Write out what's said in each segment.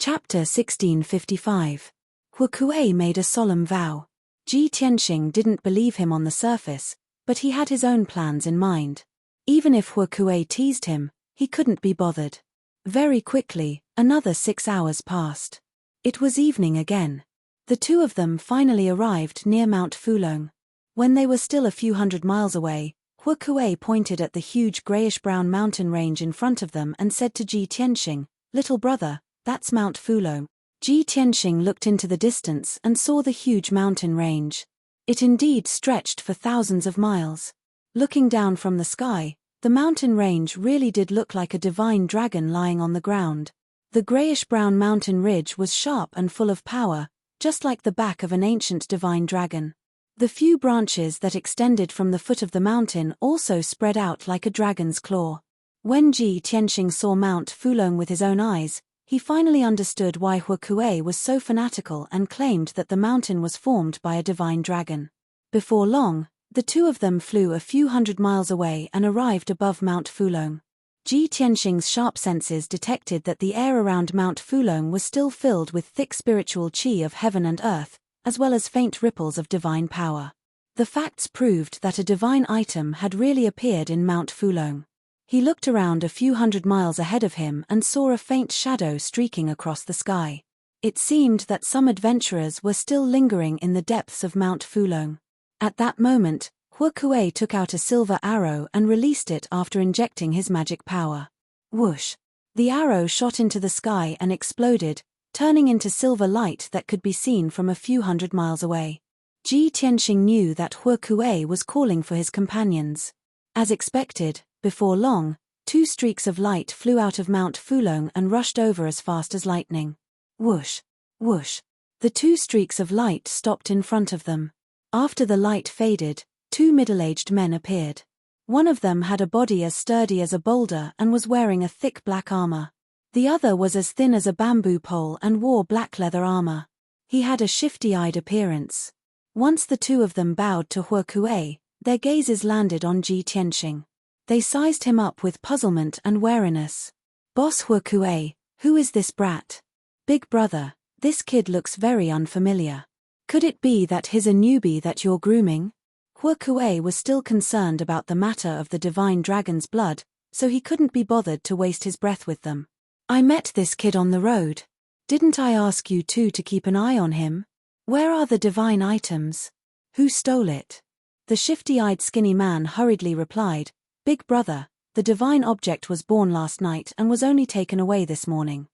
Chapter 1655. Huokue made a solemn vow. Ji Tianxing didn't believe him on the surface, but he had his own plans in mind. Even if Huokue teased him, he couldn't be bothered. Very quickly, another 6 hours passed. It was evening again. The two of them finally arrived near Mount Fulong. When they were still a few hundred miles away, Huokue pointed at the huge grayish-brown mountain range in front of them and said to Ji Tianxing, "Little brother, that's Mount Fulong." Ji Tianxing looked into the distance and saw the huge mountain range. It indeed stretched for thousands of miles. Looking down from the sky, the mountain range really did look like a divine dragon lying on the ground. The grayish-brown mountain ridge was sharp and full of power, just like the back of an ancient divine dragon. The few branches that extended from the foot of the mountain also spread out like a dragon's claw. When Ji Tianxing saw Mount Fulong with his own eyes, he finally understood why Huokue was so fanatical and claimed that the mountain was formed by a divine dragon. Before long, the two of them flew a few hundred miles away and arrived above Mount Fulong. Ji Tianxing's sharp senses detected that the air around Mount Fulong was still filled with thick spiritual qi of heaven and earth, as well as faint ripples of divine power. The facts proved that a divine item had really appeared in Mount Fulong. He looked around a few hundred miles ahead of him and saw a faint shadow streaking across the sky. It seemed that some adventurers were still lingering in the depths of Mount Fulong. At that moment, Huokue took out a silver arrow and released it after injecting his magic power. Whoosh! The arrow shot into the sky and exploded, turning into silver light that could be seen from a few hundred miles away. Ji Tianxing knew that Huokue was calling for his companions. As expected, before long, 2 streaks of light flew out of Mount Fulong and rushed over as fast as lightning. Whoosh! Whoosh! The 2 streaks of light stopped in front of them. After the light faded, 2 middle-aged men appeared. One of them had a body as sturdy as a boulder and was wearing a thick black armor. The other was as thin as a bamboo pole and wore black leather armor. He had a shifty-eyed appearance. Once the two of them bowed to Huokue, their gazes landed on Ji Tianxing. They sized him up with puzzlement and wariness. "Boss Huokue, who is this brat?" "Big brother, this kid looks very unfamiliar. Could it be that he's a newbie that you're grooming?" Huokue was still concerned about the matter of the divine dragon's blood, so he couldn't be bothered to waste his breath with them. "I met this kid on the road. Didn't I ask you two to keep an eye on him? Where are the divine items? Who stole it?" The shifty-eyed skinny man hurriedly replied, "Big brother, the divine object was born last night and was only taken away this morning."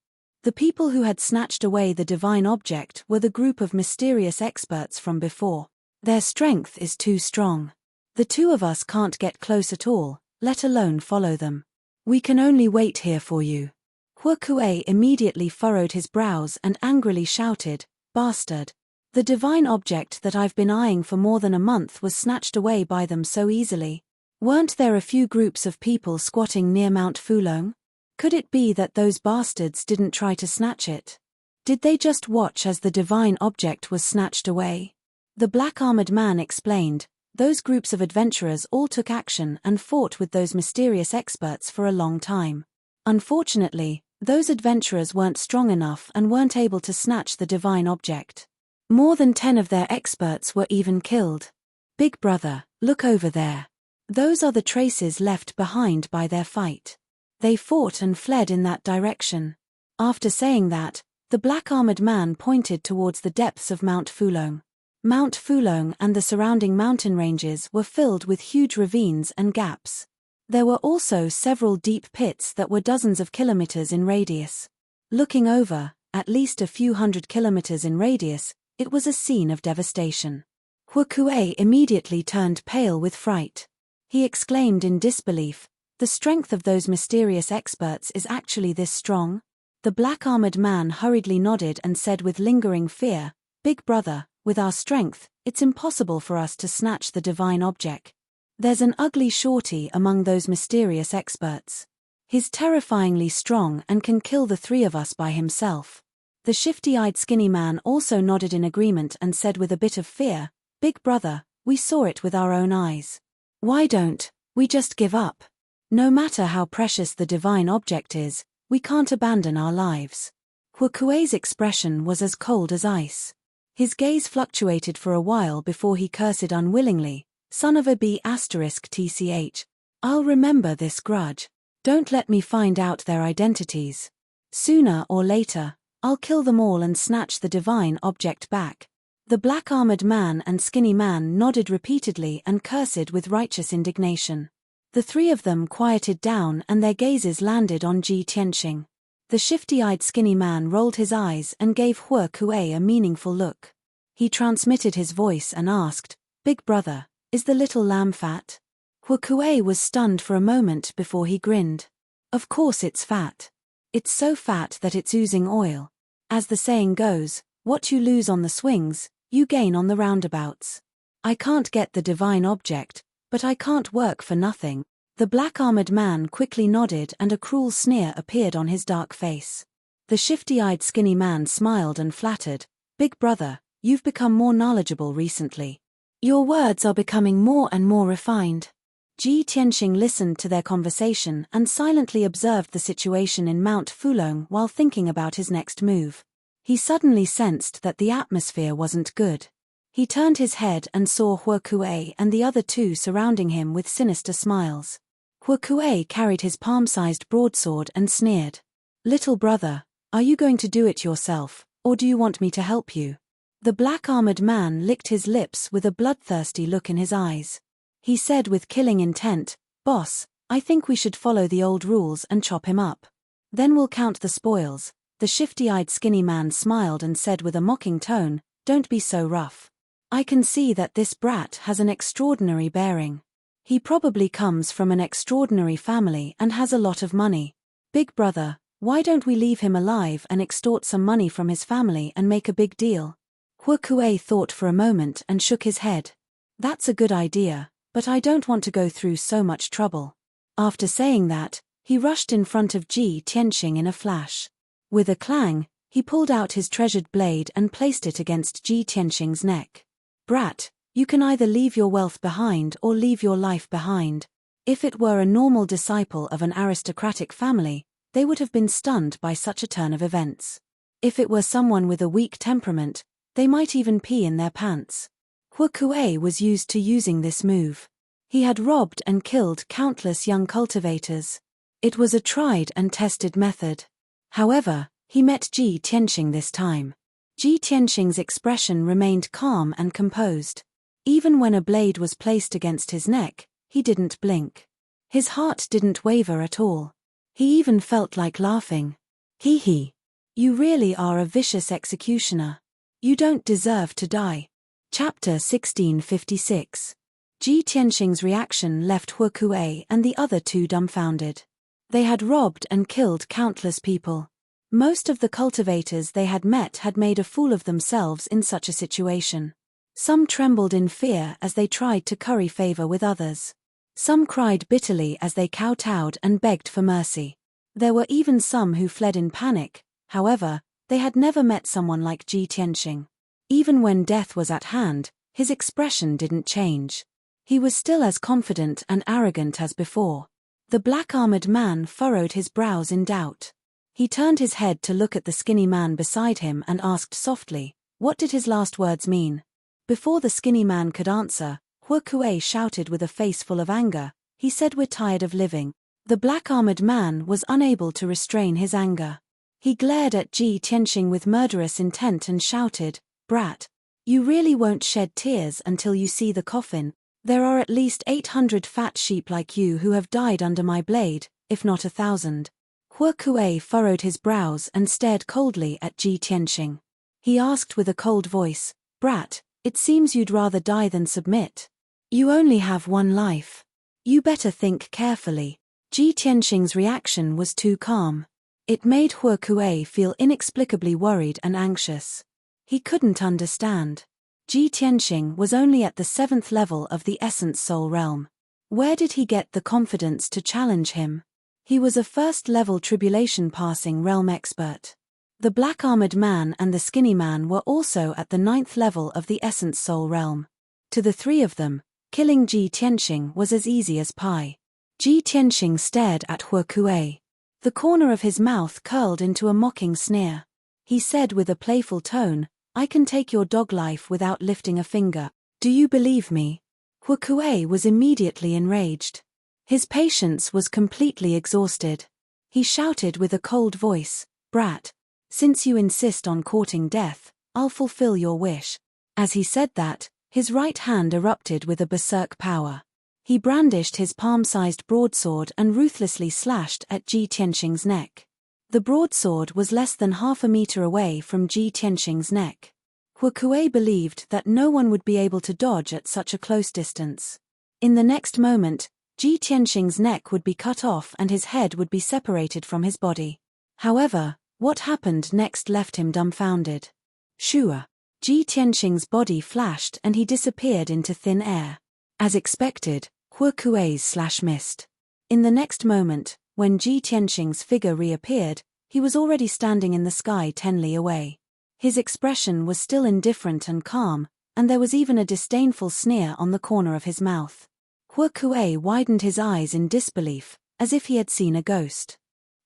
The people who had snatched away the divine object were the group of mysterious experts from before. "Their strength is too strong. The two of us can't get close at all, let alone follow them. We can only wait here for you." Huokue immediately furrowed his brows and angrily shouted, "Bastard! The divine object that I've been eyeing for more than a month was snatched away by them so easily. Weren't there a few groups of people squatting near Mount Fulong? Could it be that those bastards didn't try to snatch it? Did they just watch as the divine object was snatched away?" The black-armored man explained, "Those groups of adventurers all took action and fought with those mysterious experts for a long time. Unfortunately, those adventurers weren't strong enough and weren't able to snatch the divine object. More than 10 of their experts were even killed. Big brother, look over there. Those are the traces left behind by their fight. They fought and fled in that direction." After saying that, the black-armored man pointed towards the depths of Mount Fulong. Mount Fulong and the surrounding mountain ranges were filled with huge ravines and gaps. There were also several deep pits that were dozens of kilometers in radius. Looking over, at least a few hundred kilometers in radius, it was a scene of devastation. Huokue immediately turned pale with fright. He exclaimed in disbelief, "The strength of those mysterious experts is actually this strong?" The black-armored man hurriedly nodded and said with lingering fear, "Big brother, with our strength, it's impossible for us to snatch the divine object. There's an ugly shorty among those mysterious experts. He's terrifyingly strong and can kill the 3 of us by himself." The shifty-eyed skinny man also nodded in agreement and said with a bit of fear, "Big brother, we saw it with our own eyes. Why don't we just give up? No matter how precious the divine object is, we can't abandon our lives." Huokuei's expression was as cold as ice. His gaze fluctuated for a while before he cursed unwillingly, "Son of a B***tch. I'll remember this grudge. Don't let me find out their identities. Sooner or later, I'll kill them all and snatch the divine object back." The black-armored man and skinny man nodded repeatedly and cursed with righteous indignation. The three of them quieted down and their gazes landed on Ji Tianqing. The shifty-eyed skinny man rolled his eyes and gave Huokuei a meaningful look. He transmitted his voice and asked, "Big brother, is the little lamb fat?" Huokuei was stunned for a moment before he grinned. "Of course it's fat. It's so fat that it's oozing oil. As the saying goes, what you lose on the swings, you gain on the roundabouts. I can't get the divine object, but I can't work for nothing." The black-armored man quickly nodded and a cruel sneer appeared on his dark face. The shifty-eyed skinny man smiled and flattered, "Big brother, you've become more knowledgeable recently. Your words are becoming more and more refined." Ji Tianqing listened to their conversation and silently observed the situation in Mount Fulong while thinking about his next move. He suddenly sensed that the atmosphere wasn't good. He turned his head and saw Huokuei and the other two surrounding him with sinister smiles. Huokuei carried his palm-sized broadsword and sneered. "Little brother, are you going to do it yourself, or do you want me to help you?" The black-armored man licked his lips with a bloodthirsty look in his eyes. He said with killing intent, "Boss, I think we should follow the old rules and chop him up. Then we'll count the spoils." The shifty-eyed skinny man smiled and said with a mocking tone, "Don't be so rough. I can see that this brat has an extraordinary bearing. He probably comes from an extraordinary family and has a lot of money. Big brother, why don't we leave him alive and extort some money from his family and make a big deal?" Huokuei thought for a moment and shook his head. "That's a good idea, but I don't want to go through so much trouble." After saying that, he rushed in front of Ji Tianqing in a flash. With a clang, he pulled out his treasured blade and placed it against Ji Tianqing's neck. "Brat, you can either leave your wealth behind or leave your life behind." If it were a normal disciple of an aristocratic family, they would have been stunned by such a turn of events. If it were someone with a weak temperament, they might even pee in their pants. Huokuei was used to using this move. He had robbed and killed countless young cultivators. It was a tried and tested method. However, he met Ji Tianqing this time. Ji Tianqing's expression remained calm and composed. Even when a blade was placed against his neck, he didn't blink. His heart didn't waver at all. He even felt like laughing. "Hee hee. You really are a vicious executioner. You don't deserve to die." Chapter 1656. Ji Tianqing's reaction left Huokuei and the other two dumbfounded. They had robbed and killed countless people. Most of the cultivators they had met had made a fool of themselves in such a situation. Some trembled in fear as they tried to curry favor with others. Some cried bitterly as they kowtowed and begged for mercy. There were even some who fled in panic. However, they had never met someone like Ji Tianqing. Even when death was at hand, his expression didn't change. He was still as confident and arrogant as before. The black-armored man furrowed his brows in doubt. He turned his head to look at the skinny man beside him and asked softly, "What did his last words mean?" Before the skinny man could answer, Huokuei shouted with a face full of anger, "He said we're tired of living." The black-armored man was unable to restrain his anger. He glared at Ji Tianqing with murderous intent and shouted, "Brat, you really won't shed tears until you see the coffin. There are at least 800 fat sheep like you who have died under my blade, if not 1,000. Huokuei furrowed his brows and stared coldly at Ji Tianqing. He asked with a cold voice, "Brat, it seems you'd rather die than submit. You only have one life. You better think carefully." Ji Tianqing's reaction was too calm. It made Huokuei feel inexplicably worried and anxious. He couldn't understand. Ji Tianqing was only at the 7th level of the Essence Soul Realm. Where did he get the confidence to challenge him? He was a first-level tribulation-passing realm expert. The black-armored man and the skinny man were also at the 9th level of the Essence Soul Realm. To the three of them, killing Ji Tianqing was as easy as pie. Ji Tianqing stared at Huokuei. The corner of his mouth curled into a mocking sneer. He said with a playful tone, "I can take your dog life without lifting a finger. Do you believe me?" Huokue was immediately enraged. His patience was completely exhausted. He shouted with a cold voice, "Brat! Since you insist on courting death, I'll fulfill your wish." As he said that, his right hand erupted with a berserk power. He brandished his palm-sized broadsword and ruthlessly slashed at Ji Tianxing's neck. The broadsword was less than half a meter away from Ji Tianxing's neck. Huokue believed that no one would be able to dodge at such a close distance. In the next moment, Ji Tianxing's neck would be cut off and his head would be separated from his body. However, what happened next left him dumbfounded. Shua! Ji Tianxing's body flashed and he disappeared into thin air. As expected, Huokue's slash missed. In the next moment, when Ji Tianxing's figure reappeared, he was already standing in the sky 10 li away. His expression was still indifferent and calm, and there was even a disdainful sneer on the corner of his mouth. Huokue widened his eyes in disbelief, as if he had seen a ghost.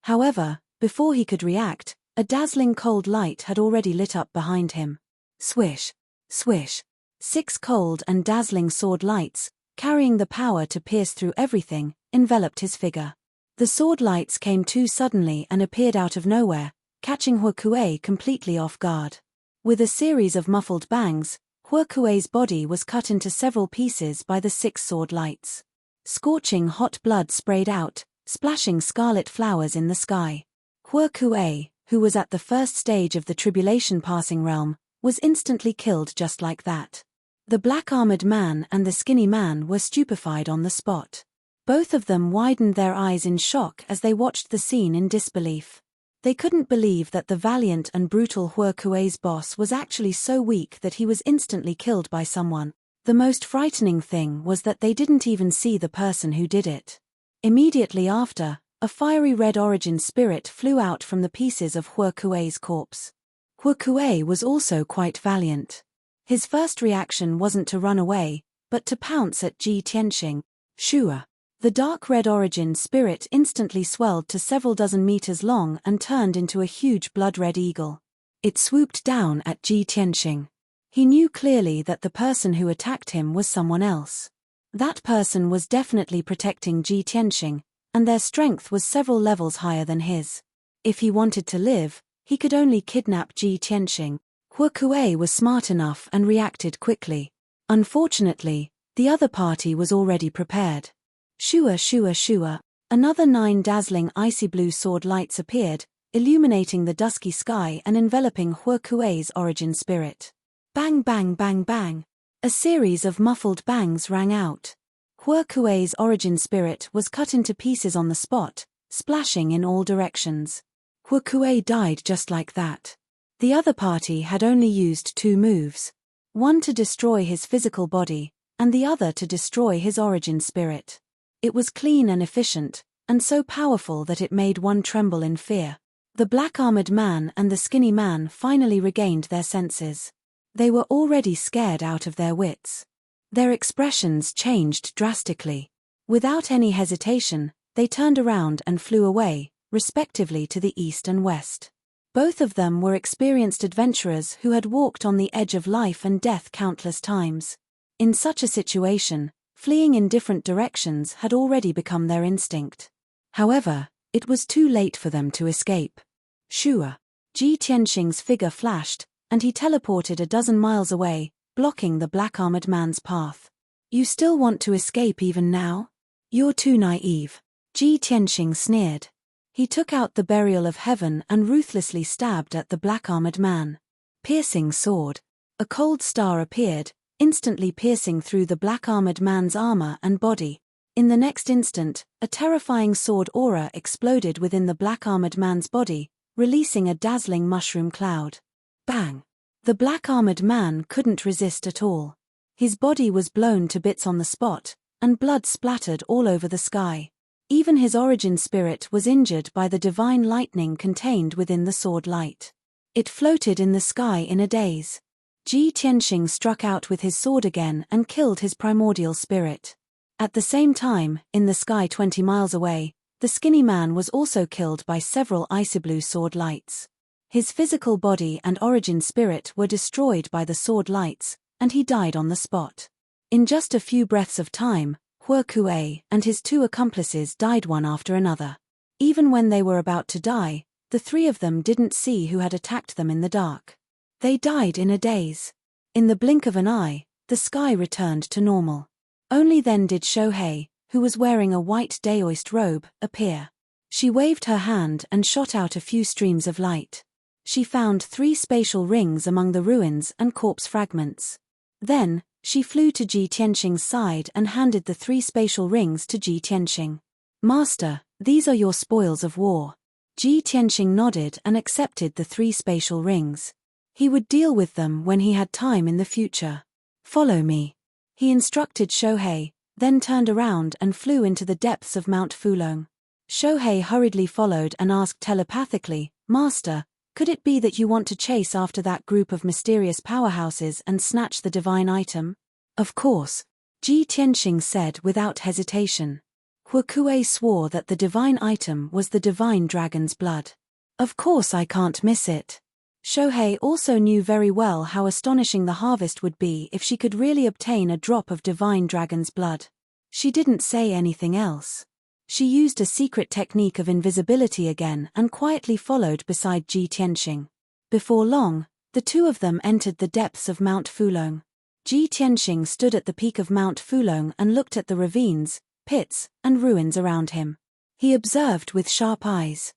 However, before he could react, a dazzling cold light had already lit up behind him. Swish! Swish! 6 cold and dazzling sword lights, carrying the power to pierce through everything, enveloped his figure. The sword lights came too suddenly and appeared out of nowhere, catching Huokue completely off guard. With a series of muffled bangs, Huokue's body was cut into several pieces by the 6 sword lights. Scorching hot blood sprayed out, splashing scarlet flowers in the sky. Huokue, who was at the first stage of the tribulation passing realm, was instantly killed just like that. The black-armored man and the skinny man were stupefied on the spot. Both of them widened their eyes in shock as they watched the scene in disbelief. They couldn't believe that the valiant and brutal Huokue's boss was actually so weak that he was instantly killed by someone. The most frightening thing was that they didn't even see the person who did it. Immediately after, a fiery red origin spirit flew out from the pieces of Huokue's corpse. Huokue was also quite valiant. His first reaction wasn't to run away, but to pounce at Ji Tianxing. Shua! The dark red origin spirit instantly swelled to several dozen meters long and turned into a huge blood-red eagle. It swooped down at Ji Tianxing. He knew clearly that the person who attacked him was someone else. That person was definitely protecting Ji Tianxing, and their strength was several levels higher than his. If he wanted to live, he could only kidnap Ji Tianxing. Huokue was smart enough and reacted quickly. Unfortunately, the other party was already prepared. Shua shua shua, another 9 dazzling icy blue sword lights appeared, illuminating the dusky sky and enveloping Huokue's origin spirit. Bang bang bang bang. A series of muffled bangs rang out. Huokue's origin spirit was cut into pieces on the spot, splashing in all directions. Huokue died just like that. The other party had only used 2 moves. One to destroy his physical body, and the other to destroy his origin spirit. It was clean and efficient, and so powerful that it made one tremble in fear. The black-armored man and the skinny man finally regained their senses. They were already scared out of their wits. Their expressions changed drastically. Without any hesitation, they turned around and flew away, respectively to the east and west. Both of them were experienced adventurers who had walked on the edge of life and death countless times. In such a situation, fleeing in different directions had already become their instinct. However, it was too late for them to escape. Shua! Ji Tianxing's figure flashed, and he teleported a dozen miles away, blocking the black-armored man's path. "You still want to escape even now? You're too naive," Ji Tianxing sneered. He took out the burial of heaven and ruthlessly stabbed at the black-armored man. Piercing sword. A cold star appeared, instantly piercing through the black-armored man's armor and body. In the next instant, a terrifying sword aura exploded within the black-armored man's body, releasing a dazzling mushroom cloud. Bang! The black-armored man couldn't resist at all. His body was blown to bits on the spot, and blood splattered all over the sky. Even his origin spirit was injured by the divine lightning contained within the sword light. It floated in the sky in a daze. Ji Tianxing struck out with his sword again and killed his primordial spirit. At the same time, in the sky 20 miles away, the skinny man was also killed by several icy blue sword lights. His physical body and origin spirit were destroyed by the sword lights, and he died on the spot. In just a few breaths of time, Hua Kuei and his 2 accomplices died one after another. Even when they were about to die, the 3 of them didn't see who had attacked them in the dark. They died in a daze. In the blink of an eye, the sky returned to normal. Only then did Shohei, who was wearing a white daoist robe, appear. She waved her hand and shot out a few streams of light. She found 3 spatial rings among the ruins and corpse fragments. Then, she flew to Ji Tianxing's side and handed the 3 spatial rings to Ji Tianxing. "Master, these are your spoils of war." Ji Tianxing nodded and accepted the 3 spatial rings. He would deal with them when he had time in the future. "Follow me," he instructed Shohei, then turned around and flew into the depths of Mount Fulong. Shohei hurriedly followed and asked telepathically, "Master, could it be that you want to chase after that group of mysterious powerhouses and snatch the divine item?" "Of course," Ji Tianxing said without hesitation. Hua Kuei swore that the divine item was the divine dragon's blood. "Of course I can't miss it." Shohei also knew very well how astonishing the harvest would be if she could really obtain a drop of divine dragon's blood. She didn't say anything else. She used a secret technique of invisibility again and quietly followed beside Ji Tianxing. Before long, the 2 of them entered the depths of Mount Fulong. Ji Tianxing stood at the peak of Mount Fulong and looked at the ravines, pits, and ruins around him. He observed with sharp eyes.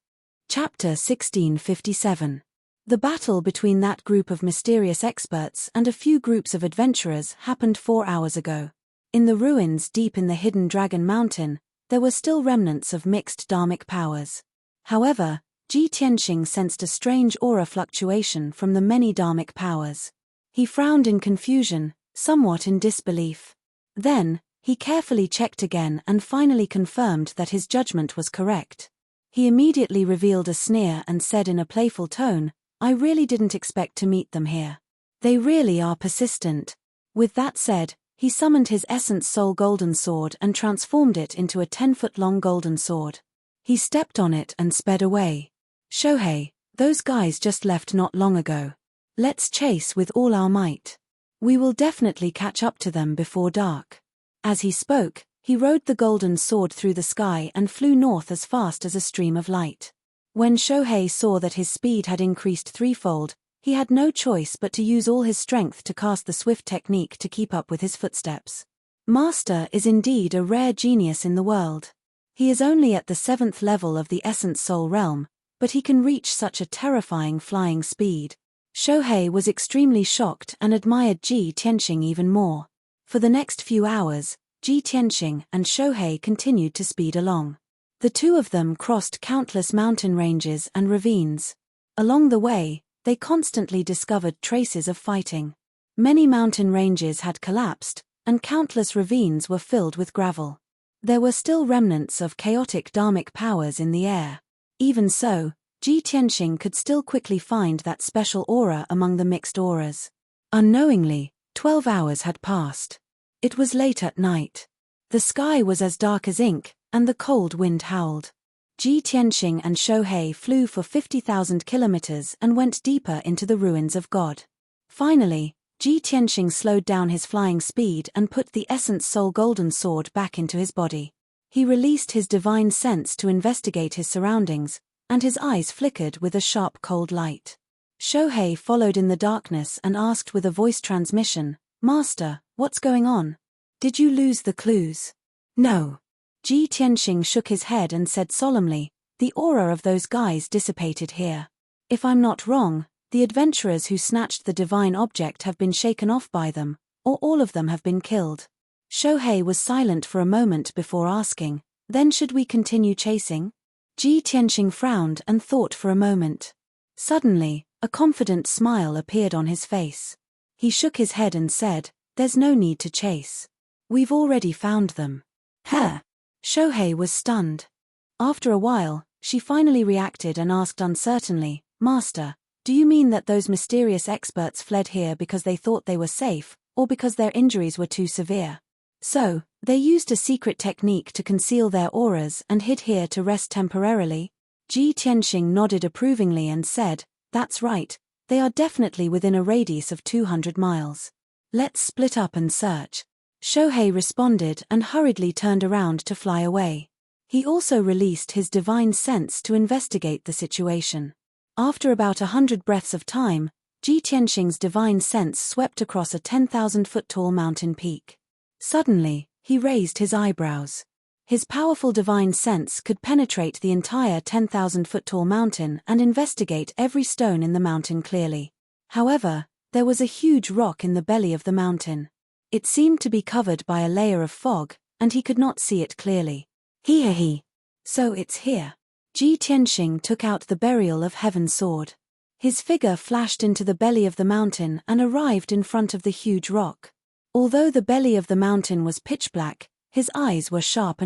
Chapter 1657. The battle between that group of mysterious experts and a few groups of adventurers happened 4 hours ago. In the ruins deep in the hidden Dragon Mountain, there were still remnants of mixed dharmic powers. However, Ji Tianxing sensed a strange aura fluctuation from the many dharmic powers. He frowned in confusion, somewhat in disbelief. Then, he carefully checked again and finally confirmed that his judgment was correct. He immediately revealed a sneer and said in a playful tone, "I really didn't expect to meet them here. They really are persistent." With that said, he summoned his Essence Soul Golden Sword and transformed it into a 10-foot-long golden sword. He stepped on it and sped away. "Shohei, those guys just left not long ago. Let's chase with all our might. We will definitely catch up to them before dark." As he spoke, he rode the golden sword through the sky and flew north as fast as a stream of light. When Shohei saw that his speed had increased 3-fold, he had no choice but to use all his strength to cast the swift technique to keep up with his footsteps. Master is indeed a rare genius in the world. He is only at the 7th level of the Essence Soul realm, but he can reach such a terrifying flying speed. Shohei was extremely shocked and admired Ji Tianxing even more. For the next few hours, Ji Tianxing and Shohei continued to speed along. The 2 of them crossed countless mountain ranges and ravines. Along the way, they constantly discovered traces of fighting. Many mountain ranges had collapsed, and countless ravines were filled with gravel. There were still remnants of chaotic dharmic powers in the air. Even so, Ji Tianxing could still quickly find that special aura among the mixed auras. Unknowingly, 12 hours had passed. It was late at night. The sky was as dark as ink, and the cold wind howled. Ji Tianxing and Shohei flew for 50,000 kilometers and went deeper into the ruins of God. Finally, Ji Tianxing slowed down his flying speed and put the Essence Soul Golden Sword back into his body. He released his divine sense to investigate his surroundings, and his eyes flickered with a sharp cold light. Shohei followed in the darkness and asked with a voice transmission, "Master, what's going on? Did you lose the clues?" "No." Ji Tianxing shook his head and said solemnly, "The aura of those guys dissipated here. If I'm not wrong, the adventurers who snatched the divine object have been shaken off by them, or all of them have been killed." Shohei was silent for a moment before asking, "Then should we continue chasing?" Ji Tianxing frowned and thought for a moment. Suddenly, a confident smile appeared on his face. He shook his head and said, "There's no need to chase. We've already found them." "Huh?" Shohei was stunned. After a while, she finally reacted and asked uncertainly, "Master, do you mean that those mysterious experts fled here because they thought they were safe, or because their injuries were too severe? So, they used a secret technique to conceal their auras and hid here to rest temporarily?" Ji Tianxing nodded approvingly and said, That's right, they are definitely within a radius of 200 miles. Let's split up and search. Shohei responded and hurriedly turned around to fly away. He also released his divine sense to investigate the situation. After about 100 breaths of time, Ji Tianxing's divine sense swept across a 10,000-foot-tall mountain peak. Suddenly, he raised his eyebrows. His powerful divine sense could penetrate the entire 10,000-foot-tall mountain and investigate every stone in the mountain clearly. However, there was a huge rock in the belly of the mountain. It seemed to be covered by a layer of fog, and he could not see it clearly. He. So it's here. Ji Tianxing took out the burial of heaven sword. His figure flashed into the belly of the mountain and arrived in front of the huge rock. Although the belly of the mountain was pitch black, his eyes were sharp.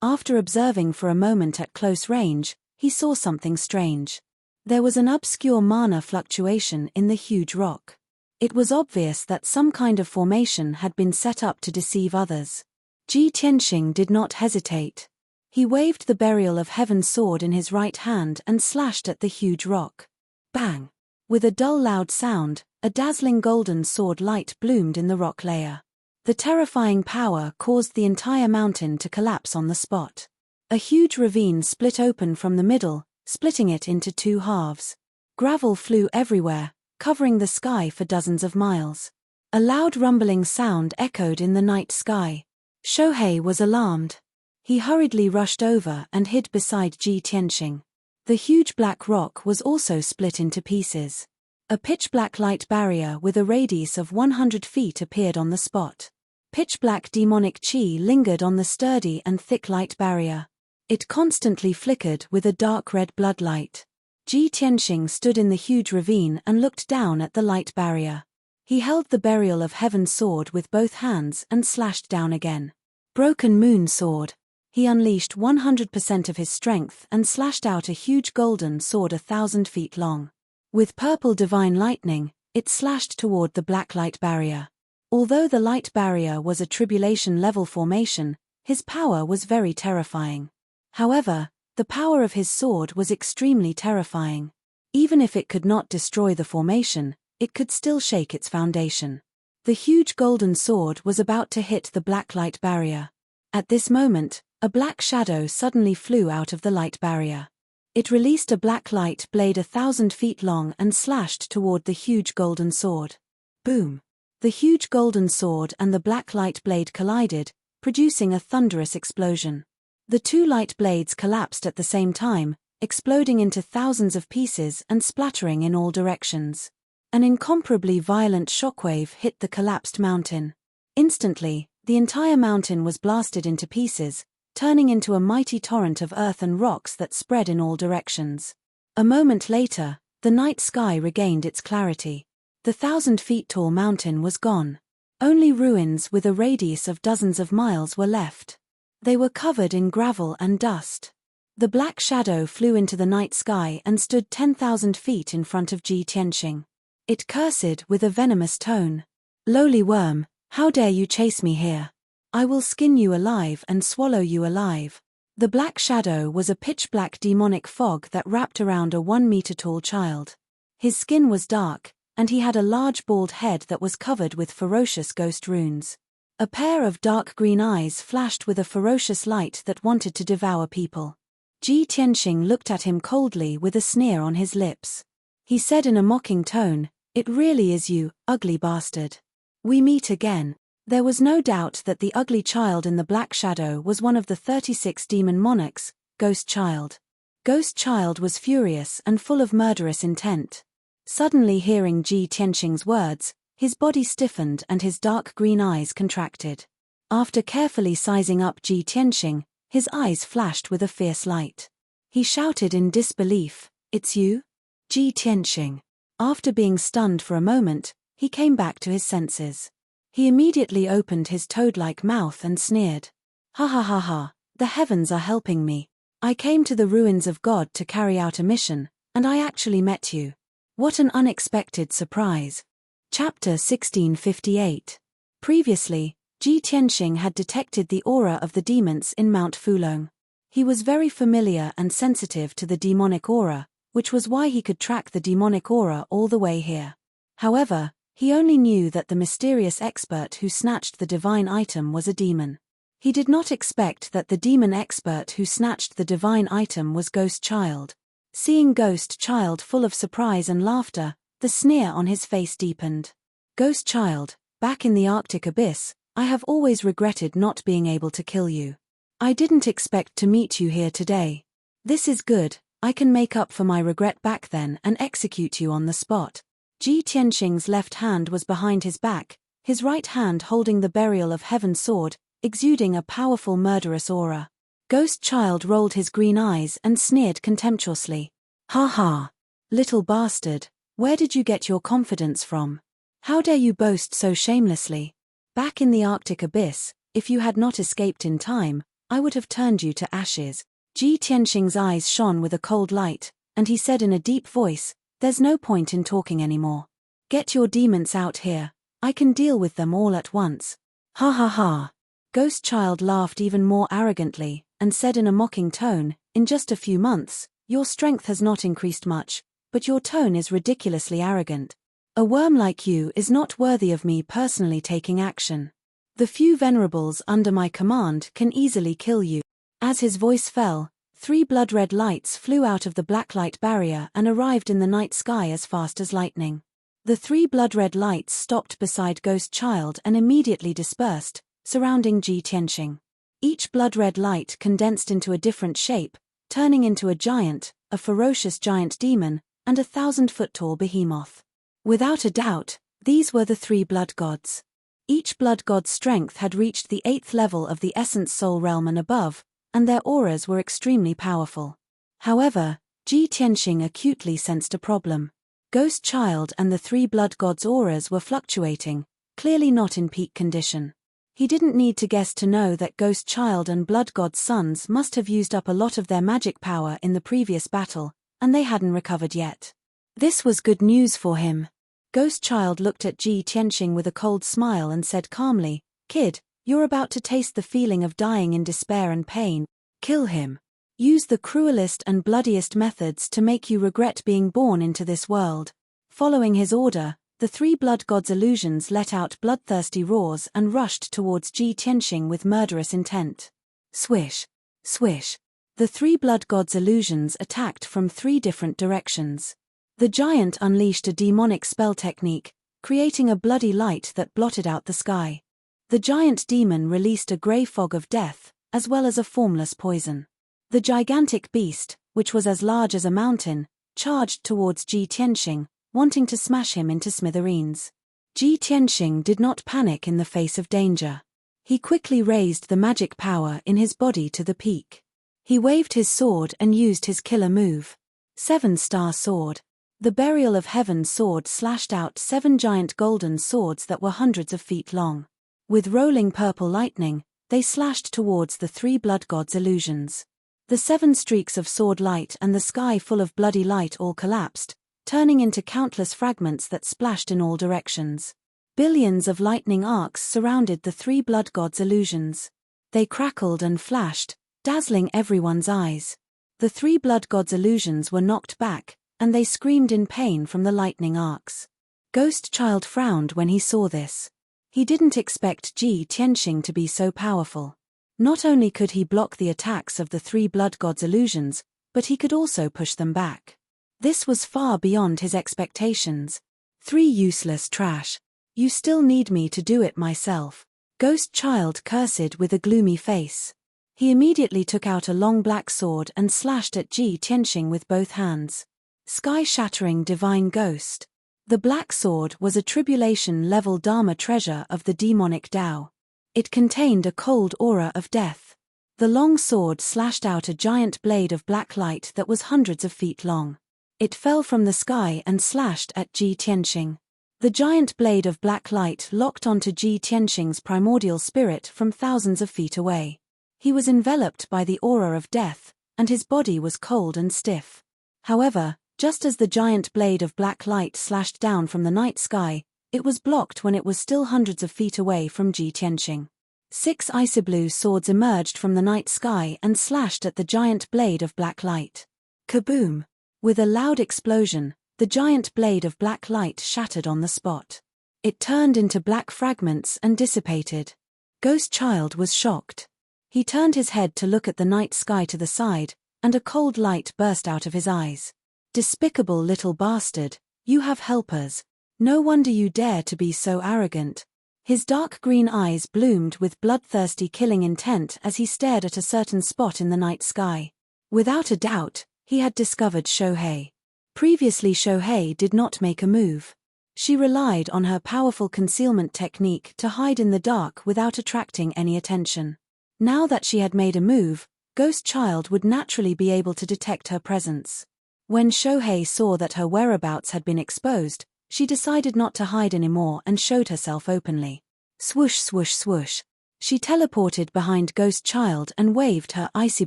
After observing for a moment at close range, he saw something strange. There was an obscure mana fluctuation in the huge rock. It was obvious that some kind of formation had been set up to deceive others. Ji Tianxing did not hesitate. He waved the burial of heaven's sword in his right hand and slashed at the huge rock. Bang! With a dull loud sound, a dazzling golden sword light bloomed in the rock layer. The terrifying power caused the entire mountain to collapse on the spot. A huge ravine split open from the middle, splitting it into two halves. Gravel flew everywhere, covering the sky for dozens of miles. A loud rumbling sound echoed in the night sky. Shohei was alarmed. He hurriedly rushed over and hid beside Ji Tianxing. The huge black rock was also split into pieces. A pitch-black light barrier with a radius of 100 feet appeared on the spot. Pitch-black demonic chi lingered on the sturdy and thick light barrier. It constantly flickered with a dark red bloodlight. Ji Tianxing stood in the huge ravine and looked down at the light barrier. He held the burial of heaven's sword with both hands and slashed down again. Broken moon sword. He unleashed 100% of his strength and slashed out a huge golden sword 1,000 feet long. With purple divine lightning, it slashed toward the black light barrier. Although the light barrier was a tribulation-level formation, his power was very terrifying. However, the power of his sword was extremely terrifying. Even if it could not destroy the formation, it could still shake its foundation. The huge golden sword was about to hit the black light barrier. At this moment, a black shadow suddenly flew out of the light barrier. It released a black light blade 1,000 feet long and slashed toward the huge golden sword. Boom! The huge golden sword and the black light blade collided, producing a thunderous explosion. The two light blades collapsed at the same time, exploding into thousands of pieces and splattering in all directions. An incomparably violent shockwave hit the collapsed mountain. Instantly, the entire mountain was blasted into pieces, turning into a mighty torrent of earth and rocks that spread in all directions. A moment later, the night sky regained its clarity. The 1,000-feet-tall mountain was gone. Only ruins with a radius of dozens of miles were left. They were covered in gravel and dust. The black shadow flew into the night sky and stood 10,000 feet in front of Ji Tianxing. It cursed with a venomous tone. "Lowly worm, how dare you chase me here? I will skin you alive and swallow you alive." The black shadow was a pitch-black demonic fog that wrapped around a 1-meter-tall child. His skin was dark, and he had a large bald head that was covered with ferocious ghost runes. A pair of dark green eyes flashed with a ferocious light that wanted to devour people. Ji Tianxing looked at him coldly with a sneer on his lips. He said in a mocking tone, "It really is you, ugly bastard. We meet again." There was no doubt that the ugly child in the black shadow was one of the 36 demon monarchs, Ghost Child. Ghost Child was furious and full of murderous intent. Suddenly hearing Ji Tianxing's words, his body stiffened and his dark green eyes contracted. After carefully sizing up Ji Tianxing, his eyes flashed with a fierce light. He shouted in disbelief, "It's you? Ji Tianxing." After being stunned for a moment, he came back to his senses. He immediately opened his toad-like mouth and sneered. "Ha ha ha ha, the heavens are helping me. I came to the ruins of God to carry out a mission, and I actually met you. What an unexpected surprise." Chapter 1658. Previously, Ji Tianxing had detected the aura of the demons in Mount Fulong. He was very familiar and sensitive to the demonic aura, which was why he could track the demonic aura all the way here. However, he only knew that the mysterious expert who snatched the divine item was a demon. He did not expect that the demon expert who snatched the divine item was Ghost Child. Seeing Ghost Child full of surprise and laughter, the sneer on his face deepened. Ghost Child, back in the Arctic abyss, I have always regretted not being able to kill you. I didn't expect to meet you here today. This is good, I can make up for my regret back then and execute you on the spot. Ji Tianxing's left hand was behind his back, his right hand holding the Burial of Heaven sword, exuding a powerful murderous aura. Ghost Child rolled his green eyes and sneered contemptuously. Ha ha! Little bastard, where did you get your confidence from? How dare you boast so shamelessly? Back in the Arctic abyss, if you had not escaped in time, I would have turned you to ashes. Ji Tianxing's eyes shone with a cold light, and he said in a deep voice, there's no point in talking anymore. Get your demons out here, I can deal with them all at once. Ha ha ha! Ghost Child laughed even more arrogantly, and said in a mocking tone, in just a few months, your strength has not increased much, but your tone is ridiculously arrogant. A worm like you is not worthy of me personally taking action. The few venerables under my command can easily kill you. As his voice fell, 3 blood-red lights flew out of the blacklight barrier and arrived in the night sky as fast as lightning. The 3 blood-red lights stopped beside Ghost Child and immediately dispersed, surrounding Ji Tianxing. Each blood-red light condensed into a different shape, turning into a giant, a ferocious giant demon, and a 1,000-foot-tall behemoth. Without a doubt, these were the 3 blood gods. Each blood god's strength had reached the 8th level of the Essence Soul Realm and above, and their auras were extremely powerful. However, Ji Tianxing acutely sensed a problem. Ghost Child and the 3 blood gods' auras were fluctuating, clearly not in peak condition. He didn't need to guess to know that Ghost Child and Blood God's sons must have used up a lot of their magic power in the previous battle, and they hadn't recovered yet. This was good news for him. Ghost Child looked at Ji Tianxing with a cold smile and said calmly, Kid, you're about to taste the feeling of dying in despair and pain. Kill him. Use the cruelest and bloodiest methods to make you regret being born into this world. Following his order, the 3 blood gods' illusions let out bloodthirsty roars and rushed towards Ji Tianxing with murderous intent. Swish. Swish. The 3 blood gods' illusions attacked from 3 different directions. The giant unleashed a demonic spell technique, creating a bloody light that blotted out the sky. The giant demon released a grey fog of death, as well as a formless poison. The gigantic beast, which was as large as a mountain, charged towards Ji Tianxing, wanting to smash him into smithereens. Ji Tianxing did not panic in the face of danger. He quickly raised the magic power in his body to the peak. He waved his sword and used his killer move. 7-star sword. The Burial of Heaven sword slashed out 7 giant golden swords that were hundreds of feet long. With rolling purple lightning, they slashed towards the 3 blood gods' illusions. The 7 streaks of sword light and the sky full of bloody light all collapsed, turning into countless fragments that splashed in all directions. Billions of lightning arcs surrounded the 3 blood gods' illusions. They crackled and flashed, dazzling everyone's eyes. The 3 blood gods' illusions were knocked back, and they screamed in pain from the lightning arcs. Ghost Child frowned when he saw this. He didn't expect Ji Tianxing to be so powerful. Not only could he block the attacks of the 3 blood gods' illusions, but he could also push them back. This was far beyond his expectations. 3 useless trash. You still need me to do it myself. Ghost Child cursed with a gloomy face. He immediately took out a long black sword and slashed at Ji Tianxing with both hands. Sky-shattering divine ghost. The black sword was a tribulation-level Dharma treasure of the demonic Tao. It contained a cold aura of death. The long sword slashed out a giant blade of black light that was hundreds of feet long. It fell from the sky and slashed at Ji Tianxing. The giant blade of black light locked onto Ji Tianxing's primordial spirit from thousands of feet away. He was enveloped by the aura of death, and his body was cold and stiff. However, just as the giant blade of black light slashed down from the night sky, it was blocked when it was still hundreds of feet away from Ji Tianxing. 6 icy blue swords emerged from the night sky and slashed at the giant blade of black light. Kaboom! With a loud explosion, the giant blade of black light shattered on the spot. It turned into black fragments and dissipated. Ghost Child was shocked. He turned his head to look at the night sky to the side, and a cold light burst out of his eyes. Despicable little bastard, you have helpers. No wonder you dare to be so arrogant. His dark green eyes bloomed with bloodthirsty killing intent as he stared at a certain spot in the night sky. Without a doubt, he had discovered Shohei. Previously Shohei did not make a move. She relied on her powerful concealment technique to hide in the dark without attracting any attention. Now that she had made a move, Ghost Child would naturally be able to detect her presence. When Shohei saw that her whereabouts had been exposed, she decided not to hide anymore and showed herself openly. Swoosh swoosh swoosh. She teleported behind Ghost Child and waved her icy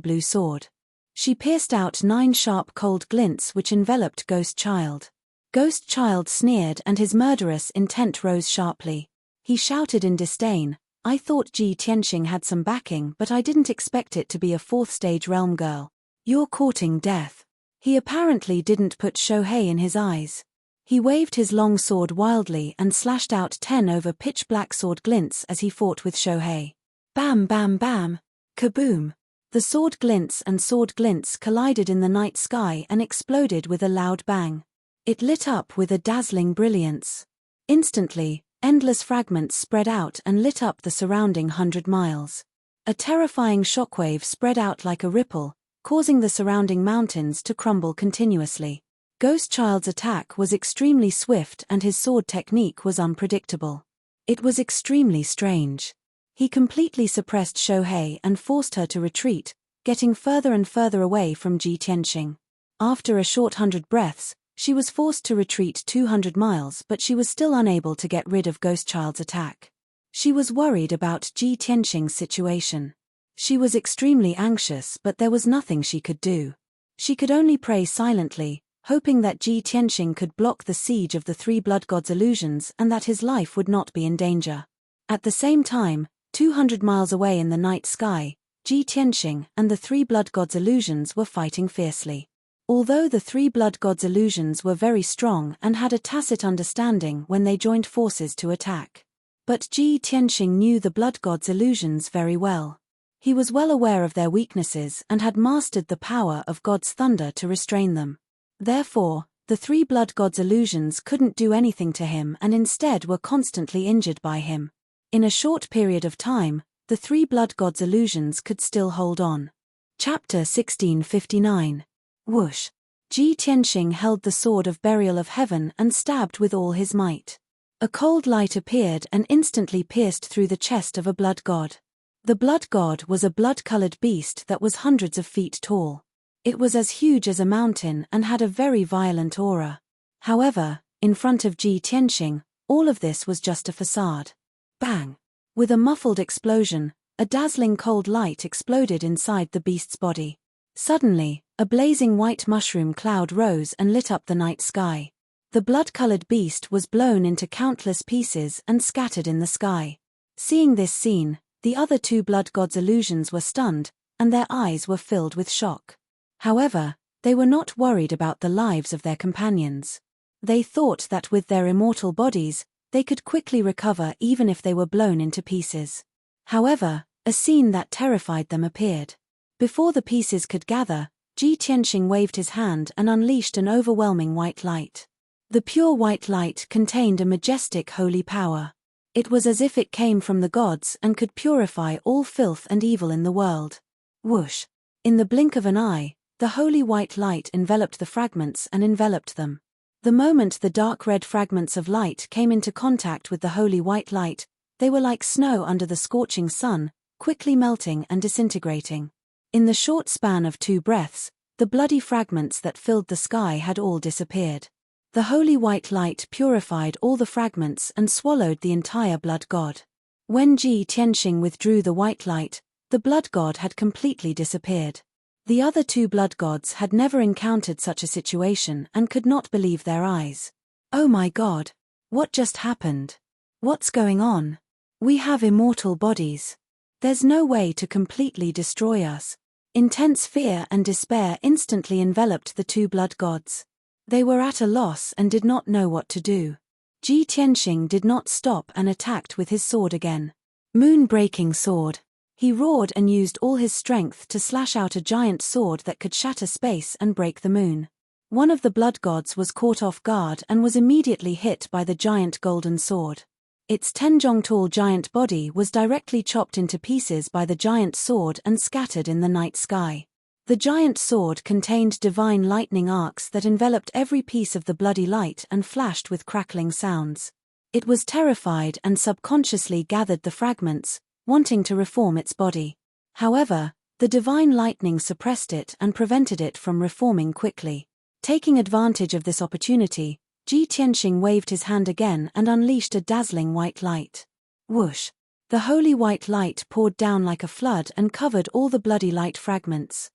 blue sword. She pierced out 9 sharp cold glints which enveloped Ghost Child. Ghost Child sneered and his murderous intent rose sharply. He shouted in disdain, I thought Ji Tianxing had some backing, but I didn't expect it to be a 4th stage realm girl. You're courting death. He apparently didn't put Shohei in his eyes. He waved his long sword wildly and slashed out 10 over pitch-black sword glints as he fought with Shohei. Bam bam bam! Kaboom! The sword glints and sword glints collided in the night sky and exploded with a loud bang. It lit up with a dazzling brilliance. Instantly, endless fragments spread out and lit up the surrounding 100 miles. A terrifying shockwave spread out like a ripple, causing the surrounding mountains to crumble continuously. Ghost Child's attack was extremely swift and his sword technique was unpredictable. It was extremely strange. He completely suppressed Shohei and forced her to retreat, getting further and further away from Ji Tianxing. After a short 100 breaths, she was forced to retreat 200 miles, but she was still unable to get rid of Ghost Child's attack. She was worried about Ji Tianxing's situation. She was extremely anxious, but there was nothing she could do. She could only pray silently, hoping that Ji Tianxing could block the siege of the 3 blood gods' illusions and that his life would not be in danger. At the same time, 200 miles away in the night sky, Ji Tianxing and the 3 blood gods' illusions were fighting fiercely. Although the 3 blood gods' illusions were very strong and had a tacit understanding when they joined forces to attack. But Ji Tianxing knew the blood gods' illusions very well. He was well aware of their weaknesses and had mastered the power of God's thunder to restrain them. Therefore, the 3 blood gods' illusions couldn't do anything to him and instead were constantly injured by him. In a short period of time, the 3 blood gods' illusions could still hold on. Chapter 1659. Whoosh! Ji Tianxing held the sword of burial of heaven and stabbed with all his might. A cold light appeared and instantly pierced through the chest of a blood god. The blood god was a blood-colored beast that was hundreds of feet tall. It was as huge as a mountain and had a very violent aura. However, in front of Ji Tianxing, all of this was just a facade. Bang! With a muffled explosion, a dazzling cold light exploded inside the beast's body. Suddenly, a blazing white mushroom cloud rose and lit up the night sky. The blood-colored beast was blown into countless pieces and scattered in the sky. Seeing this scene, the other 2 blood gods' illusions were stunned, and their eyes were filled with shock. However, they were not worried about the lives of their companions. They thought that with their immortal bodies, they could quickly recover even if they were blown into pieces. However, a scene that terrified them appeared. Before the pieces could gather, Ji Tianxing waved his hand and unleashed an overwhelming white light. The pure white light contained a majestic holy power. It was as if it came from the gods and could purify all filth and evil in the world. Whoosh! In the blink of an eye, the holy white light enveloped the fragments and enveloped them. The moment the dark red fragments of light came into contact with the holy white light, they were like snow under the scorching sun, quickly melting and disintegrating. In the short span of 2 breaths, the bloody fragments that filled the sky had all disappeared. The holy white light purified all the fragments and swallowed the entire blood god. When Ji Tianxing withdrew the white light, the blood god had completely disappeared. The other 2 blood gods had never encountered such a situation and could not believe their eyes. Oh my god! What just happened? What's going on? We have immortal bodies. There's no way to completely destroy us. Intense fear and despair instantly enveloped the two blood gods. They were at a loss and did not know what to do. Ji Tianxing did not stop and attacked with his sword again. Moon-breaking sword. He roared and used all his strength to slash out a giant sword that could shatter space and break the moon. One of the blood gods was caught off guard and was immediately hit by the giant golden sword. Its 10-jong-tall giant body was directly chopped into pieces by the giant sword and scattered in the night sky. The giant sword contained divine lightning arcs that enveloped every piece of the bloody light and flashed with crackling sounds. It was terrified and subconsciously gathered the fragments, wanting to reform its body. However, the divine lightning suppressed it and prevented it from reforming quickly. Taking advantage of this opportunity, Ji Tianxing waved his hand again and unleashed a dazzling white light. Whoosh! The holy white light poured down like a flood and covered all the bloody light fragments.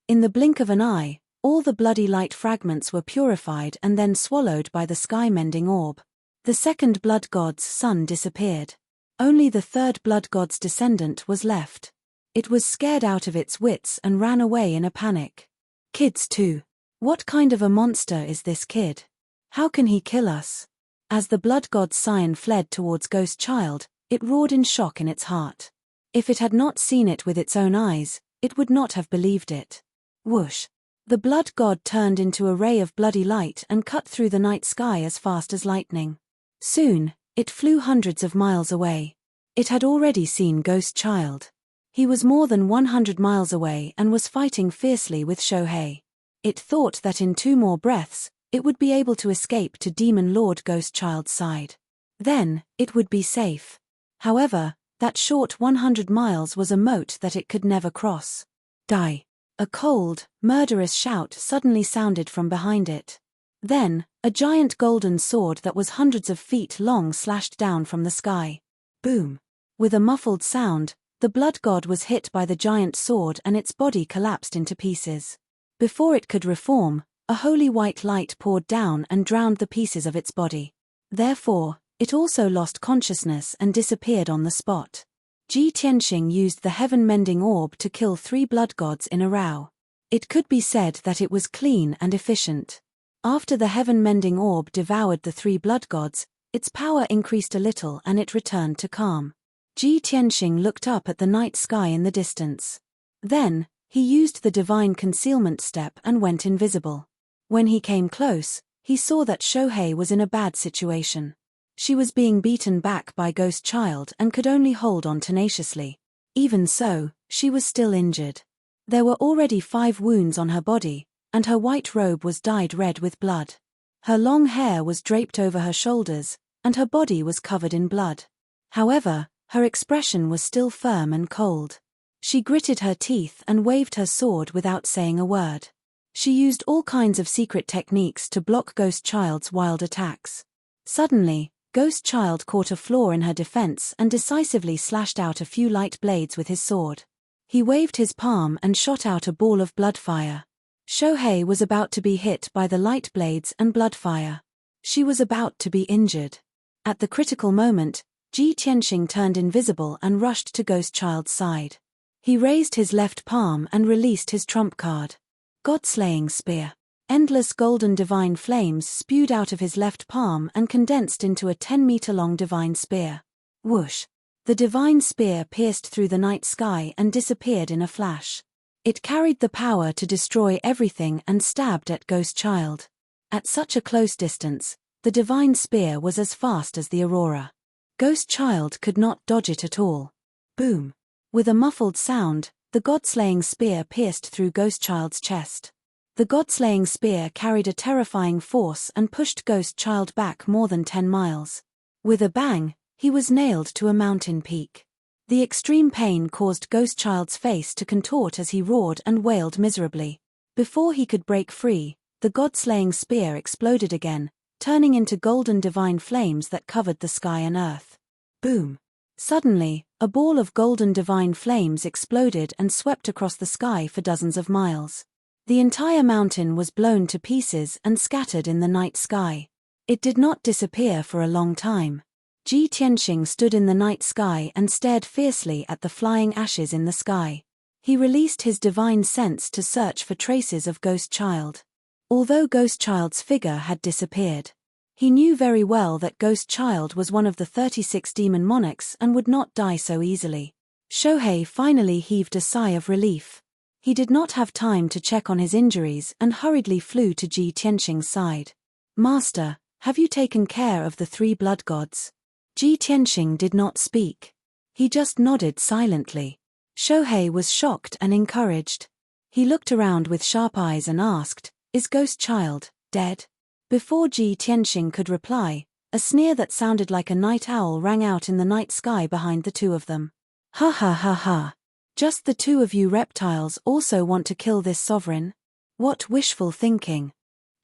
In the blink of an eye, all the bloody light fragments were purified and then swallowed by the sky-mending orb. The second blood god's son disappeared. Only the third blood god's descendant was left. It was scared out of its wits and ran away in a panic. Kids too. What kind of a monster is this kid? How can he kill us? As the blood god's scion fled towards Ghost Child, it roared in shock in its heart. If it had not seen it with its own eyes, it would not have believed it. Whoosh! The blood god turned into a ray of bloody light and cut through the night sky as fast as lightning. Soon, it flew hundreds of miles away. It had already seen Ghost Child. He was more than 100 miles away and was fighting fiercely with Shohei. It thought that in 2 more breaths, it would be able to escape to Demon Lord Ghost Child's side. Then, it would be safe. However, that short 100 miles was a moat that it could never cross. Die! A cold, murderous shout suddenly sounded from behind it. Then, a giant golden sword that was hundreds of feet long slashed down from the sky. Boom! With a muffled sound, the blood god was hit by the giant sword and its body collapsed into pieces. Before it could reform, a holy white light poured down and drowned the pieces of its body. Therefore, it also lost consciousness and disappeared on the spot. Ji Tianxing used the heaven-mending orb to kill 3 blood gods in a row. It could be said that it was clean and efficient. After the heaven-mending orb devoured the 3 blood gods, its power increased a little and it returned to calm. Ji Tianxing looked up at the night sky in the distance. Then, he used the divine concealment step and went invisible. When he came close, he saw that Shohei was in a bad situation. She was being beaten back by Ghost Child and could only hold on tenaciously. Even so, she was still injured. There were already 5 wounds on her body, and her white robe was dyed red with blood. Her long hair was draped over her shoulders, and her body was covered in blood. However, her expression was still firm and cold. She gritted her teeth and waved her sword without saying a word. She used all kinds of secret techniques to block Ghost Child's wild attacks. Suddenly, Ghost Child caught a flaw in her defense and decisively slashed out a few light blades with his sword. He waved his palm and shot out a ball of blood fire. Shohei was about to be hit by the light blades and blood fire. She was about to be injured. At the critical moment, Ji Tianxing turned invisible and rushed to Ghost Child's side. He raised his left palm and released his trump card. God-slaying spear. Endless golden divine flames spewed out of his left palm and condensed into a 10-meter-long divine spear. Whoosh! The divine spear pierced through the night sky and disappeared in a flash. It carried the power to destroy everything and stabbed at Ghost Child. At such a close distance, the divine spear was as fast as the aurora. Ghost Child could not dodge it at all. Boom! With a muffled sound, the god-slaying spear pierced through Ghost Child's chest. The god-slaying spear carried a terrifying force and pushed Ghost Child back more than 10 miles. With a bang, he was nailed to a mountain peak. The extreme pain caused Ghost Child's face to contort as he roared and wailed miserably. Before he could break free, the god-slaying spear exploded again, turning into golden divine flames that covered the sky and earth. Boom! Suddenly, a ball of golden divine flames exploded and swept across the sky for dozens of miles. The entire mountain was blown to pieces and scattered in the night sky. It did not disappear for a long time. Ji Tianxing stood in the night sky and stared fiercely at the flying ashes in the sky. He released his divine sense to search for traces of Ghost Child. Although Ghost Child's figure had disappeared, he knew very well that Ghost Child was one of the 36 demon monarchs and would not die so easily. Shohei finally heaved a sigh of relief. He did not have time to check on his injuries and hurriedly flew to Ji Tianxing's side. "Master, have you taken care of the 3 blood gods?" Ji Tianxing did not speak. He just nodded silently. Shohei was shocked and encouraged. He looked around with sharp eyes and asked, "Is Ghost Child dead?" Before Ji Tianxing could reply, a sneer that sounded like a night owl rang out in the night sky behind the two of them. "Ha ha ha ha. Just the 2 of you reptiles also want to kill this sovereign? What wishful thinking."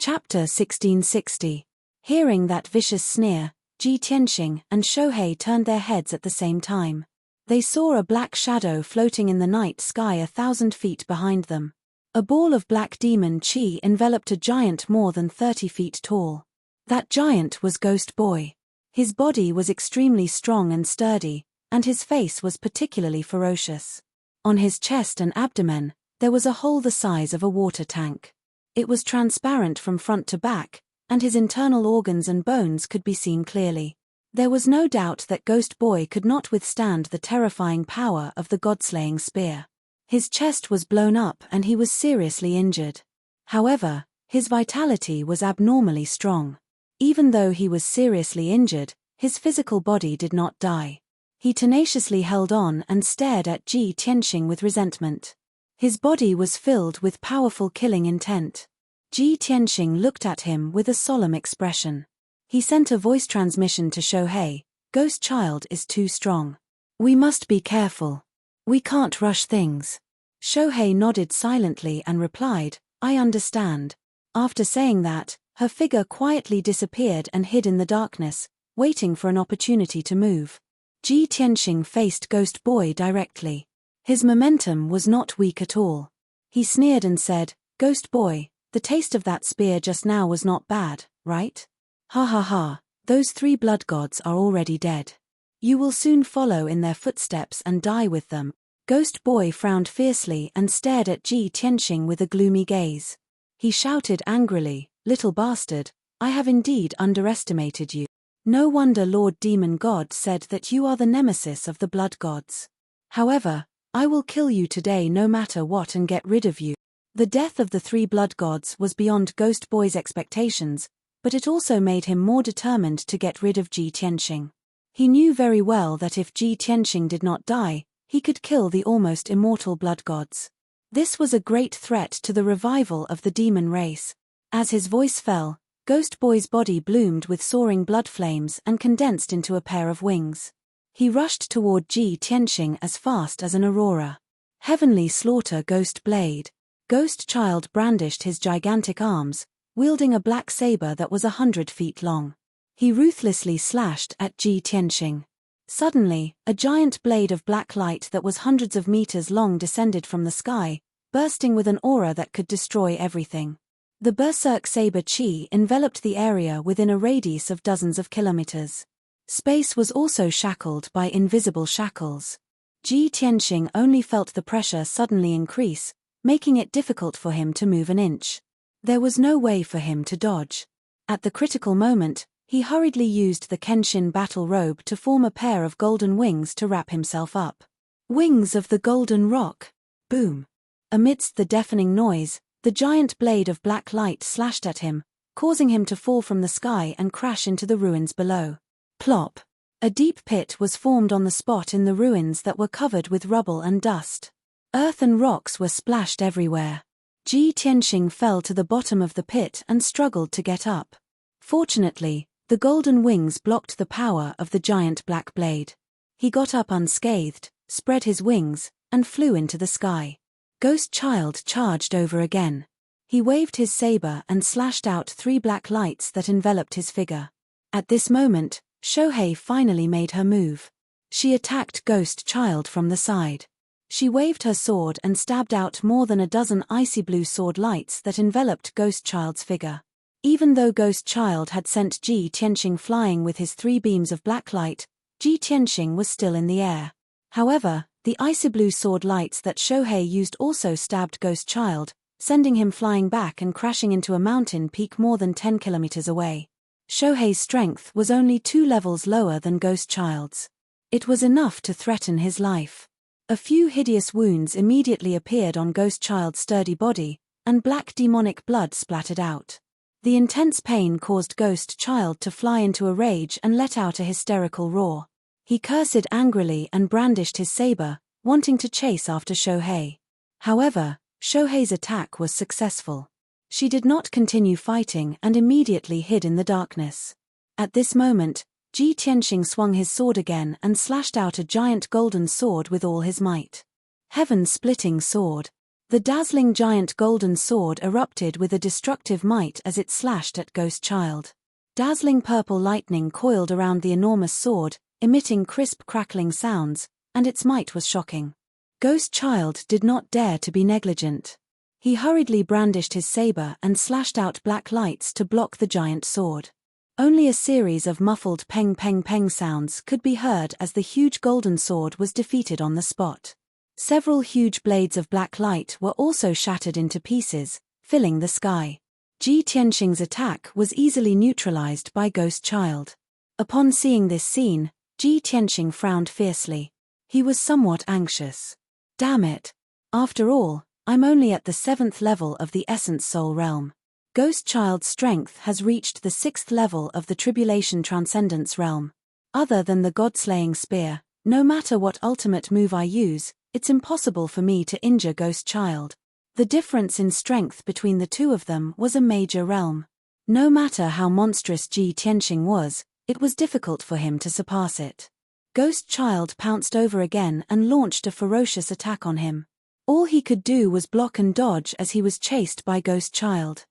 Chapter 1660. Hearing that vicious sneer, Ji Tianxing and Shohei turned their heads at the same time. They saw a black shadow floating in the night sky 1,000 feet behind them. A ball of black demon chi enveloped a giant more than 30 feet tall. That giant was Ghost Boy. His body was extremely strong and sturdy, and his face was particularly ferocious. On his chest and abdomen, there was a hole the size of a water tank. It was transparent from front to back, and his internal organs and bones could be seen clearly. There was no doubt that Ghost Boy could not withstand the terrifying power of the god-slaying spear. His chest was blown up and he was seriously injured. However, his vitality was abnormally strong. Even though he was seriously injured, his physical body did not die. He tenaciously held on and stared at Ji Tianxing with resentment. His body was filled with powerful killing intent. Ji Tianxing looked at him with a solemn expression. He sent a voice transmission to Shohei, "Ghost Child is too strong. We must be careful. We can't rush things." Shohei nodded silently and replied, "I understand." After saying that, her figure quietly disappeared and hid in the darkness, waiting for an opportunity to move. Ji Tianxing faced Ghost Boy directly. His momentum was not weak at all. He sneered and said, "Ghost Boy, the taste of that spear just now was not bad, right? Ha ha ha, those 3 blood gods are already dead. You will soon follow in their footsteps and die with them." Ghost Boy frowned fiercely and stared at Ji Tianxing with a gloomy gaze. He shouted angrily, "Little bastard, I have indeed underestimated you. No wonder Lord Demon God said that you are the nemesis of the blood gods. However, I will kill you today no matter what and get rid of you." The death of the 3 blood gods was beyond Ghost Boy's expectations, but it also made him more determined to get rid of Ji Tianxing. He knew very well that if Ji Tianxing did not die, he could kill the almost immortal blood gods. This was a great threat to the revival of the demon race. As his voice fell, Ghost Boy's body bloomed with soaring blood flames and condensed into a pair of wings. He rushed toward Ji Tianxing as fast as an aurora. Heavenly Slaughter Ghost Blade. Ghost Child brandished his gigantic arms, wielding a black saber that was 100 feet long. He ruthlessly slashed at Ji Tianxing. Suddenly, a giant blade of black light that was hundreds of meters long descended from the sky, bursting with an aura that could destroy everything. The berserk saber chi enveloped the area within a radius of dozens of kilometers. Space was also shackled by invisible shackles. Ji Tianxing only felt the pressure suddenly increase, making it difficult for him to move an inch. There was no way for him to dodge. At the critical moment, he hurriedly used the Kenshin battle robe to form a pair of golden wings to wrap himself up. Wings of the Golden Rock. Boom. Amidst the deafening noise, the giant blade of black light slashed at him, causing him to fall from the sky and crash into the ruins below. Plop. A deep pit was formed on the spot in the ruins that were covered with rubble and dust. Earth and rocks were splashed everywhere. Ji Tianxing fell to the bottom of the pit and struggled to get up. Fortunately, the golden wings blocked the power of the giant black blade. He got up unscathed, spread his wings, and flew into the sky. Ghost Child charged over again. He waved his saber and slashed out 3 black lights that enveloped his figure. At this moment, Shohei finally made her move. She attacked Ghost Child from the side. She waved her sword and stabbed out more than a dozen icy blue sword lights that enveloped Ghost Child's figure. Even though Ghost Child had sent Ji Tianxing flying with his 3 beams of black light, Ji Tianxing was still in the air. However, The icy blue sword lights that Shohei used also stabbed Ghost Child, sending him flying back and crashing into a mountain peak more than 10 kilometers away. Shohei's strength was only 2 levels lower than Ghost Child's. It was enough to threaten his life. A few hideous wounds immediately appeared on Ghost Child's sturdy body, and black demonic blood splattered out. The intense pain caused Ghost Child to fly into a rage and let out a hysterical roar. He cursed angrily and brandished his saber, wanting to chase after Shohei. However, Shohei's attack was successful. She did not continue fighting and immediately hid in the darkness. At this moment, Ji Tianxing swung his sword again and slashed out a giant golden sword with all his might. Heaven-splitting sword. The dazzling giant golden sword erupted with a destructive might as it slashed at Ghost Child. Dazzling purple lightning coiled around the enormous sword, emitting crisp crackling sounds, and its might was shocking. Ghost Child did not dare to be negligent. He hurriedly brandished his saber and slashed out black lights to block the giant sword. Only a series of muffled peng peng peng sounds could be heard as the huge golden sword was defeated on the spot. Several huge blades of black light were also shattered into pieces, filling the sky. Ji Tianxing's attack was easily neutralized by Ghost Child. Upon seeing this scene, Ji Tianxing frowned fiercely. He was somewhat anxious. Damn it. After all, I'm only at the 7th level of the Essence Soul realm. Ghost Child's strength has reached the 6th level of the Tribulation Transcendence realm. Other than the God-slaying spear, no matter what ultimate move I use, it's impossible for me to injure Ghost Child. The difference in strength between the two of them was a major realm. No matter how monstrous Ji Tianxing was, it was difficult for him to surpass it. Ghost Child pounced over again and launched a ferocious attack on him. All he could do was block and dodge as he was chased by Ghost Child.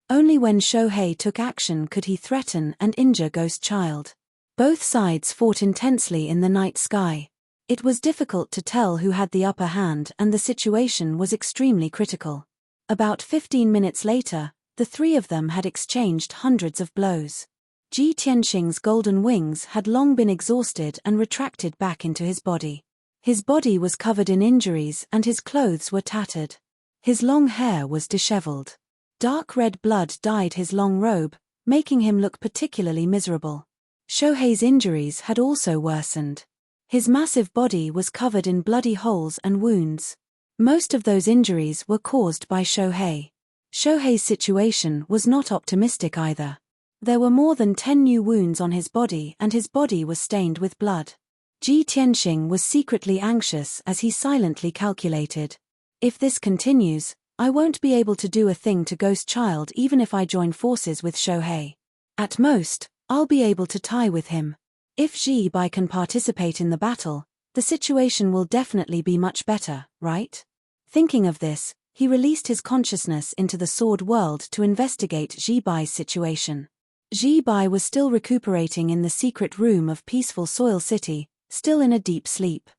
Only when Shohei took action could he threaten and injure Ghost Child. Both sides fought intensely in the night sky. It was difficult to tell who had the upper hand and the situation was extremely critical. About 15 minutes later, the three of them had exchanged hundreds of blows. Ji Tianxing's golden wings had long been exhausted and retracted back into his body. His body was covered in injuries and his clothes were tattered. His long hair was disheveled. Dark red blood dyed his long robe, making him look particularly miserable. Shohei's injuries had also worsened. His massive body was covered in bloody holes and wounds. Most of those injuries were caused by Shohei. Shohei's situation was not optimistic either. There were more than 10 new wounds on his body and his body was stained with blood. Ji Tianxing was secretly anxious as he silently calculated. If this continues, I won't be able to do a thing to Ghost Child even if I join forces with Shohei. At most, I'll be able to tie with him. If Ji Bai can participate in the battle, the situation will definitely be much better, right? Thinking of this, he released his consciousness into the sword world to investigate Ji Bai's situation. Ji Bai was still recuperating in the secret room of peaceful Soil City, still in a deep sleep.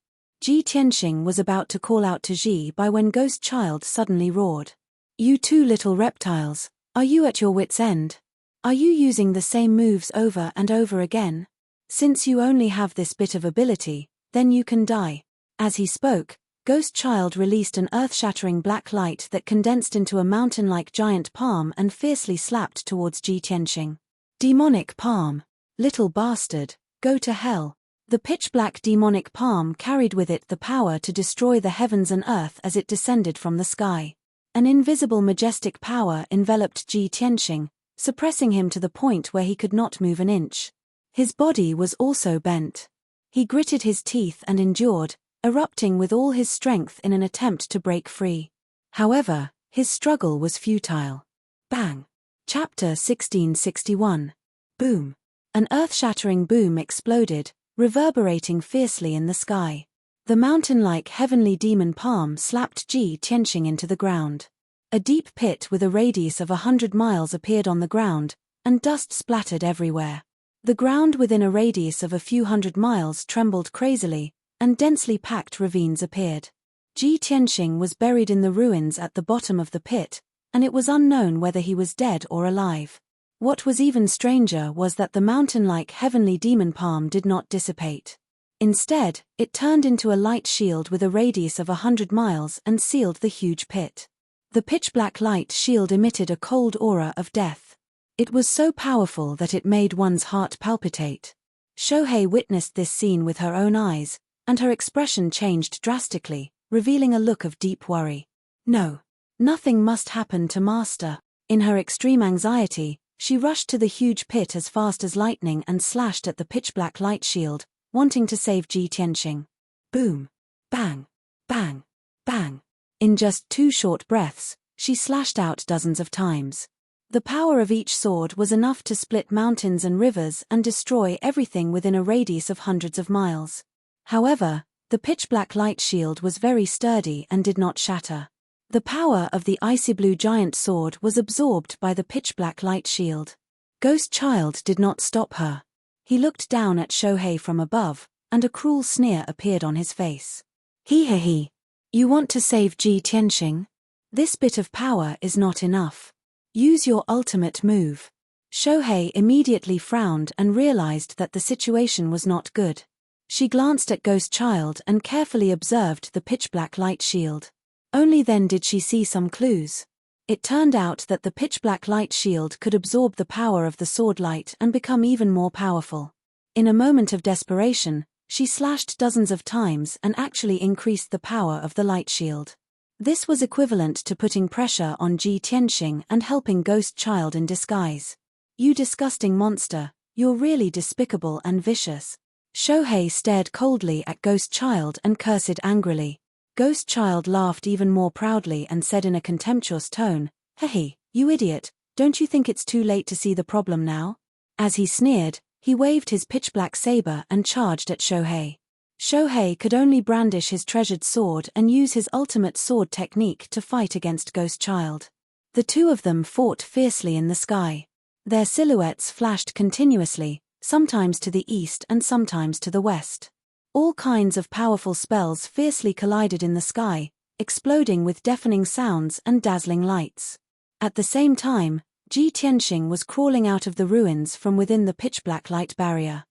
Ji Tianxing was about to call out to Ji Bai when Ghost Child suddenly roared. You two little reptiles, are you at your wits' end? Are you using the same moves over and over again? Since you only have this bit of ability, then you can die. As he spoke, Ghost Child released an earth-shattering black light that condensed into a mountain-like giant palm and fiercely slapped towards Ji Tianxing. Demonic palm. Little bastard, go to hell. The pitch-black demonic palm carried with it the power to destroy the heavens and earth as it descended from the sky. An invisible majestic power enveloped Ji Tianxing, suppressing him to the point where he could not move an inch. His body was also bent. He gritted his teeth and endured, erupting with all his strength in an attempt to break free. However, his struggle was futile. Bang! Chapter 1661. Boom! An earth-shattering boom exploded, reverberating fiercely in the sky. The mountain-like heavenly demon palm slapped Ji Tianxing into the ground. A deep pit with a radius of 100 miles appeared on the ground, and dust splattered everywhere. The ground within a radius of a few hundred miles trembled crazily, and densely packed ravines appeared. Ji Tianxing was buried in the ruins at the bottom of the pit, and it was unknown whether he was dead or alive. What was even stranger was that the mountain-like heavenly demon palm did not dissipate. Instead, it turned into a light shield with a radius of 100 miles and sealed the huge pit. The pitch-black light shield emitted a cold aura of death. It was so powerful that it made one's heart palpitate. Shohei witnessed this scene with her own eyes, and her expression changed drastically, revealing a look of deep worry. No. Nothing must happen to Master. In her extreme anxiety, she rushed to the huge pit as fast as lightning and slashed at the pitch-black light shield, wanting to save Ji Tianxing. Boom. Bang. Bang. Bang. In just 2 short breaths, she slashed out dozens of times. The power of each sword was enough to split mountains and rivers and destroy everything within a radius of hundreds of miles. However, the pitch-black light shield was very sturdy and did not shatter. The power of the icy blue giant sword was absorbed by the pitch-black light shield. Ghost Child did not stop her. He looked down at Shohei from above, and a cruel sneer appeared on his face. He. You want to save Ji Tianxing? This bit of power is not enough. Use your ultimate move. Shohei immediately frowned and realized that the situation was not good. She glanced at Ghost Child and carefully observed the pitch-black light shield. Only then did she see some clues. It turned out that the pitch-black light shield could absorb the power of the sword light and become even more powerful. In a moment of desperation, she slashed dozens of times and actually increased the power of the light shield. This was equivalent to putting pressure on Ji Tianxing and helping Ghost Child in disguise. You disgusting monster, you're really despicable and vicious. Shohei stared coldly at Ghost Child and cursed angrily. Ghost Child laughed even more proudly and said in a contemptuous tone, "Hey, you idiot, don't you think it's too late to see the problem now?" As he sneered, he waved his pitch-black saber and charged at Shohei. Shohei could only brandish his treasured sword and use his ultimate sword technique to fight against Ghost Child. The two of them fought fiercely in the sky. Their silhouettes flashed continuously, sometimes to the east and sometimes to the west. All kinds of powerful spells fiercely collided in the sky, exploding with deafening sounds and dazzling lights. At the same time, Ji Tianxing was crawling out of the ruins from within the pitch-black light barrier.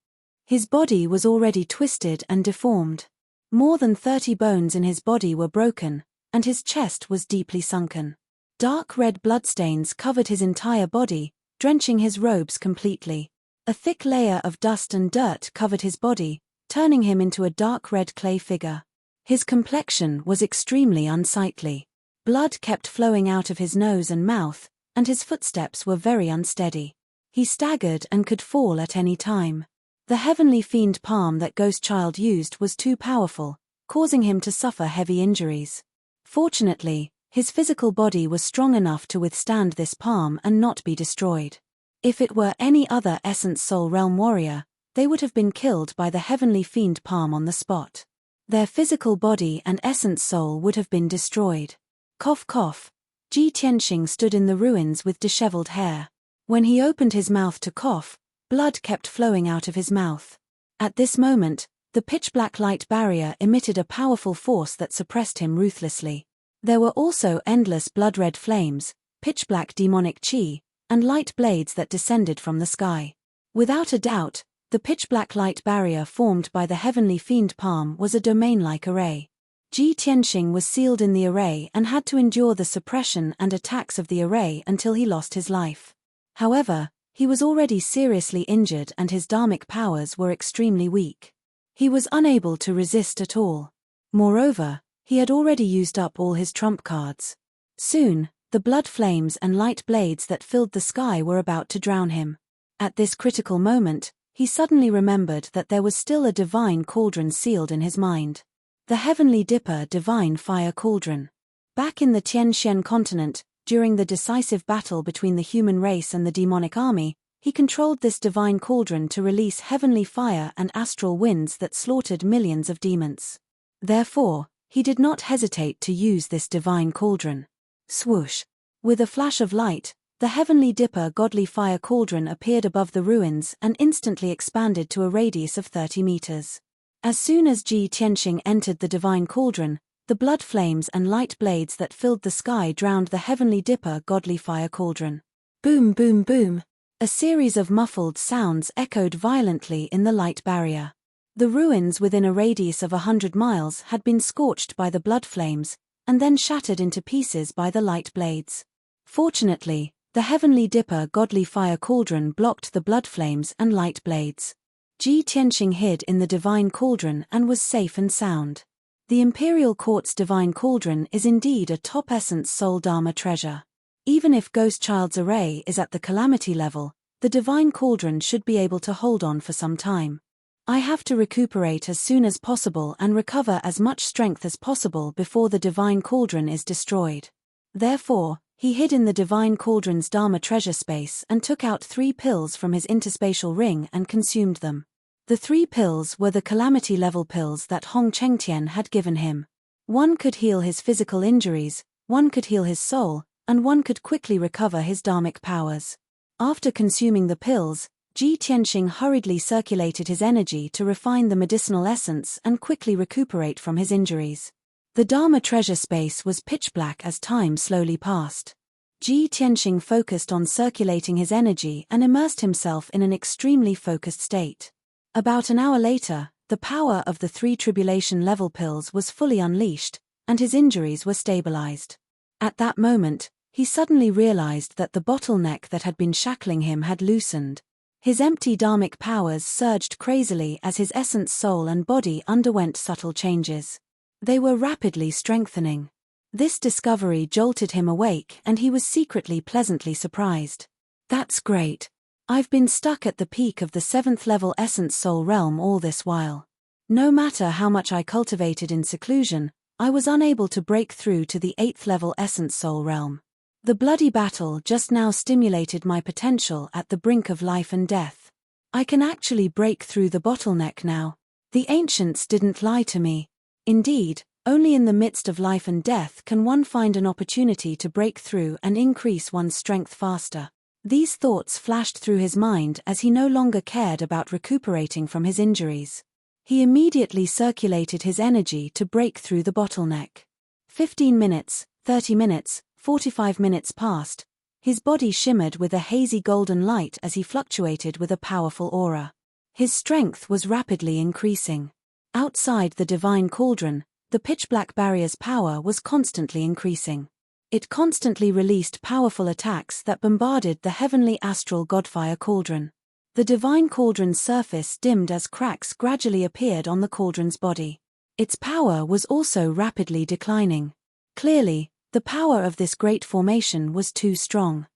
His body was already twisted and deformed. More than 30 bones in his body were broken, and his chest was deeply sunken. Dark red bloodstains covered his entire body, drenching his robes completely. A thick layer of dust and dirt covered his body, turning him into a dark red clay figure. His complexion was extremely unsightly. Blood kept flowing out of his nose and mouth, and his footsteps were very unsteady. He staggered and could fall at any time. The heavenly fiend palm that Ghost Child used was too powerful, causing him to suffer heavy injuries. Fortunately, his physical body was strong enough to withstand this palm and not be destroyed. If it were any other Essence Soul Realm warrior, they would have been killed by the heavenly fiend palm on the spot. Their physical body and essence soul would have been destroyed. Cough cough. Ji Tianxing stood in the ruins with disheveled hair. When he opened his mouth to cough, blood kept flowing out of his mouth. At this moment, the pitch-black light barrier emitted a powerful force that suppressed him ruthlessly. There were also endless blood-red flames, pitch-black demonic chi, and light blades that descended from the sky. Without a doubt, the pitch-black light barrier formed by the heavenly fiend palm was a domain-like array. Ji Tianxing was sealed in the array and had to endure the suppression and attacks of the array until he lost his life. However, he was already seriously injured and his dharmic powers were extremely weak. He was unable to resist at all. Moreover, he had already used up all his trump cards. Soon, the blood flames and light blades that filled the sky were about to drown him. At this critical moment, he suddenly remembered that there was still a divine cauldron sealed in his mind. The Heavenly Dipper Divine Fire Cauldron. Back in the Tianxian continent, during the decisive battle between the human race and the demonic army, he controlled this divine cauldron to release heavenly fire and astral winds that slaughtered millions of demons. Therefore, he did not hesitate to use this divine cauldron. Swoosh! With a flash of light, the Heavenly Dipper Godly Fire Cauldron appeared above the ruins and instantly expanded to a radius of 30 meters. As soon as Ji Tianxing entered the divine cauldron, the blood flames and light blades that filled the sky drowned the Heavenly Dipper Godly Fire Cauldron. Boom boom boom! A series of muffled sounds echoed violently in the light barrier. The ruins within a radius of 100 miles had been scorched by the blood flames, and then shattered into pieces by the light blades. Fortunately, the Heavenly Dipper godly fire cauldron blocked the blood flames and light blades. Ji Tianxing hid in the divine cauldron and was safe and sound. The Imperial Court's divine cauldron is indeed a top essence soul dharma treasure. Even if Ghost Child's array is at the calamity level, the divine cauldron should be able to hold on for some time. I have to recuperate as soon as possible and recover as much strength as possible before the divine cauldron is destroyed. Therefore, he hid in the divine cauldron's dharma treasure space and took out 3 pills from his interspatial ring and consumed them. The 3 pills were the calamity-level pills that Hong Chengtian had given him. One could heal his physical injuries, one could heal his soul, and one could quickly recover his dharmic powers. After consuming the pills, Ji Tianxing hurriedly circulated his energy to refine the medicinal essence and quickly recuperate from his injuries. The Dharma treasure space was pitch black as time slowly passed. Ji Tianxing focused on circulating his energy and immersed himself in an extremely focused state. About an hour later, the power of the 3 tribulation-level pills was fully unleashed, and his injuries were stabilized. At that moment, he suddenly realized that the bottleneck that had been shackling him had loosened. His empty dharmic powers surged crazily as his essence, soul and body underwent subtle changes. They were rapidly strengthening. This discovery jolted him awake and he was secretly pleasantly surprised. That's great. I've been stuck at the peak of the 7th level essence soul realm all this while. No matter how much I cultivated in seclusion, I was unable to break through to the 8th level essence soul realm. The bloody battle just now stimulated my potential at the brink of life and death. I can actually break through the bottleneck now. The ancients didn't lie to me. Indeed, only in the midst of life and death can one find an opportunity to break through and increase one's strength faster. These thoughts flashed through his mind as he no longer cared about recuperating from his injuries. He immediately circulated his energy to break through the bottleneck. 15 minutes, 30 minutes, 45 minutes passed. His body shimmered with a hazy golden light as he fluctuated with a powerful aura. His strength was rapidly increasing. Outside the divine cauldron, the pitch-black barrier's power was constantly increasing. It constantly released powerful attacks that bombarded the heavenly astral godfire cauldron. The divine cauldron's surface dimmed as cracks gradually appeared on the cauldron's body. Its power was also rapidly declining. Clearly, the power of this great formation was too strong.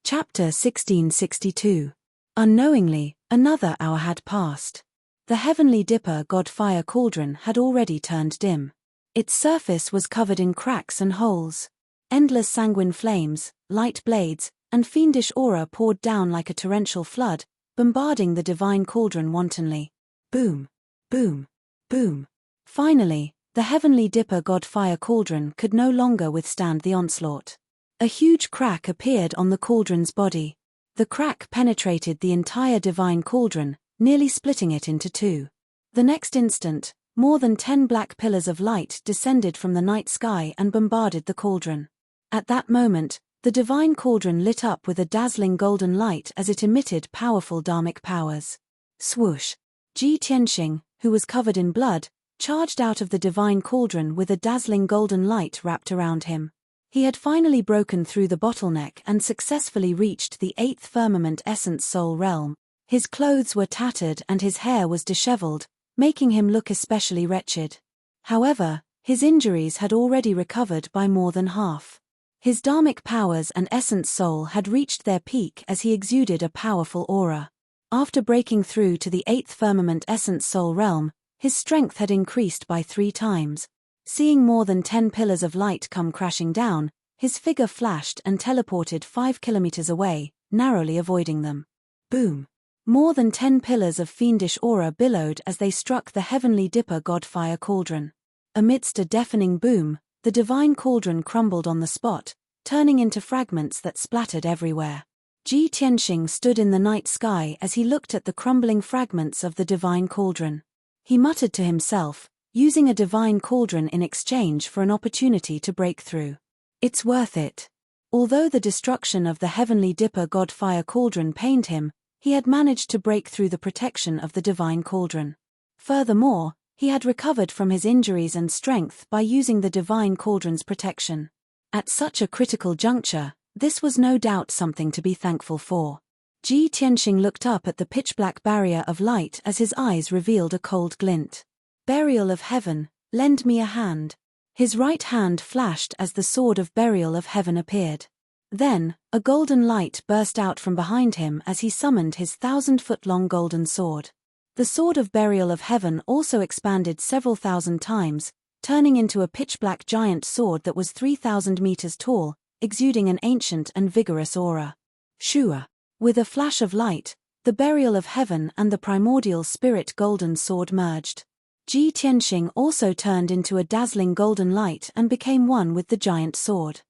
Chapter 1662. Unknowingly, another hour had passed. The Heavenly Dipper God-Fire cauldron had already turned dim. Its surface was covered in cracks and holes. Endless sanguine flames, light blades, and fiendish aura poured down like a torrential flood, bombarding the divine cauldron wantonly. Boom! Boom! Boom! Finally, the Heavenly Dipper God-Fire cauldron could no longer withstand the onslaught. A huge crack appeared on the cauldron's body. The crack penetrated the entire divine cauldron, nearly splitting it into 2. The next instant, more than 10 black pillars of light descended from the night sky and bombarded the cauldron. At that moment, the divine cauldron lit up with a dazzling golden light as it emitted powerful dharmic powers. Swoosh! Ji Tianxing, who was covered in blood, charged out of the divine cauldron with a dazzling golden light wrapped around him. He had finally broken through the bottleneck and successfully reached the 8th firmament essence soul realm. His clothes were tattered and his hair was disheveled, making him look especially wretched. However, his injuries had already recovered by more than half. His dharmic powers and essence soul had reached their peak as he exuded a powerful aura. After breaking through to the 8th firmament essence soul realm, his strength had increased by 3 times. Seeing more than 10 pillars of light come crashing down, his figure flashed and teleported 5 kilometers away, narrowly avoiding them. Boom! More than 10 pillars of fiendish aura billowed as they struck the Heavenly Dipper God-Fire cauldron. Amidst a deafening boom, the divine cauldron crumbled on the spot, turning into fragments that splattered everywhere. Ji Tianxing stood in the night sky as he looked at the crumbling fragments of the divine cauldron. He muttered to himself, using a divine cauldron in exchange for an opportunity to break through. It's worth it. Although the destruction of the Heavenly Dipper God-Fire cauldron pained him, he had managed to break through the protection of the divine cauldron. Furthermore, he had recovered from his injuries and strength by using the divine cauldron's protection. At such a critical juncture, this was no doubt something to be thankful for. Ji Tianxing looked up at the pitch-black barrier of light as his eyes revealed a cold glint. Burial of Heaven, lend me a hand. His right hand flashed as the sword of Burial of Heaven appeared. Then, a golden light burst out from behind him as he summoned his 1,000-foot-long golden sword. The sword of Burial of Heaven also expanded several thousand times, turning into a pitch-black giant sword that was 3,000 meters tall, exuding an ancient and vigorous aura. Shua. With a flash of light, the Burial of Heaven and the primordial spirit golden sword merged. Ji Tianxing also turned into a dazzling golden light and became one with the giant sword.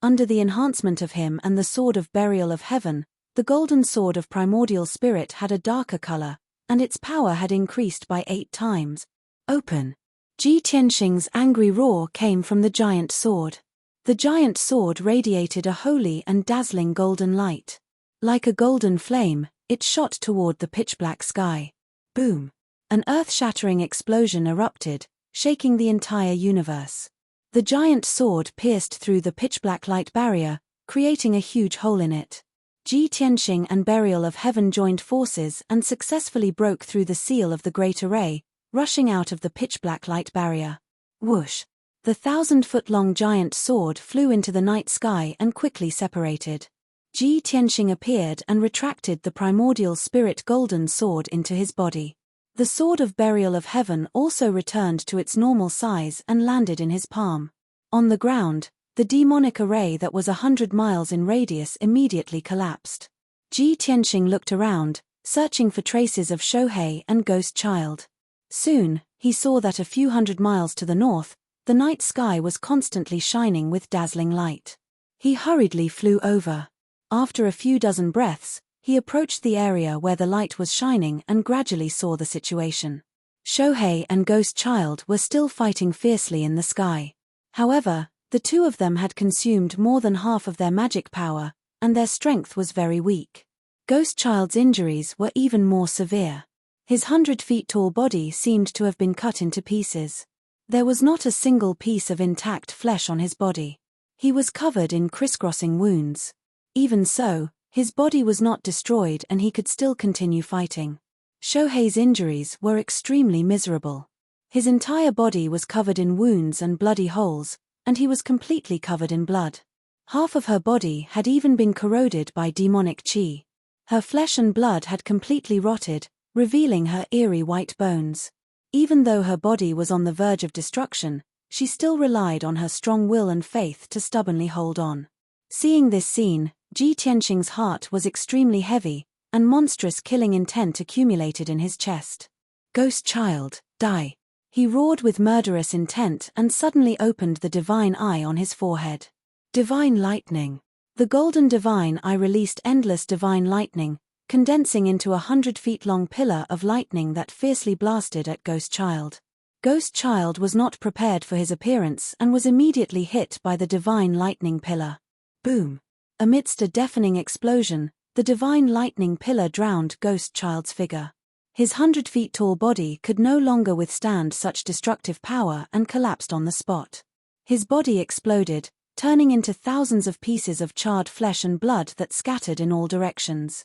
Under the enhancement of him and the sword of Burial of Heaven, the golden sword of primordial spirit had a darker color, and its power had increased by 8 times. Open! Ji Tianxing's angry roar came from the giant sword. The giant sword radiated a holy and dazzling golden light. Like a golden flame, it shot toward the pitch-black sky. Boom! An earth-shattering explosion erupted, shaking the entire universe. The giant sword pierced through the pitch-black light barrier, creating a huge hole in it. Ji Tianxing and Burial of Heaven joined forces and successfully broke through the seal of the Great Array, rushing out of the pitch-black light barrier. Whoosh! The 1,000-foot-long giant sword flew into the night sky and quickly separated. Ji Tianxing appeared and retracted the primordial spirit golden sword into his body. The sword of Burial of Heaven also returned to its normal size and landed in his palm. On the ground, the demonic array that was 100 miles in radius immediately collapsed. Ji Tianxing looked around, searching for traces of Shohei and Ghost Child. Soon, he saw that a few hundred miles to the north, the night sky was constantly shining with dazzling light. He hurriedly flew over. After a few dozen breaths, he approached the area where the light was shining and gradually saw the situation. Shohei and Ghost Child were still fighting fiercely in the sky. However, the two of them had consumed more than half of their magic power, and their strength was very weak. Ghost Child's injuries were even more severe. His 100-feet-tall body seemed to have been cut into pieces. There was not a single piece of intact flesh on his body. He was covered in crisscrossing wounds. Even so, his body was not destroyed and he could still continue fighting. Shohei's injuries were extremely miserable. His entire body was covered in wounds and bloody holes, and he was completely covered in blood. Half of her body had even been corroded by demonic qi. Her flesh and blood had completely rotted, revealing her eerie white bones. Even though her body was on the verge of destruction, she still relied on her strong will and faith to stubbornly hold on. Seeing this scene, Ji Tianxing's heart was extremely heavy, and monstrous killing intent accumulated in his chest. Ghost Child, die! He roared with murderous intent and suddenly opened the divine eye on his forehead. Divine lightning. The golden divine eye released endless divine lightning, condensing into a 100-feet-long pillar of lightning that fiercely blasted at Ghost Child. Ghost Child was not prepared for his appearance and was immediately hit by the divine lightning pillar. Boom! Amidst a deafening explosion, the divine lightning pillar drowned Ghost Child's figure. His 100-feet-tall body could no longer withstand such destructive power and collapsed on the spot. His body exploded, turning into thousands of pieces of charred flesh and blood that scattered in all directions.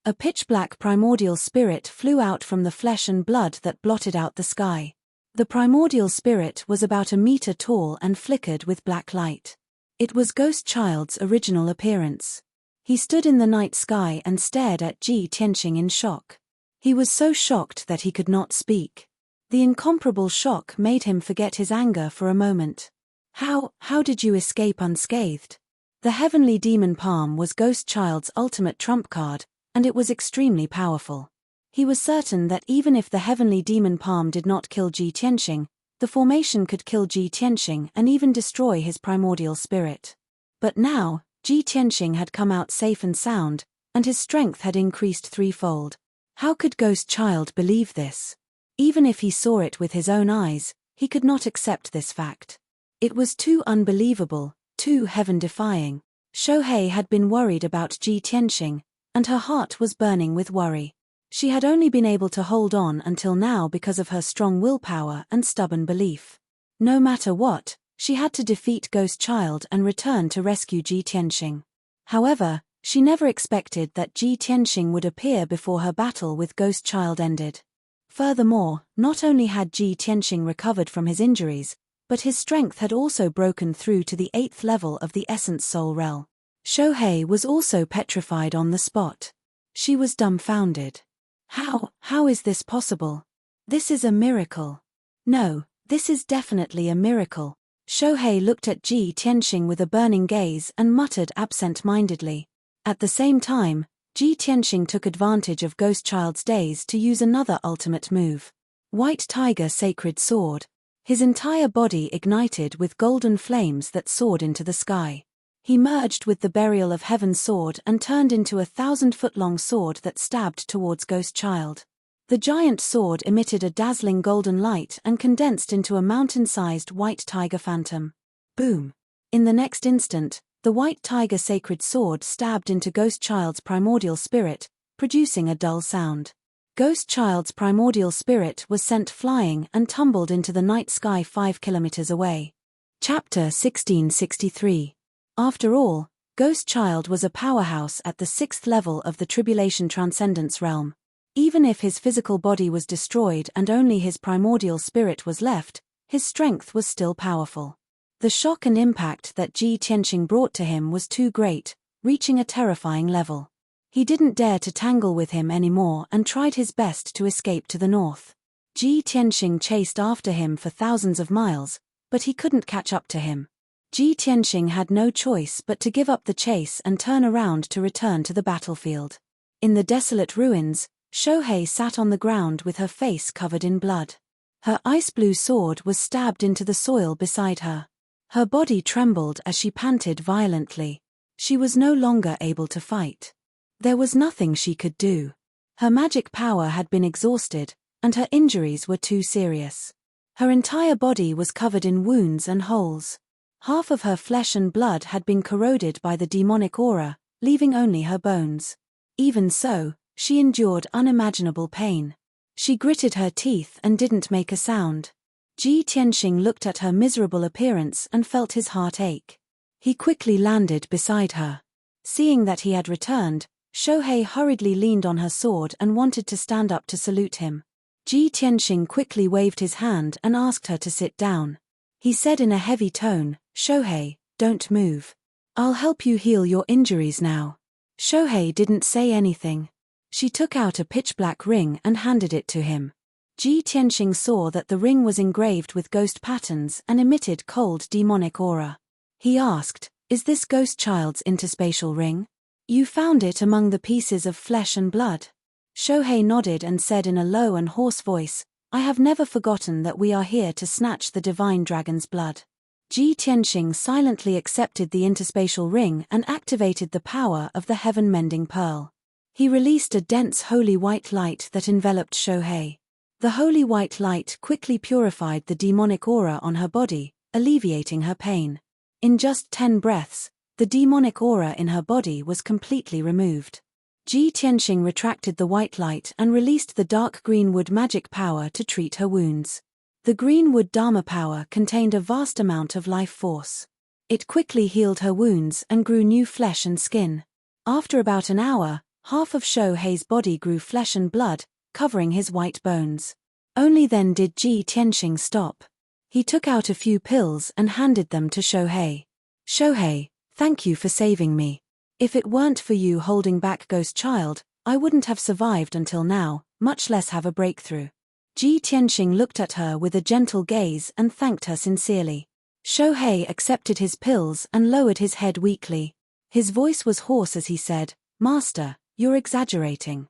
A pitch-black primordial spirit flew out from the flesh and blood that blotted out the sky. The primordial spirit was about a meter tall and flickered with black light. It was Ghost Child's original appearance. He stood in the night sky and stared at Ji Tianxing in shock. He was so shocked that he could not speak. The incomparable shock made him forget his anger for a moment. How did you escape unscathed? The heavenly demon palm was Ghost Child's ultimate trump card, and it was extremely powerful. He was certain that even if the heavenly demon palm did not kill Ji Tianxing, the formation could kill Ji Tianxing and even destroy his primordial spirit. But now, Ji Tianxing had come out safe and sound, and his strength had increased threefold. How could Ghost Child believe this? Even if he saw it with his own eyes, he could not accept this fact. It was too unbelievable, too heaven-defying. Shohei had been worried about Ji Tianxing, and her heart was burning with worry. She had only been able to hold on until now because of her strong willpower and stubborn belief. No matter what, she had to defeat Ghost Child and return to rescue Ji Tianxing. However, she never expected that Ji Tianxing would appear before her battle with Ghost Child ended. Furthermore, not only had Ji Tianxing recovered from his injuries, but his strength had also broken through to the 8th level of the Essence Soul realm. Shohei was also petrified on the spot. She was dumbfounded. How is this possible? This is a miracle. No, this is definitely a miracle. Shohei looked at Ji Tianxing with a burning gaze and muttered absent-mindedly. At the same time, Ji Tianxing took advantage of Ghost Child's daze to use another ultimate move. White Tiger Sacred Sword. His entire body ignited with golden flames that soared into the sky. He merged with the Burial of Heaven sword and turned into a 1,000-foot-long sword that stabbed towards Ghost Child. The giant sword emitted a dazzling golden light and condensed into a mountain-sized white tiger phantom. Boom! In the next instant, the White Tiger Sacred Sword stabbed into Ghost Child's primordial spirit, producing a dull sound. Ghost Child's primordial spirit was sent flying and tumbled into the night sky 5 kilometers away. Chapter 1663. After all, Ghost Child was a powerhouse at the 6th level of the Tribulation Transcendence realm. Even if his physical body was destroyed and only his primordial spirit was left, his strength was still powerful. The shock and impact that Ji Tianxing brought to him was too great, reaching a terrifying level. He didn't dare to tangle with him anymore and tried his best to escape to the north. Ji Tianxing chased after him for thousands of miles, but he couldn't catch up to him. Ji Tianxing had no choice but to give up the chase and turn around to return to the battlefield. In the desolate ruins, Shohei sat on the ground with her face covered in blood. Her ice-blue sword was stabbed into the soil beside her. Her body trembled as she panted violently. She was no longer able to fight. There was nothing she could do. Her magic power had been exhausted, and her injuries were too serious. Her entire body was covered in wounds and holes. Half of her flesh and blood had been corroded by the demonic aura, leaving only her bones. Even so, she endured unimaginable pain. She gritted her teeth and didn't make a sound. Ji Tianxing looked at her miserable appearance and felt his heart ache. He quickly landed beside her. Seeing that he had returned, Shohei hurriedly leaned on her sword and wanted to stand up to salute him. Ji Tianxing quickly waved his hand and asked her to sit down. He said in a heavy tone, "Shohei, don't move. I'll help you heal your injuries now." Shohei didn't say anything. She took out a pitch-black ring and handed it to him. Ji Tianxing saw that the ring was engraved with ghost patterns and emitted cold demonic aura. He asked, "Is this Ghost Child's interspatial ring? You found it among the pieces of flesh and blood?" Shohei nodded and said in a low and hoarse voice, "I have never forgotten that we are here to snatch the divine dragon's blood." Ji Tianxing silently accepted the interspatial ring and activated the power of the heaven-mending pearl. He released a dense holy white light that enveloped Shohei. The holy white light quickly purified the demonic aura on her body, alleviating her pain. In just 10 breaths, the demonic aura in her body was completely removed. Ji Tianxing retracted the white light and released the dark greenwood magic power to treat her wounds. The greenwood Dharma power contained a vast amount of life force. It quickly healed her wounds and grew new flesh and skin. After about an hour, half of Shohei's body grew flesh and blood, covering his white bones. Only then did Ji Tianxing stop. He took out a few pills and handed them to Shohei. "Shohei, thank you for saving me. If it weren't for you holding back Ghost Child, I wouldn't have survived until now, much less have a breakthrough." Ji Tianxing looked at her with a gentle gaze and thanked her sincerely. Shohei accepted his pills and lowered his head weakly. His voice was hoarse as he said, "Master, you're exaggerating.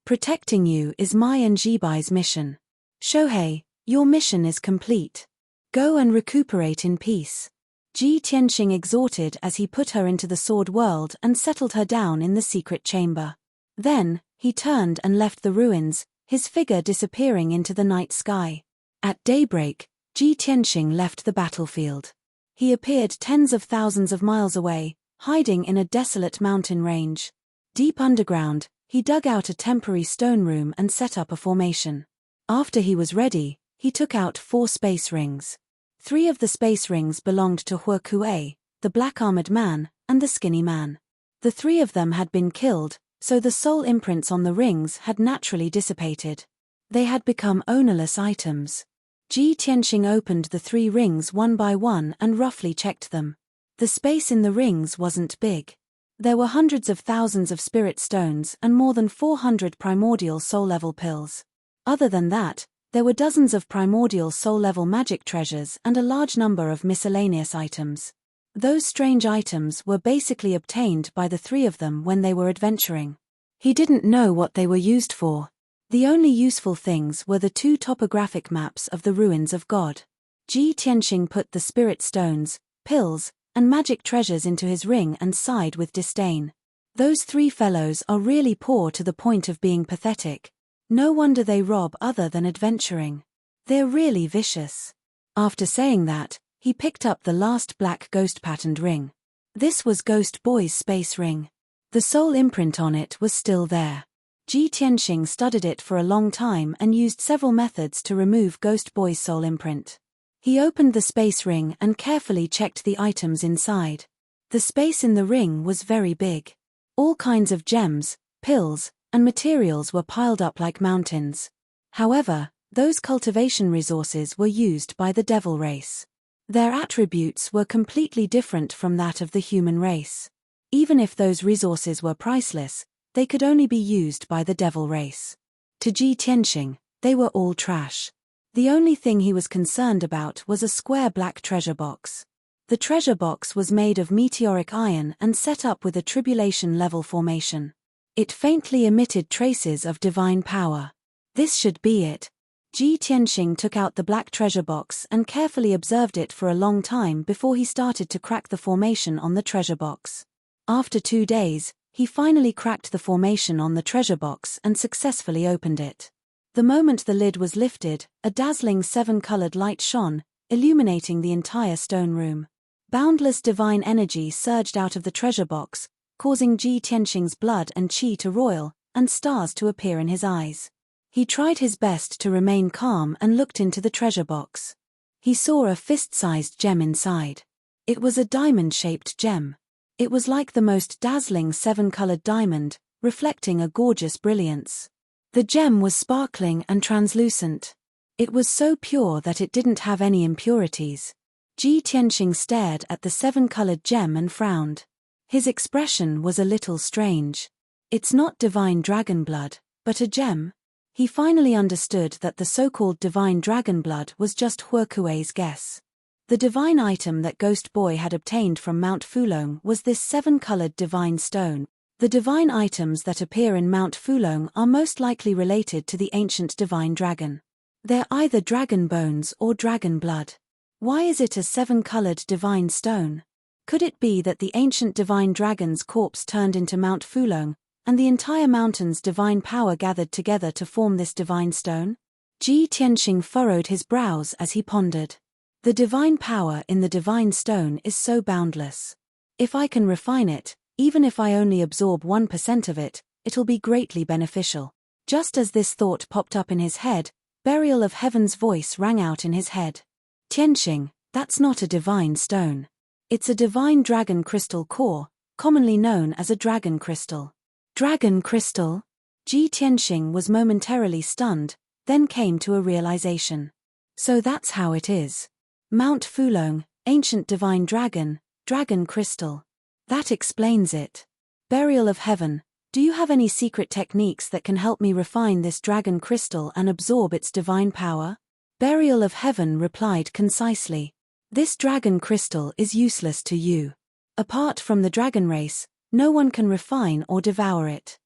Protecting you is my and Jibai's mission. Shohei, your mission is complete. Go and recuperate in peace." Ji Tianxing exhorted as he put her into the sword world and settled her down in the secret chamber. Then, he turned and left the ruins, his figure disappearing into the night sky. At daybreak, Ji Tianxing left the battlefield. He appeared tens of thousands of miles away, hiding in a desolate mountain range. Deep underground, He dug out a temporary stone room and set up a formation. After he was ready, he took out 4 space rings. 3 of the space rings belonged to Huokue, the black-armored man, and the skinny man. The 3 of them had been killed, so the soul imprints on the rings had naturally dissipated. They had become ownerless items. Ji Tianxing opened the 3 rings one by one and roughly checked them. The space in the rings wasn't big. There were hundreds of thousands of spirit stones and more than 400 primordial soul-level pills. Other than that, there were dozens of primordial soul-level magic treasures and a large number of miscellaneous items. Those strange items were basically obtained by the 3 of them when they were adventuring. He didn't know what they were used for. The only useful things were the 2 topographic maps of the ruins of God. Ji Tianxing put the spirit stones, pills, and magic treasures into his ring and sighed with disdain. Those 3 fellows are really poor to the point of being pathetic. No wonder they rob other than adventuring. They're really vicious. After saying that, he picked up the last black ghost-patterned ring. This was Ghost Boy's space ring. The soul imprint on it was still there. Ji Tianxing studied it for a long time and used several methods to remove Ghost Boy's soul imprint. He opened the space ring and carefully checked the items inside. The space in the ring was very big. All kinds of gems, pills, and materials were piled up like mountains. However, those cultivation resources were used by the devil race. Their attributes were completely different from that of the human race. Even if those resources were priceless, they could only be used by the devil race. To Ji Tianxing, they were all trash. The only thing he was concerned about was a square black treasure box. The treasure box was made of meteoric iron and set up with a tribulation-level formation. It faintly emitted traces of divine power. This should be it. Ji Tianxing took out the black treasure box and carefully observed it for a long time before he started to crack the formation on the treasure box. After 2 days, he finally cracked the formation on the treasure box and successfully opened it. The moment the lid was lifted, a dazzling 7-colored light shone, illuminating the entire stone room. Boundless divine energy surged out of the treasure box, causing Ji Tianxing's blood and qi to roil, and stars to appear in his eyes. He tried his best to remain calm and looked into the treasure box. He saw a fist-sized gem inside. It was a diamond-shaped gem. It was like the most dazzling 7-colored diamond, reflecting a gorgeous brilliance. The gem was sparkling and translucent. It was so pure that it didn't have any impurities. Ji Tianxing stared at the 7-colored gem and frowned. His expression was a little strange. It's not divine dragon blood, but a gem. He finally understood that the so-called divine dragon blood was just Huokuei's guess. The divine item that Ghost Boy had obtained from Mount Fulong was this 7-colored divine stone. The divine items that appear in Mount Fulong are most likely related to the ancient divine dragon. They're either dragon bones or dragon blood. Why is it a 7-colored divine stone? Could it be that the ancient divine dragon's corpse turned into Mount Fulong, and the entire mountain's divine power gathered together to form this divine stone? Ji Tianxing furrowed his brows as he pondered. The divine power in the divine stone is so boundless. If I can refine it, even if I only absorb 1% of it, it'll be greatly beneficial. Just as this thought popped up in his head, Burial of Heaven's voice rang out in his head. Tianxing, that's not a divine stone. It's a divine dragon crystal core, commonly known as a dragon crystal. Dragon crystal? Ji Tianxing was momentarily stunned, then came to a realization. So that's how it is. Mount Fulong, ancient divine dragon, dragon crystal. That explains it. Burial of Heaven, do you have any secret techniques that can help me refine this dragon crystal and absorb its divine power? Burial of Heaven replied concisely. This dragon crystal is useless to you. Apart from the dragon race, no one can refine or devour it.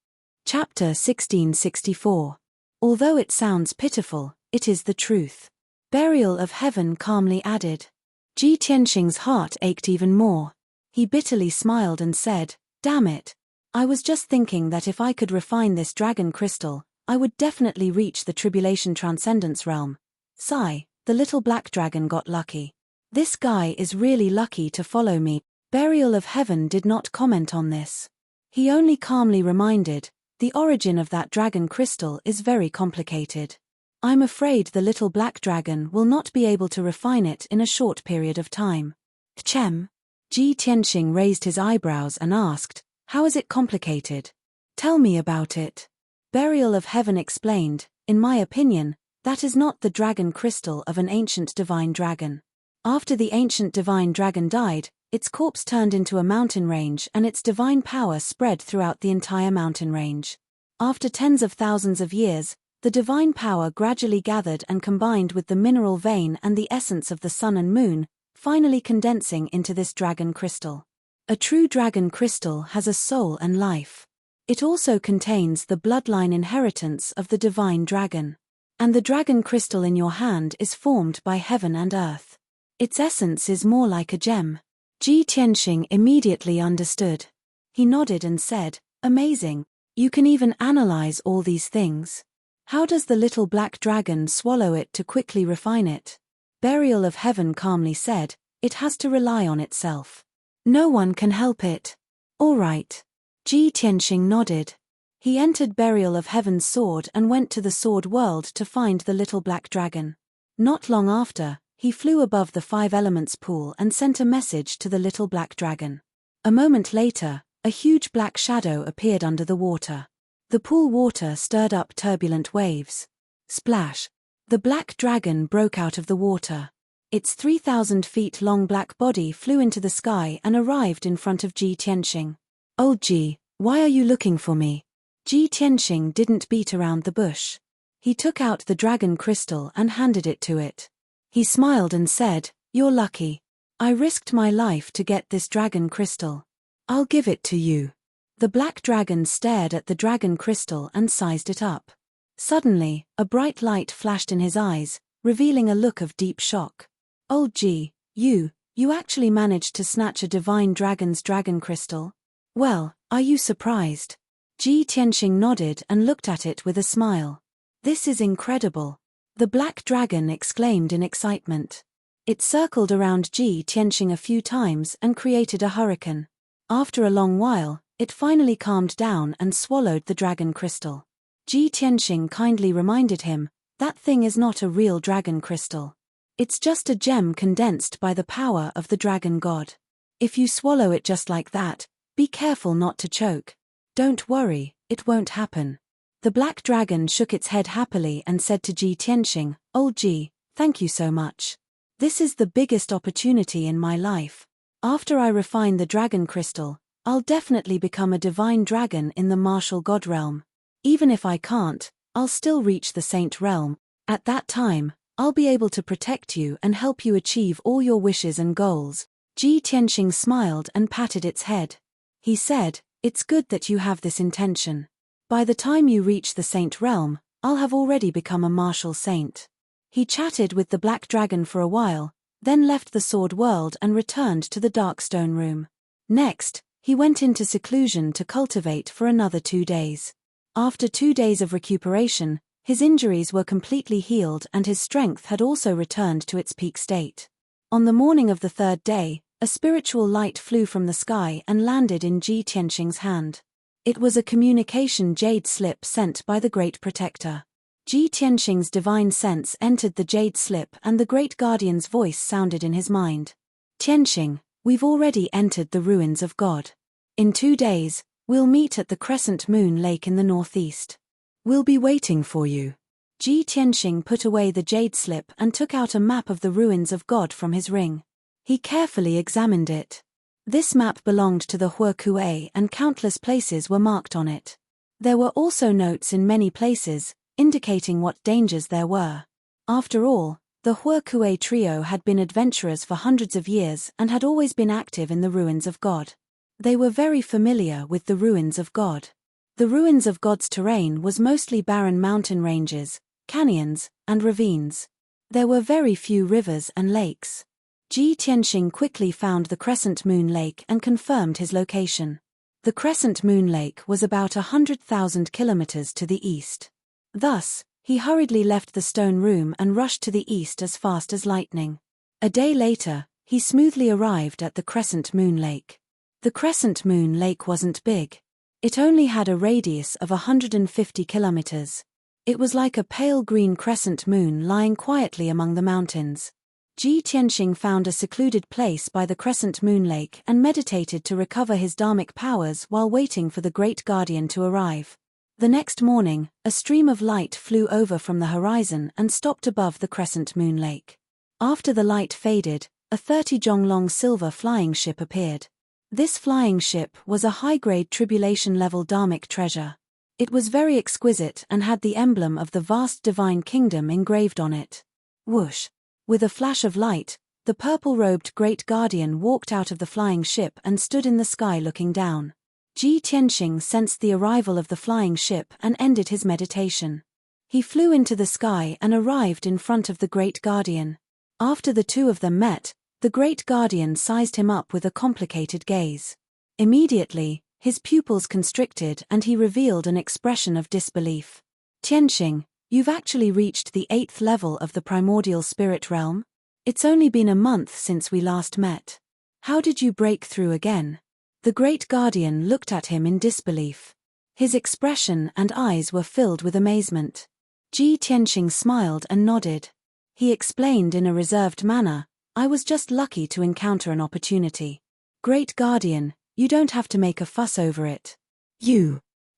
Chapter 1664. Although it sounds pitiful, it is the truth. Burial of Heaven calmly added. Ji Tianxing's heart ached even more. He bitterly smiled and said, "Damn it. I was just thinking that if I could refine this dragon crystal, I would definitely reach the tribulation transcendence realm. Sigh, the little black dragon got lucky. This guy is really lucky to follow me." Burial of Heaven did not comment on this. He only calmly reminded, The origin of that dragon crystal is very complicated. I'm afraid the little black dragon will not be able to refine it in a short period of time. Chem? Ji Tianxing raised his eyebrows and asked, how is it complicated? Tell me about it. Burial of Heaven explained, in my opinion, that is not the dragon crystal of an ancient divine dragon. After the ancient divine dragon died, its corpse turned into a mountain range and its divine power spread throughout the entire mountain range. After tens of thousands of years, the divine power gradually gathered and combined with the mineral vein and the essence of the sun and moon, finally condensing into this dragon crystal. A true dragon crystal has a soul and life. It also contains the bloodline inheritance of the divine dragon. And the dragon crystal in your hand is formed by heaven and earth. Its essence is more like a gem. Ji Tianxing immediately understood. He nodded and said, amazing. You can even analyze all these things. How does the little black dragon swallow it to quickly refine it? Burial of Heaven calmly said, it has to rely on itself. No one can help it. All right. Ji Tianxing nodded. He entered Burial of Heaven's sword and went to the sword world to find the little black dragon. Not long after, he flew above the 5 elements pool and sent a message to the little black dragon. A moment later, a huge black shadow appeared under the water. The pool water stirred up turbulent waves. Splash! The black dragon broke out of the water. Its 3,000 feet long black body flew into the sky and arrived in front of Ji Tianxing. Old Ji, why are you looking for me? Ji Tianxing didn't beat around the bush. He took out the dragon crystal and handed it to it. He smiled and said, you're lucky. I risked my life to get this dragon crystal. I'll give it to you. The black dragon stared at the dragon crystal and sized it up. Suddenly, a bright light flashed in his eyes, revealing a look of deep shock. Old Ji, you actually managed to snatch a divine dragon's dragon crystal? Well, are you surprised? Ji Tianxing nodded and looked at it with a smile. This is incredible. The black dragon exclaimed in excitement. It circled around Ji Tianxing a few times and created a hurricane. After a long while, it finally calmed down and swallowed the dragon crystal. Ji Tianxing kindly reminded him, that thing is not a real dragon crystal. It's just a gem condensed by the power of the dragon god. If you swallow it just like that, be careful not to choke. Don't worry, it won't happen. The black dragon shook its head happily and said to Ji Tianxing, Old Ji, thank you so much. This is the biggest opportunity in my life. After I refine the dragon crystal, I'll definitely become a divine dragon in the martial god realm. Even if I can't, I'll still reach the saint realm. At that time, I'll be able to protect you and help you achieve all your wishes and goals. Ji Tianxing smiled and patted its head. He said, it's good that you have this intention. By the time you reach the saint realm, I'll have already become a martial saint. He chatted with the black dragon for a while, then left the sword world and returned to the dark stone room. Next, he went into seclusion to cultivate for another 2 days. After 2 days of recuperation, his injuries were completely healed and his strength had also returned to its peak state. On the morning of the 3rd day, a spiritual light flew from the sky and landed in Ji Tianxing's hand. It was a communication jade slip sent by the Great Protector. Ji Tianxing's divine sense entered the jade slip and the Great Guardian's voice sounded in his mind. Tianxing, we've already entered the ruins of God. In 2 days, we'll meet at the Crescent Moon Lake in the northeast. We'll be waiting for you. Ji Tianxing put away the jade slip and took out a map of the ruins of God from his ring. He carefully examined it. This map belonged to the Huokue and countless places were marked on it. There were also notes in many places, indicating what dangers there were. After all, the Huokue trio had been adventurers for hundreds of years and had always been active in the ruins of God. They were very familiar with the ruins of God. The ruins of God's terrain was mostly barren mountain ranges, canyons, and ravines. There were very few rivers and lakes. Ji Tianxing quickly found the Crescent Moon Lake and confirmed his location. The Crescent Moon Lake was about 100,000 kilometers to the east. Thus, he hurriedly left the stone room and rushed to the east as fast as lightning. A day later, he smoothly arrived at the Crescent Moon Lake. The Crescent Moon Lake wasn't big. It only had a radius of 150 kilometers. It was like a pale green crescent moon lying quietly among the mountains. Ji Tianxing found a secluded place by the crescent moon lake and meditated to recover his dharmic powers while waiting for the great guardian to arrive. The next morning, a stream of light flew over from the horizon and stopped above the crescent moon lake. After the light faded, a 30-jonglong silver flying ship appeared. This flying ship was a high-grade tribulation-level dharmic treasure. It was very exquisite and had the emblem of the vast divine kingdom engraved on it. Whoosh! With a flash of light, the purple-robed great guardian walked out of the flying ship and stood in the sky looking down. Ji Tianxing sensed the arrival of the flying ship and ended his meditation. He flew into the sky and arrived in front of the great guardian. After the two of them met, the great guardian sized him up with a complicated gaze. Immediately, his pupils constricted and he revealed an expression of disbelief. Tianxing, you've actually reached the 8th level of the primordial spirit realm? It's only been a month since we last met. How did you break through again? The great guardian looked at him in disbelief. His expression and eyes were filled with amazement. Ji Tianxing smiled and nodded. He explained in a reserved manner, I was just lucky to encounter an opportunity. Great guardian, you don't have to make a fuss over it.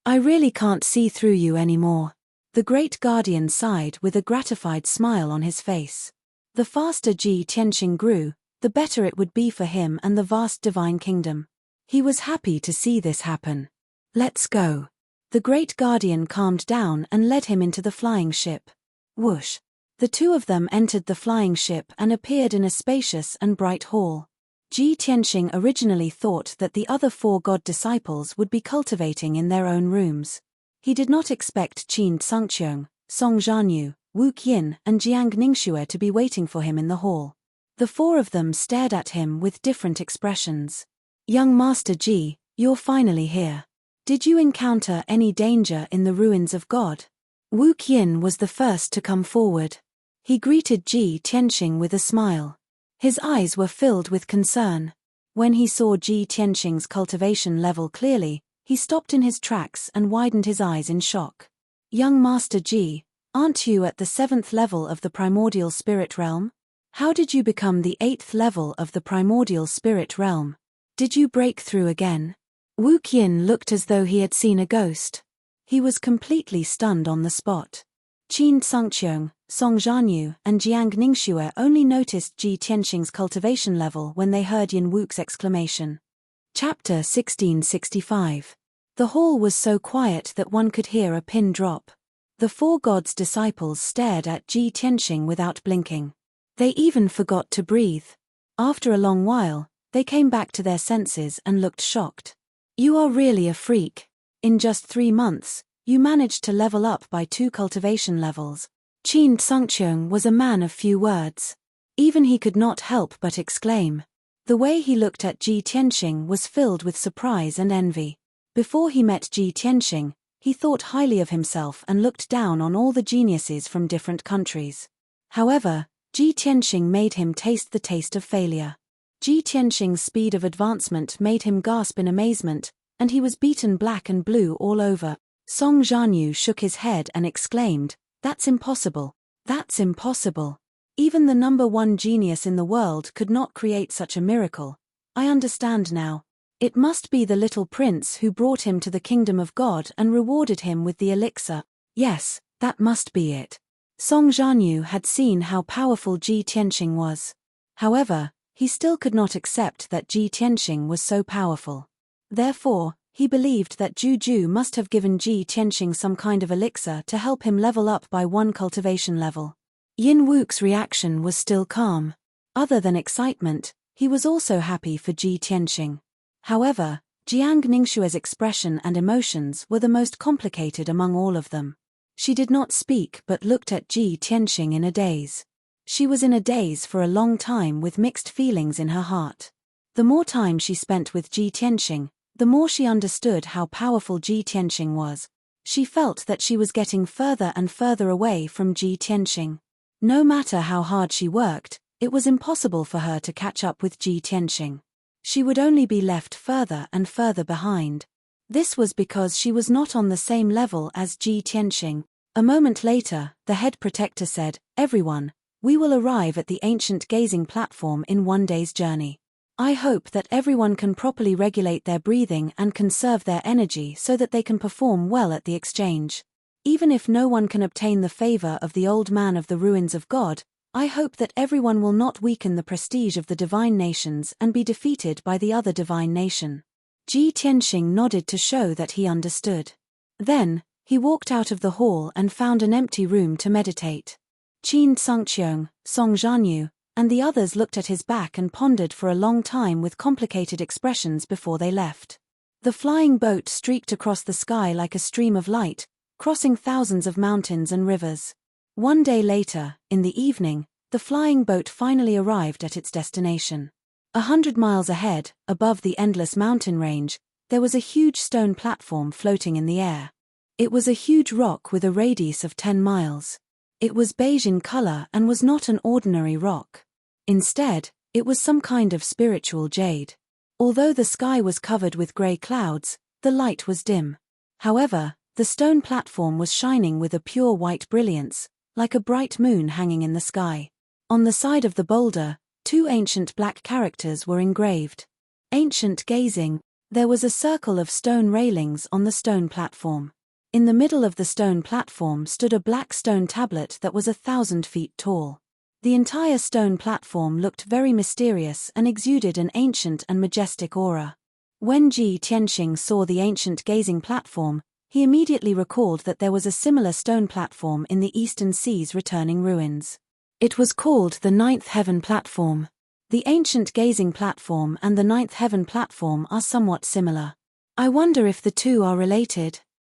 I really can't see through you anymore. The great guardian sighed with a gratified smile on his face. The faster Ji Tianxing grew, the better it would be for him and the vast divine kingdom. He was happy to see this happen. Let's go. The great guardian calmed down and led him into the flying ship. Whoosh! The two of them entered the flying ship and appeared in a spacious and bright hall. Ji Tianxing originally thought that the other 4 god disciples would be cultivating in their own rooms. He did not expect Qin Tsangqiang, Song Zhanyu, Wu Qian and Jiang Ningxue to be waiting for him in the hall. The 4 of them stared at him with different expressions. Young Master Ji, you're finally here. Did you encounter any danger in the ruins of God? Wu Qian was the first to come forward. He greeted Ji Tianxing with a smile. His eyes were filled with concern. When he saw Ji Tianxing's cultivation level clearly, he stopped in his tracks and widened his eyes in shock. Young Master Ji, aren't you at the 7th level of the primordial spirit realm? How did you become the 8th level of the primordial spirit realm? Did you break through again? Wu Qian looked as though he had seen a ghost. He was completely stunned on the spot. Qin Tsangqiang, Song Zhanyu and Jiang Ningxue only noticed Ji Tianxing's cultivation level when they heard Yin Wu's exclamation. Chapter 1665. The hall was so quiet that one could hear a pin drop. The 4 gods' disciples stared at Ji Tianxing without blinking. They even forgot to breathe. After a long while, they came back to their senses and looked shocked. You are really a freak. In just 3 months, you managed to level up by 2 cultivation levels. Qin Tsangqiang was a man of few words. Even he could not help but exclaim. The way he looked at Ji Tianxing was filled with surprise and envy. Before he met Ji Tianxing, he thought highly of himself and looked down on all the geniuses from different countries. However, Ji Tianxing made him taste the taste of failure. Ji Tianxing's speed of advancement made him gasp in amazement, and he was beaten black and blue all over. Song Zhanyu shook his head and exclaimed, That's impossible. That's impossible. Even the number 1 genius in the world could not create such a miracle. I understand now. It must be the little prince who brought him to the kingdom of God and rewarded him with the elixir. Yes, that must be it. Song Zhanyu had seen how powerful Ji Tianxing was. However, he still could not accept that Ji Tianxing was so powerful. Therefore, he believed that Juju must have given Ji Tianxing some kind of elixir to help him level up by 1 cultivation level. Yin Wu's reaction was still calm. Other than excitement, he was also happy for Ji Tianxing. However, Jiang Ningxue's expression and emotions were the most complicated among all of them. She did not speak but looked at Ji Tianxing in a daze. She was in a daze for a long time with mixed feelings in her heart. The more time she spent with Ji Tianxing, the more she understood how powerful Ji Tianxing was. She felt that she was getting further and further away from Ji Tianxing. No matter how hard she worked, it was impossible for her to catch up with Ji Tianxing. She would only be left further and further behind. This was because she was not on the same level as Ji Tianxing. A moment later, the head protector said, "Everyone, we will arrive at the ancient gazing platform in one day's journey. I hope that everyone can properly regulate their breathing and conserve their energy so that they can perform well at the exchange. Even if no one can obtain the favor of the old man of the ruins of God, I hope that everyone will not weaken the prestige of the divine nations and be defeated by the other divine nation." Ji Tianxing nodded to show that he understood. Then, he walked out of the hall and found an empty room to meditate. Qin Songqiong, Song Zhanyu, and the others looked at his back and pondered for a long time with complicated expressions before they left. The flying boat streaked across the sky like a stream of light, crossing thousands of mountains and rivers. One day later, in the evening, the flying boat finally arrived at its destination. 100 miles ahead, above the endless mountain range, there was a huge stone platform floating in the air. It was a huge rock with a radius of 10 miles. It was beige in color and was not an ordinary rock. Instead, it was some kind of spiritual jade. Although the sky was covered with gray clouds, the light was dim. However, the stone platform was shining with a pure white brilliance, like a bright moon hanging in the sky. On the side of the boulder, 2 ancient black characters were engraved. Ancient gazing. There was a circle of stone railings on the stone platform. In the middle of the stone platform stood a black stone tablet that was 1,000 feet tall. The entire stone platform looked very mysterious and exuded an ancient and majestic aura. When Ji Tianxing saw the ancient gazing platform, he immediately recalled that there was a similar stone platform in the Eastern Sea's returning ruins. It was called the Ninth Heaven Platform. The ancient gazing platform and the Ninth Heaven Platform are somewhat similar. I wonder if the two are related.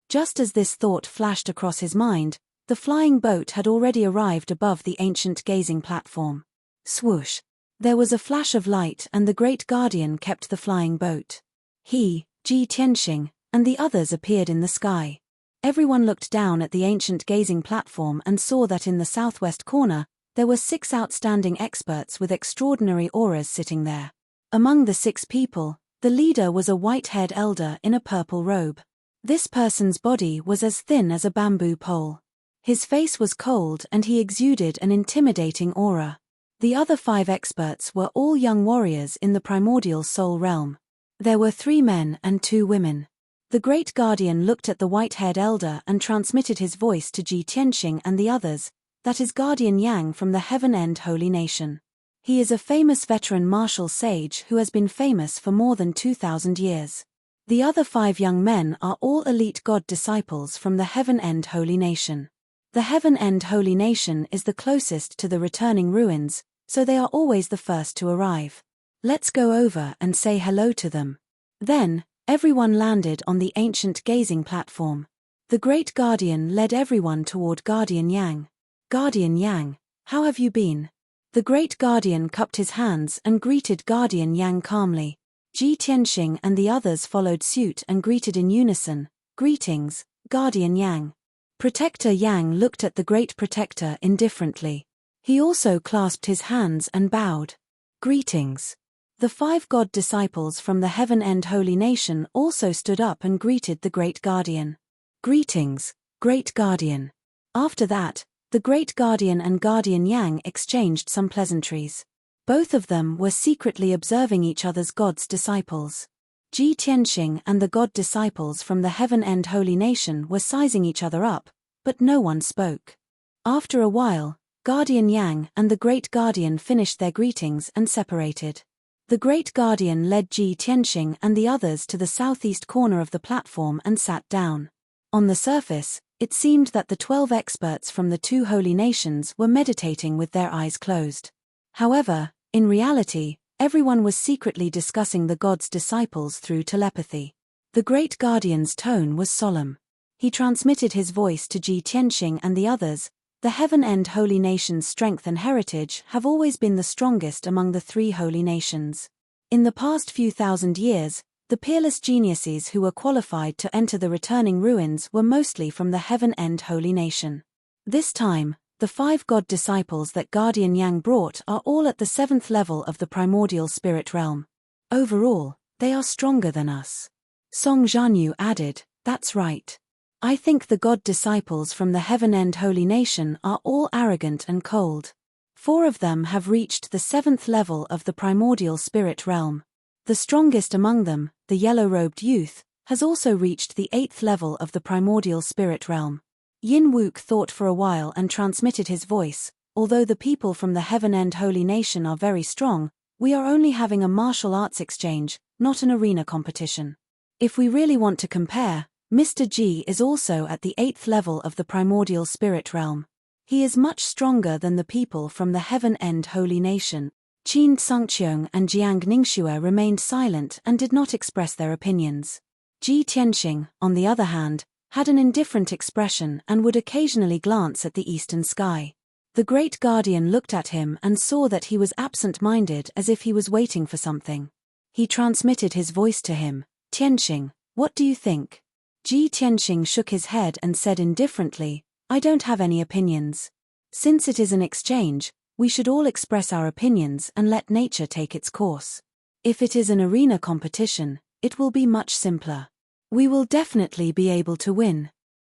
Just as this thought flashed across his mind, the flying boat had already arrived above the ancient gazing platform. Swoosh! There was a flash of light and the great guardian kept the flying boat. He, Ji Tianxing, and the others appeared in the sky. Everyone looked down at the ancient gazing platform and saw that in the southwest corner, there were 6 outstanding experts with extraordinary auras sitting there. Among the 6 people, the leader was a white-haired elder in a purple robe. This person's body was as thin as a bamboo pole. His face was cold and he exuded an intimidating aura. The other 5 experts were all young warriors in the primordial soul realm. There were 3 men and 2 women. The great guardian looked at the white-haired elder and transmitted his voice to Ji Tianxing and the others, that is Guardian Yang from the Heaven End Holy Nation. He is a famous veteran martial sage who has been famous for more than 2,000 years. The other 5 young men are all elite god disciples from the Heaven End Holy Nation. The Heaven End Holy Nation is the closest to the returning ruins, so they are always the first to arrive. Let's go over and say hello to them. Then, everyone landed on the ancient gazing platform. The great guardian led everyone toward Guardian Yang. Guardian Yang, how have you been? The great guardian cupped his hands and greeted Guardian Yang calmly. Ji Tianxing and the others followed suit and greeted in unison, "Greetings, Guardian Yang." Protector Yang looked at the great protector indifferently. He also clasped his hands and bowed. "Greetings." The 5 god disciples from the Heaven End Holy Nation also stood up and greeted the great guardian. "Greetings, great guardian." After that, the great guardian and Guardian Yang exchanged some pleasantries. Both of them were secretly observing each other's god's disciples. Ji Tianxing and the god disciples from the Heaven End Holy Nation were sizing each other up, but no one spoke. After a while, Guardian Yang and the great guardian finished their greetings and separated. The great guardian led Ji Tianxing and the others to the southeast corner of the platform and sat down. On the surface, it seemed that the 12 experts from the 2 holy nations were meditating with their eyes closed. However, in reality, everyone was secretly discussing the god's disciples through telepathy. The great guardian's tone was solemn. He transmitted his voice to Ji Tianxing and the others. The Heaven End Holy Nation's strength and heritage have always been the strongest among the 3 holy nations. In the past few thousand years, the peerless geniuses who were qualified to enter the returning ruins were mostly from the Heaven End Holy Nation. This time, the 5 god disciples that Guardian Yang brought are all at the 7th level of the primordial spirit realm. Overall, they are stronger than us. Song Jianyu added, "That's right. I think the god disciples from the Heaven-End Holy Nation are all arrogant and cold. 4 of them have reached the 7th level of the primordial spirit realm. The strongest among them, the yellow-robed youth, has also reached the 8th level of the primordial spirit realm." Yin Wook thought for a while and transmitted his voice, "Although the people from the Heaven-End Holy Nation are very strong, we are only having a martial arts exchange, not an arena competition. If we really want to compare, Mr. G is also at the 8th level of the primordial spirit realm. He is much stronger than the people from the Heaven-End Holy Nation." Qin Tsungqiang and Jiang Ningxue remained silent and did not express their opinions. Ji Tianxing, on the other hand, had an indifferent expression and would occasionally glance at the eastern sky. The great guardian looked at him and saw that he was absent-minded, as if he was waiting for something. He transmitted his voice to him. "Tianxing, what do you think?" Ji Tianxing shook his head and said indifferently, "I don't have any opinions. Since it is an exchange, we should all express our opinions and let nature take its course. If it is an arena competition, it will be much simpler. We will definitely be able to win."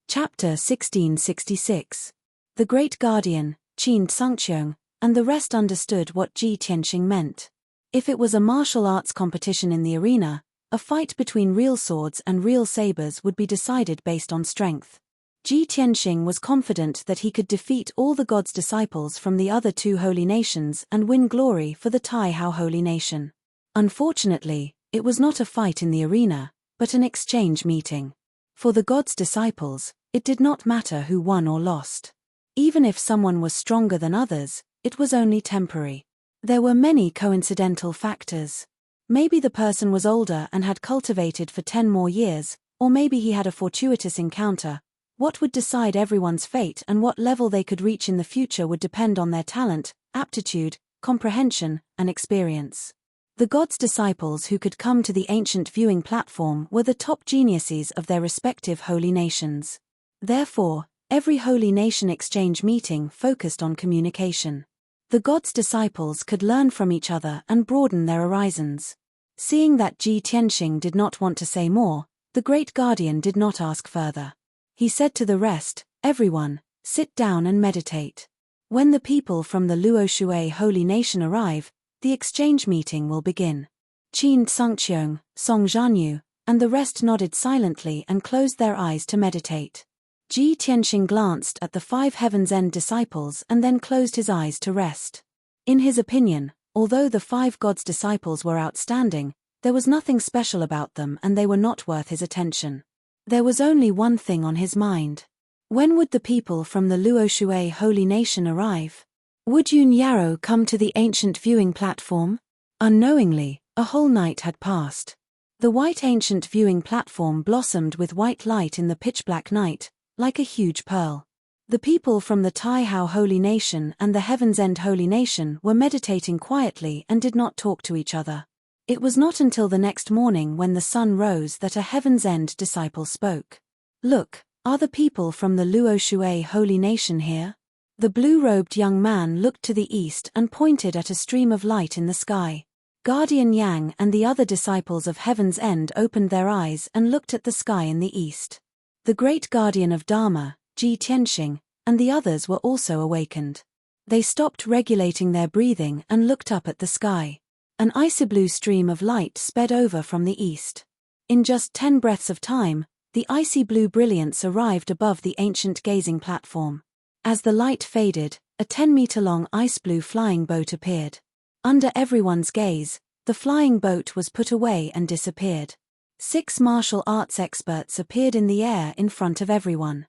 Chapter 1666. The Great Guardian, Qin Tsungqiang, and the rest understood what Ji Tianxing meant. If it was a martial arts competition in the arena, a fight between real swords and real sabers would be decided based on strength. Ji Tianxing was confident that he could defeat all the god's disciples from the other 2 holy nations and win glory for the Taihao Holy Nation. Unfortunately, it was not a fight in the arena, but an exchange meeting. For the god's disciples, it did not matter who won or lost. Even if someone was stronger than others, it was only temporary. There were many coincidental factors. Maybe the person was older and had cultivated for 10 more years, or maybe he had a fortuitous encounter. What would decide everyone's fate and what level they could reach in the future would depend on their talent, aptitude, comprehension, and experience. The god's disciples who could come to the ancient viewing platform were the top geniuses of their respective holy nations. Therefore, every holy nation exchange meeting focused on communication. The god's disciples could learn from each other and broaden their horizons. Seeing that Ji Tianxing did not want to say more, the great guardian did not ask further. He said to the rest, "Everyone, sit down and meditate. When the people from the Luoshui Holy Nation arrive, the exchange meeting will begin." Qin Tsungqiang, Song Jianyu, and the rest nodded silently and closed their eyes to meditate. Ji Tianxing glanced at the 5 Heaven's End disciples and then closed his eyes to rest. In his opinion, although the 5 gods' disciples were outstanding, there was nothing special about them and they were not worth his attention. There was only one thing on his mind. When would the people from the Luoshui Holy Nation arrive? Would Yun Yarrow come to the ancient viewing platform? Unknowingly, a whole night had passed. The white ancient viewing platform blossomed with white light in the pitch-black night, like a huge pearl. The people from the Taihao Holy Nation and the Heaven's End Holy Nation were meditating quietly and did not talk to each other. It was not until the next morning when the sun rose that a Heaven's End disciple spoke. "Look, are the people from the Luoshui Holy Nation here?" The blue-robed young man looked to the east and pointed at a stream of light in the sky. Guardian Yang and the other disciples of Heaven's End opened their eyes and looked at the sky in the east. The great guardian of Dharma, Ji Tianxing, and the others were also awakened. They stopped regulating their breathing and looked up at the sky. An icy blue stream of light sped over from the east. In just 10 breaths of time, the icy blue brilliance arrived above the ancient gazing platform. As the light faded, a 10-meter-long ice-blue flying boat appeared. Under everyone's gaze, the flying boat was put away and disappeared. 6 martial arts experts appeared in the air in front of everyone.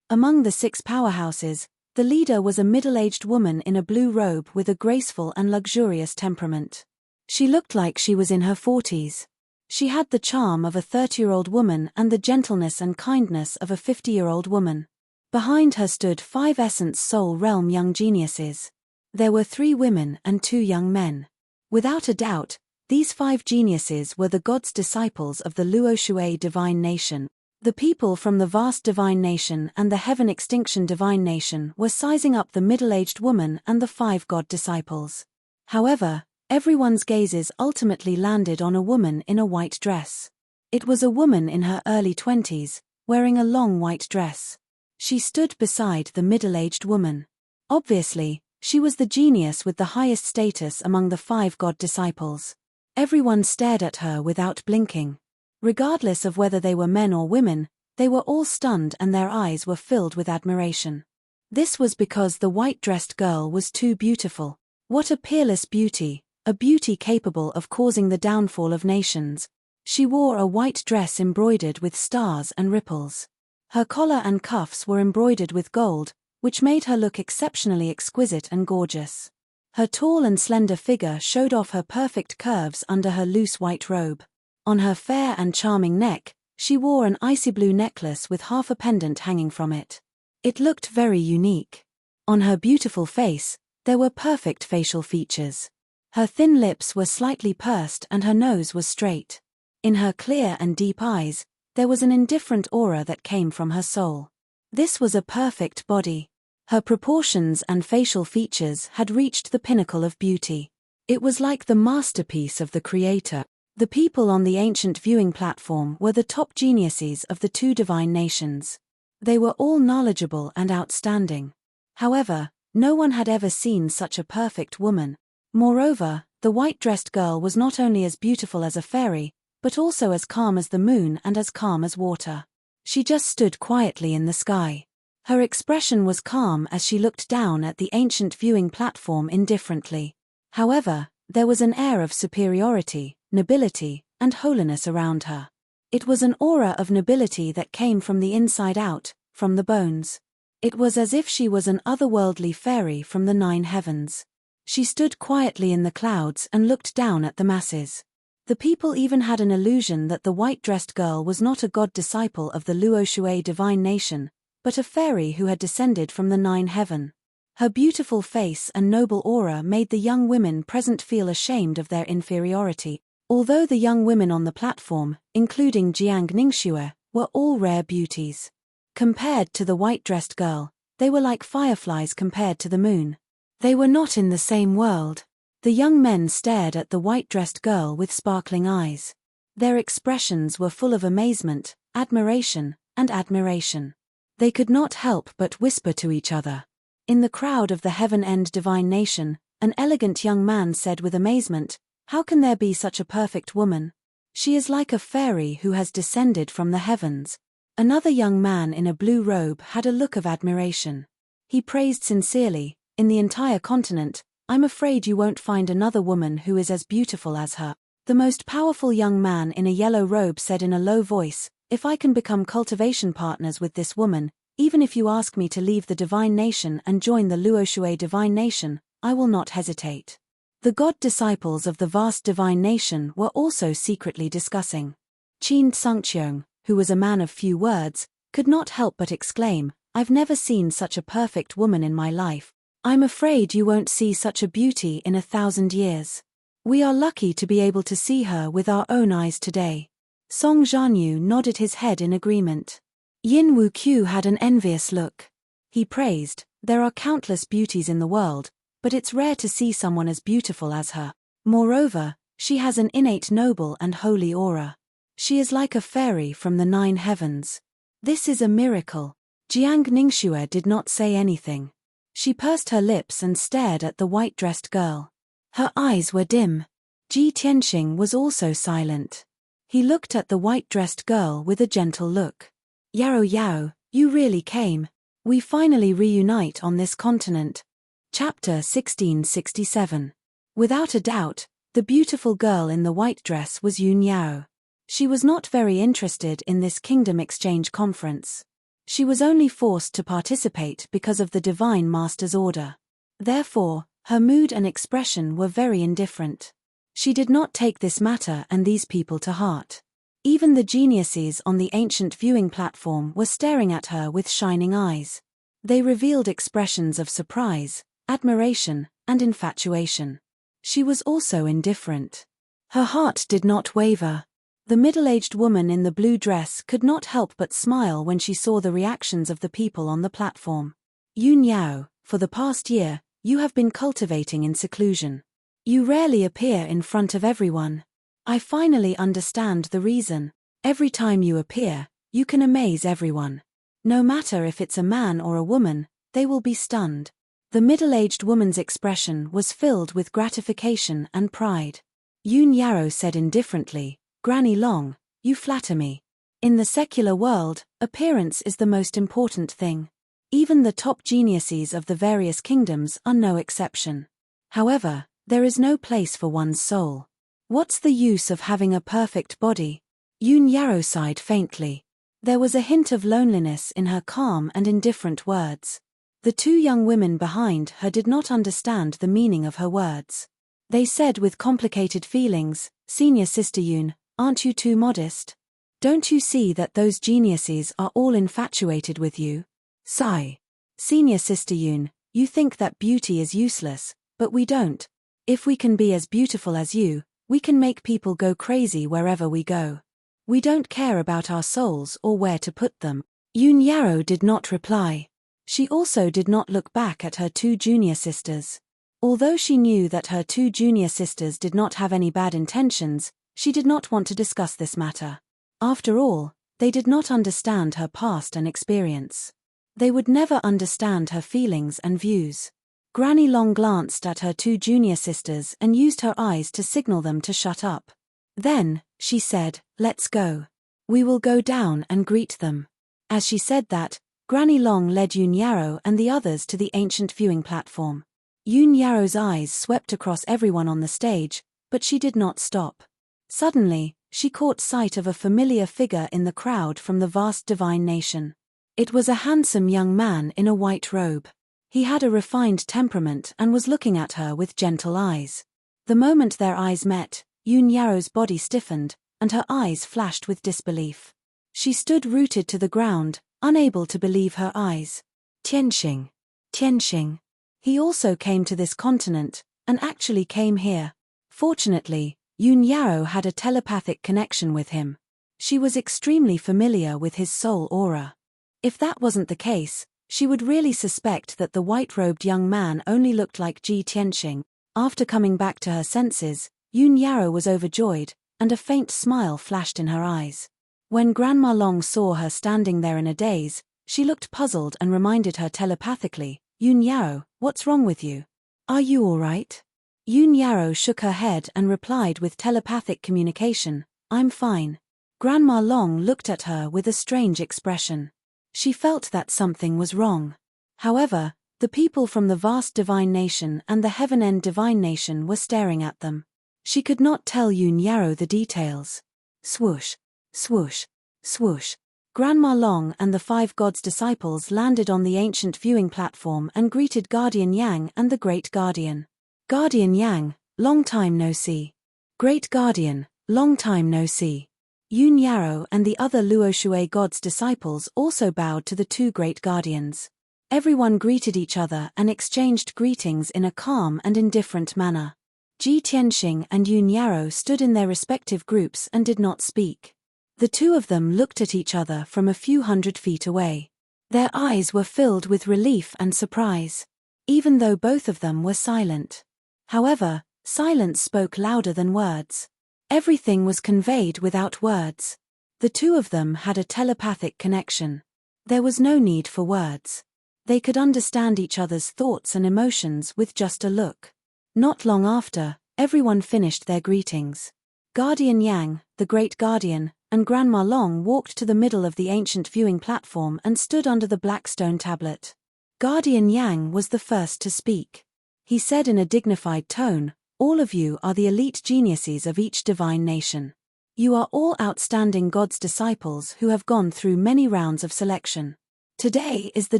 Among the 6 powerhouses, the leader was a middle-aged woman in a blue robe with a graceful and luxurious temperament. She looked like she was in her 40s. She had the charm of a 30-year-old woman and the gentleness and kindness of a 50-year-old woman. Behind her stood 5 Essence Soul Realm young geniuses. There were 3 women and 2 young men. Without a doubt, these 5 geniuses were the gods' disciples of the Luoshui Divine Nation. The people from the vast Divine Nation and the Heaven Extinction Divine Nation were sizing up the middle-aged woman and the 5 god disciples. However, everyone's gazes ultimately landed on a woman in a white dress. It was a woman in her early 20s, wearing a long white dress. She stood beside the middle-aged woman. Obviously, she was the genius with the highest status among the 5 God disciples. Everyone stared at her without blinking. Regardless of whether they were men or women, they were all stunned and their eyes were filled with admiration. This was because the white-dressed girl was too beautiful. What a peerless beauty, a beauty capable of causing the downfall of nations. She wore a white dress embroidered with stars and ripples. Her collar and cuffs were embroidered with gold, which made her look exceptionally exquisite and gorgeous. Her tall and slender figure showed off her perfect curves under her loose white robe. On her fair and charming neck, she wore an icy blue necklace with half a pendant hanging from it. It looked very unique. On her beautiful face, there were perfect facial features. Her thin lips were slightly pursed and her nose was straight. In her clear and deep eyes, there was an indifferent aura that came from her soul. This was a perfect body. Her proportions and facial features had reached the pinnacle of beauty. It was like the masterpiece of the Creator. The people on the ancient viewing platform were the top geniuses of the 2 divine nations. They were all knowledgeable and outstanding. However, no one had ever seen such a perfect woman. Moreover, the white-dressed girl was not only as beautiful as a fairy, but also as calm as the moon and as calm as water. She just stood quietly in the sky. Her expression was calm as she looked down at the ancient viewing platform indifferently. However, there was an air of superiority, nobility, and holiness around her. It was an aura of nobility that came from the inside out, from the bones. It was as if she was an otherworldly fairy from the 9 heavens. She stood quietly in the clouds and looked down at the masses. The people even had an illusion that the white-dressed girl was not a god disciple of the Luoshui divine nation, but a fairy who had descended from the 9 heaven. Her beautiful face and noble aura made the young women present feel ashamed of their inferiority. Although the young women on the platform, including Jiang Ningxue, were all rare beauties. Compared to the white-dressed girl, they were like fireflies compared to the moon. They were not in the same world. The young men stared at the white-dressed girl with sparkling eyes. Their expressions were full of amazement, admiration, and admiration. They could not help but whisper to each other. In the crowd of the Heaven-End divine nation, an elegant young man said with amazement, "How can there be such a perfect woman? She is like a fairy who has descended from the heavens." Another young man in a blue robe had a look of admiration. He praised sincerely, "In the entire continent, I'm afraid you won't find another woman who is as beautiful as her." The most powerful young man in a yellow robe said in a low voice, "If I can become cultivation partners with this woman, even if you ask me to leave the divine nation and join the Luoshui divine nation, I will not hesitate." The god disciples of the vast divine nation were also secretly discussing. Qin Tsungqiong, who was a man of few words, could not help but exclaim, "I've never seen such a perfect woman in my life. I'm afraid you won't see such a beauty in 1,000 years. We are lucky to be able to see her with our own eyes today." Song Zhanyu nodded his head in agreement. Yin Wuqiu had an envious look. He praised, "There are countless beauties in the world, but it's rare to see someone as beautiful as her. Moreover, she has an innate noble and holy aura. She is like a fairy from the 9 heavens. This is a miracle." Jiang Ningxue did not say anything. She pursed her lips and stared at the white-dressed girl. Her eyes were dim. Ji Tianxing was also silent. He looked at the white-dressed girl with a gentle look. "Yao Yao, you really came. We finally reunite on this continent." Chapter 1667. Without a doubt, the beautiful girl in the white dress was Yun Yao. She was not very interested in this kingdom exchange conference. She was only forced to participate because of the Divine Master's order. Therefore, her mood and expression were very indifferent. She did not take this matter and these people to heart. Even the geniuses on the ancient viewing platform were staring at her with shining eyes. They revealed expressions of surprise, admiration, and infatuation. She was also indifferent. Her heart did not waver. The middle-aged woman in the blue dress could not help but smile when she saw the reactions of the people on the platform. "Yun Yao, for the past year, you have been cultivating in seclusion. You rarely appear in front of everyone. I finally understand the reason. Every time you appear, you can amaze everyone. No matter if it's a man or a woman, they will be stunned. The middle-aged woman's expression was filled with gratification and pride. Yoon Yarrow said indifferently, "Granny Long, you flatter me. In the secular world, appearance is the most important thing. Even the top geniuses of the various kingdoms are no exception. However, there is no place for one's soul. What's the use of having a perfect body?" Yoon Yarrow sighed faintly. There was a hint of loneliness in her calm and indifferent words. The two young women behind her did not understand the meaning of her words. They said with complicated feelings, "Senior Sister Yoon, aren't you too modest? Don't you see that those geniuses are all infatuated with you?" Sigh. "Senior Sister Yoon, you think that beauty is useless, but we don't. If we can be as beautiful as you, we can make people go crazy wherever we go. We don't care about our souls or where to put them." Yoon Yarrow did not reply. She also did not look back at her two junior sisters. Although she knew that her two junior sisters did not have any bad intentions, she did not want to discuss this matter. After all, they did not understand her past and experience. They would never understand her feelings and views. Granny Long glanced at her two junior sisters and used her eyes to signal them to shut up. Then, she said, "Let's go. We will go down and greet them." As she said that, Granny Long led Yoon Yarrow and the others to the ancient viewing platform. Yoon Yarrow's eyes swept across everyone on the stage, but she did not stop. Suddenly, she caught sight of a familiar figure in the crowd from the vast divine nation. It was a handsome young man in a white robe. He had a refined temperament and was looking at her with gentle eyes. The moment their eyes met, Yoon Yarrow's body stiffened, and her eyes flashed with disbelief. She stood rooted to the ground, unable to believe her eyes. Tianxing. Tianxing. He also came to this continent, and actually came here. Fortunately, Yoon Yarrow had a telepathic connection with him. She was extremely familiar with his soul aura. If that wasn't the case, she would really suspect that the white-robed young man only looked like Ji Tianxing. After coming back to her senses, Yoon Yarrow was overjoyed, and a faint smile flashed in her eyes. When Grandma Long saw her standing there in a daze, she looked puzzled and reminded her telepathically, "Yoon Yarrow, what's wrong with you? Are you all right?" Yoon Yarrow shook her head and replied with telepathic communication, "I'm fine." Grandma Long looked at her with a strange expression. She felt that something was wrong. However, the people from the vast divine nation and the heaven end divine nation were staring at them. She could not tell Yoon Yarrow the details. Swoosh, swoosh, swoosh. Grandma Long and the 5 gods' disciples landed on the ancient viewing platform and greeted Guardian Yang and the Great Guardian. "Guardian Yang, long time no see." "Great Guardian, long time no see." Yoon Yarrow and the other Luoshui gods' disciples also bowed to the 2 great guardians. Everyone greeted each other and exchanged greetings in a calm and indifferent manner. Ji Tianxing and Yoon Yarrow stood in their respective groups and did not speak. The two of them looked at each other from a few hundred feet away. Their eyes were filled with relief and surprise, even though both of them were silent. However, silence spoke louder than words. Everything was conveyed without words. The two of them had a telepathic connection. There was no need for words. They could understand each other's thoughts and emotions with just a look. Not long after, everyone finished their greetings. Guardian Yang, the Great Guardian, and Grandma Long walked to the middle of the ancient viewing platform and stood under the black stone tablet. Guardian Yang was the first to speak. He said in a dignified tone, "All of you are the elite geniuses of each divine nation. You are all outstanding God's disciples who have gone through many rounds of selection. Today is the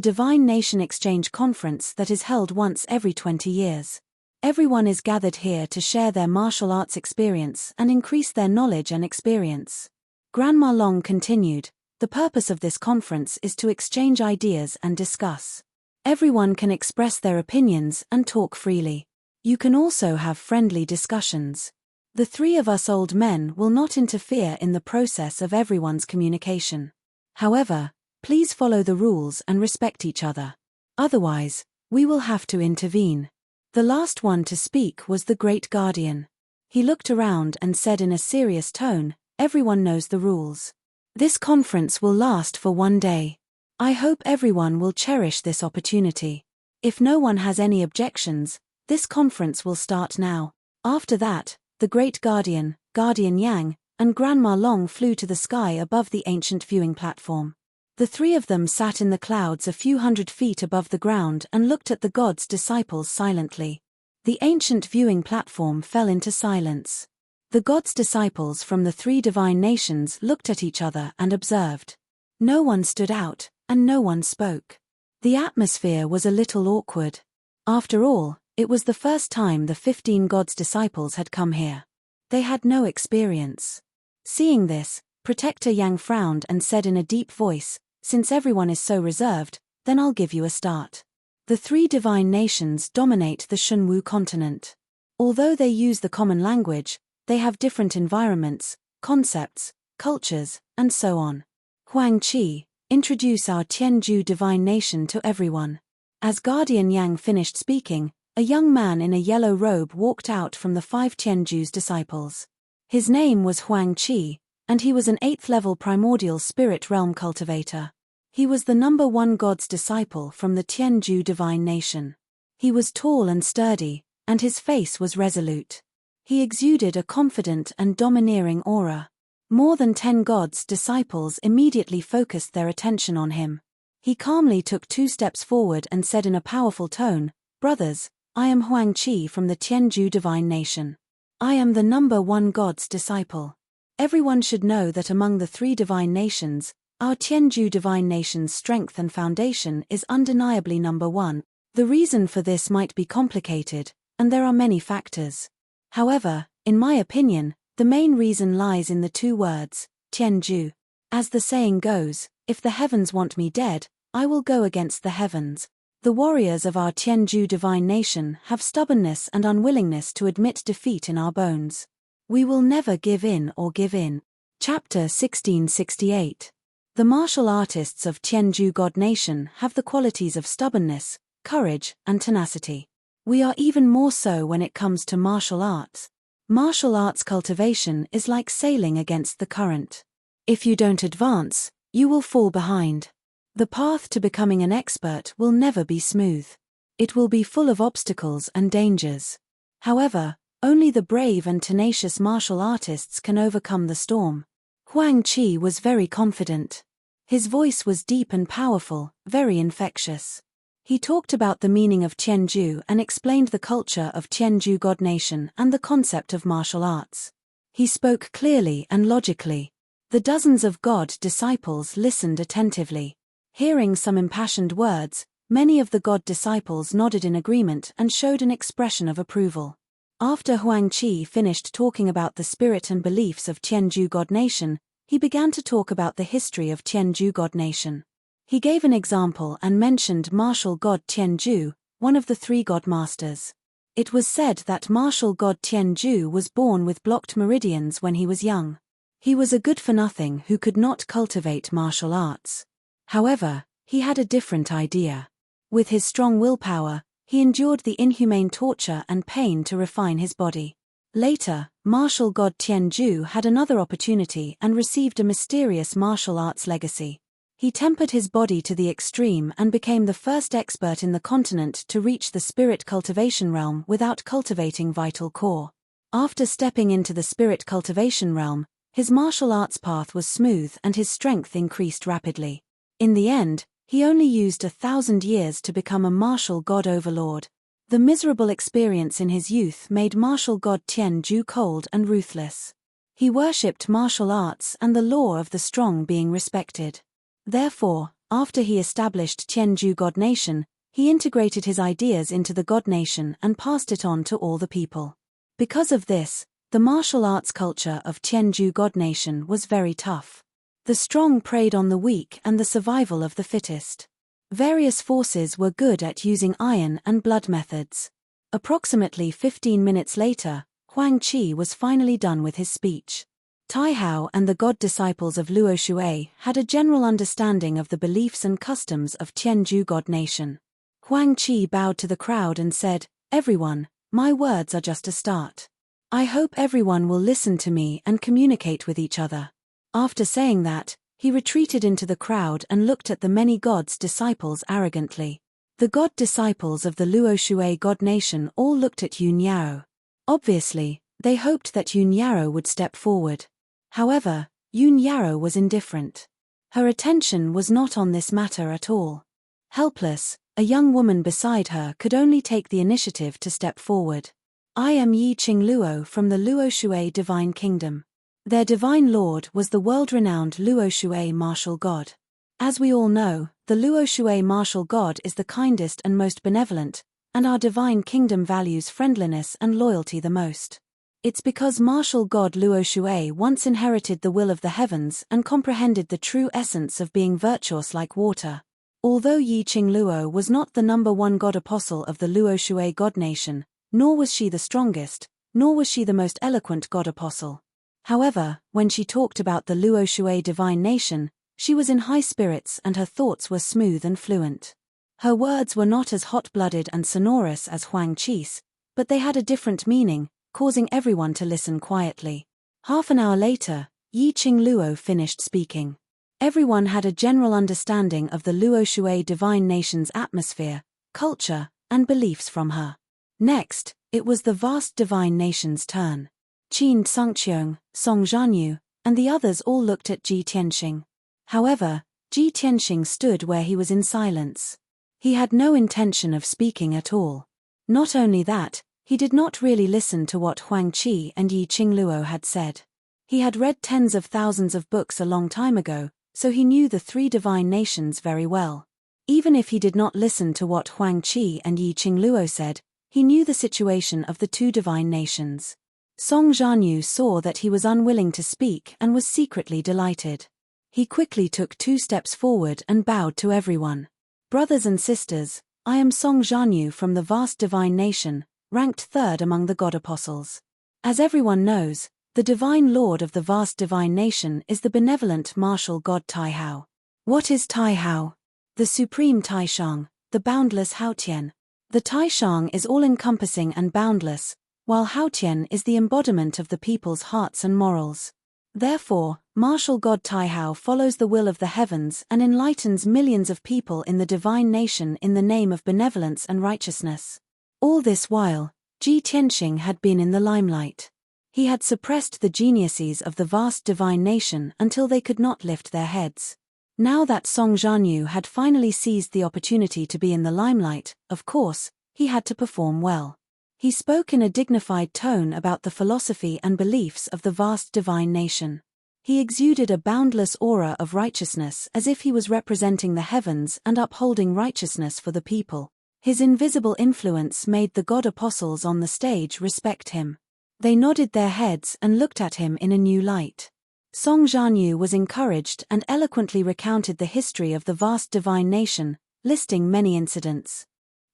Divine Nation Exchange Conference that is held once every 20 years. Everyone is gathered here to share their martial arts experience and increase their knowledge and experience." Grandma Long continued, "The purpose of this conference is to exchange ideas and discuss. Everyone can express their opinions and talk freely. You can also have friendly discussions. The 3 of us old men will not interfere in the process of everyone's communication. However, please follow the rules and respect each other. Otherwise, we will have to intervene." The last one to speak was the Great Guardian. He looked around and said in a serious tone, everyone knows the rules. This conference will last for 1 day. I hope everyone will cherish this opportunity. If no one has any objections, this conference will start now. After that, the great Guardian, Guardian Yang, and Grandma Long flew to the sky above the ancient viewing platform. The three of them sat in the clouds a few hundred feet above the ground and looked at the god's disciples silently. The ancient viewing platform fell into silence. The god's disciples from the 3 divine nations looked at each other and observed. No one stood out, and no one spoke. The atmosphere was a little awkward. After all, it was the first time the 15 god's disciples had come here. They had no experience. Seeing this, Protector Yang frowned and said in a deep voice, "Since everyone is so reserved, then I'll give you a start." The 3 divine nations dominate the Shunwu continent. Although they use the common language, they have different environments, concepts, cultures, and so on. Huang Qi, introduce our Tianju divine nation to everyone. As Guardian Yang finished speaking, a young man in a yellow robe walked out from the 5 Tianju's disciples. His name was Huang Qi, and he was an 8th-level primordial spirit realm cultivator. He was the number 1 god's disciple from the Tianju divine nation. He was tall and sturdy, and his face was resolute. He exuded a confident and domineering aura. More than 10 gods' disciples immediately focused their attention on him. He calmly took 2 steps forward and said in a powerful tone, "Brothers, I am Huang Qi from the Tianju divine nation. I am the number 1 god's disciple. Everyone should know that among the 3 divine nations, our Tianju divine nation's strength and foundation is undeniably number 1. The reason for this might be complicated, and there are many factors. However, in my opinion, the main reason lies in the 2 words, Tianju. As the saying goes, if the heavens want me dead, I will go against the heavens. The warriors of our Tianju divine nation have stubbornness and unwillingness to admit defeat in our bones. We will never give in or give in." Chapter 1668. The martial artists of Tianju God Nation have the qualities of stubbornness, courage, and tenacity. We are even more so when it comes to martial arts. Martial arts cultivation is like sailing against the current. If you don't advance, you will fall behind. The path to becoming an expert will never be smooth. It will be full of obstacles and dangers. However, only the brave and tenacious martial artists can overcome the storm. Huang Qi was very confident. His voice was deep and powerful, very infectious. He talked about the meaning of Tianju and explained the culture of Tianju God Nation and the concept of martial arts. He spoke clearly and logically. The dozens of God disciples listened attentively. Hearing some impassioned words, many of the God disciples nodded in agreement and showed an expression of approval. After Huang Qi finished talking about the spirit and beliefs of Tianju God Nation, he began to talk about the history of Tianju God Nation. He gave an example and mentioned martial god Tianju, one of the 3 god masters. It was said that martial god Tianju was born with blocked meridians when he was young. He was a good-for-nothing who could not cultivate martial arts. However, he had a different idea. With his strong willpower, he endured the inhumane torture and pain to refine his body. Later, martial god Tianju had another opportunity and received a mysterious martial arts legacy. He tempered his body to the extreme and became the first expert in the continent to reach the spirit cultivation realm without cultivating vital core. After stepping into the spirit cultivation realm, his martial arts path was smooth and his strength increased rapidly. In the end, he only used 1,000 years to become a martial god overlord. The miserable experience in his youth made martial god Tianju cold and ruthless. He worshipped martial arts and the law of the strong being respected. Therefore, after he established Tianju God Nation, he integrated his ideas into the God Nation and passed it on to all the people. Because of this, the martial arts culture of Tianju God Nation was very tough. The strong preyed on the weak and the survival of the fittest. Various forces were good at using iron and blood methods. Approximately 15 minutes later, Huang Qi was finally done with his speech. Taihao and the god disciples of Luo Shui had a general understanding of the beliefs and customs of Tianju God Nation. Huang Qi bowed to the crowd and said, "Everyone, my words are just a start. I hope everyone will listen to me and communicate with each other." After saying that, he retreated into the crowd and looked at the many gods' disciples arrogantly. The god disciples of the Luo Shui god nation all looked at Yun Yao. Obviously, they hoped that Yun Yao would step forward. However, Yun Yao was indifferent. Her attention was not on this matter at all. Helpless, a young woman beside her could only take the initiative to step forward. "I am Yi Qing Luo from the Luo Shui Divine Kingdom." Their divine lord was the world-renowned Luo Shui martial god. As we all know, the Luo Shui martial god is the kindest and most benevolent, and our divine kingdom values friendliness and loyalty the most. It's because martial god Luo Shui once inherited the will of the heavens and comprehended the true essence of being virtuous like water. Although Yi Qing Luo was not the #1 god apostle of the Luo Shui god nation, nor was she the strongest, nor was she the most eloquent god apostle. However, when she talked about the Luo Shui divine nation, she was in high spirits and her thoughts were smooth and fluent. Her words were not as hot-blooded and sonorous as Huang Qi's, but they had a different meaning, causing everyone to listen quietly. Half an hour later, Yi Qing Luo finished speaking. Everyone had a general understanding of the Luo Shui divine nation's atmosphere, culture, and beliefs from her. Next, it was the vast divine nation's turn. Qin Tsungqiong, Song Zhanyu, and the others all looked at Ji Tianxing. However, Ji Tianxing stood where he was in silence. He had no intention of speaking at all. Not only that, he did not really listen to what Huang Qi and Yi Qing Luo had said. He had read tens of thousands of books a long time ago, so he knew the three divine nations very well. Even if he did not listen to what Huang Qi and Yi Qing Luo said, he knew the situation of the two divine nations. Song Zhanyu saw that he was unwilling to speak and was secretly delighted. He quickly took 2 steps forward and bowed to everyone. "Brothers and sisters, I am Song Zhanyu from the vast divine nation, ranked 3rd among the God Apostles. As everyone knows, the divine lord of the vast divine nation is the benevolent martial god Tai Hao. What is Tai Hao? The supreme Tai Shang, the boundless Hao Tian. The Tai Shang is all-encompassing and boundless, while Hao Tian is the embodiment of the people's hearts and morals. Therefore, martial god Tai Hao follows the will of the heavens and enlightens millions of people in the divine nation in the name of benevolence and righteousness. All this while, Ji Tianxing had been in the limelight. He had suppressed the geniuses of the vast divine nation until they could not lift their heads. Now that Song Zhanyu had finally seized the opportunity to be in the limelight, of course, he had to perform well. He spoke in a dignified tone about the philosophy and beliefs of the vast divine nation. He exuded a boundless aura of righteousness as if he was representing the heavens and upholding righteousness for the people. His invisible influence made the god apostles on the stage respect him. They nodded their heads and looked at him in a new light. Song Zhanyu was encouraged and eloquently recounted the history of the vast divine nation, listing many incidents.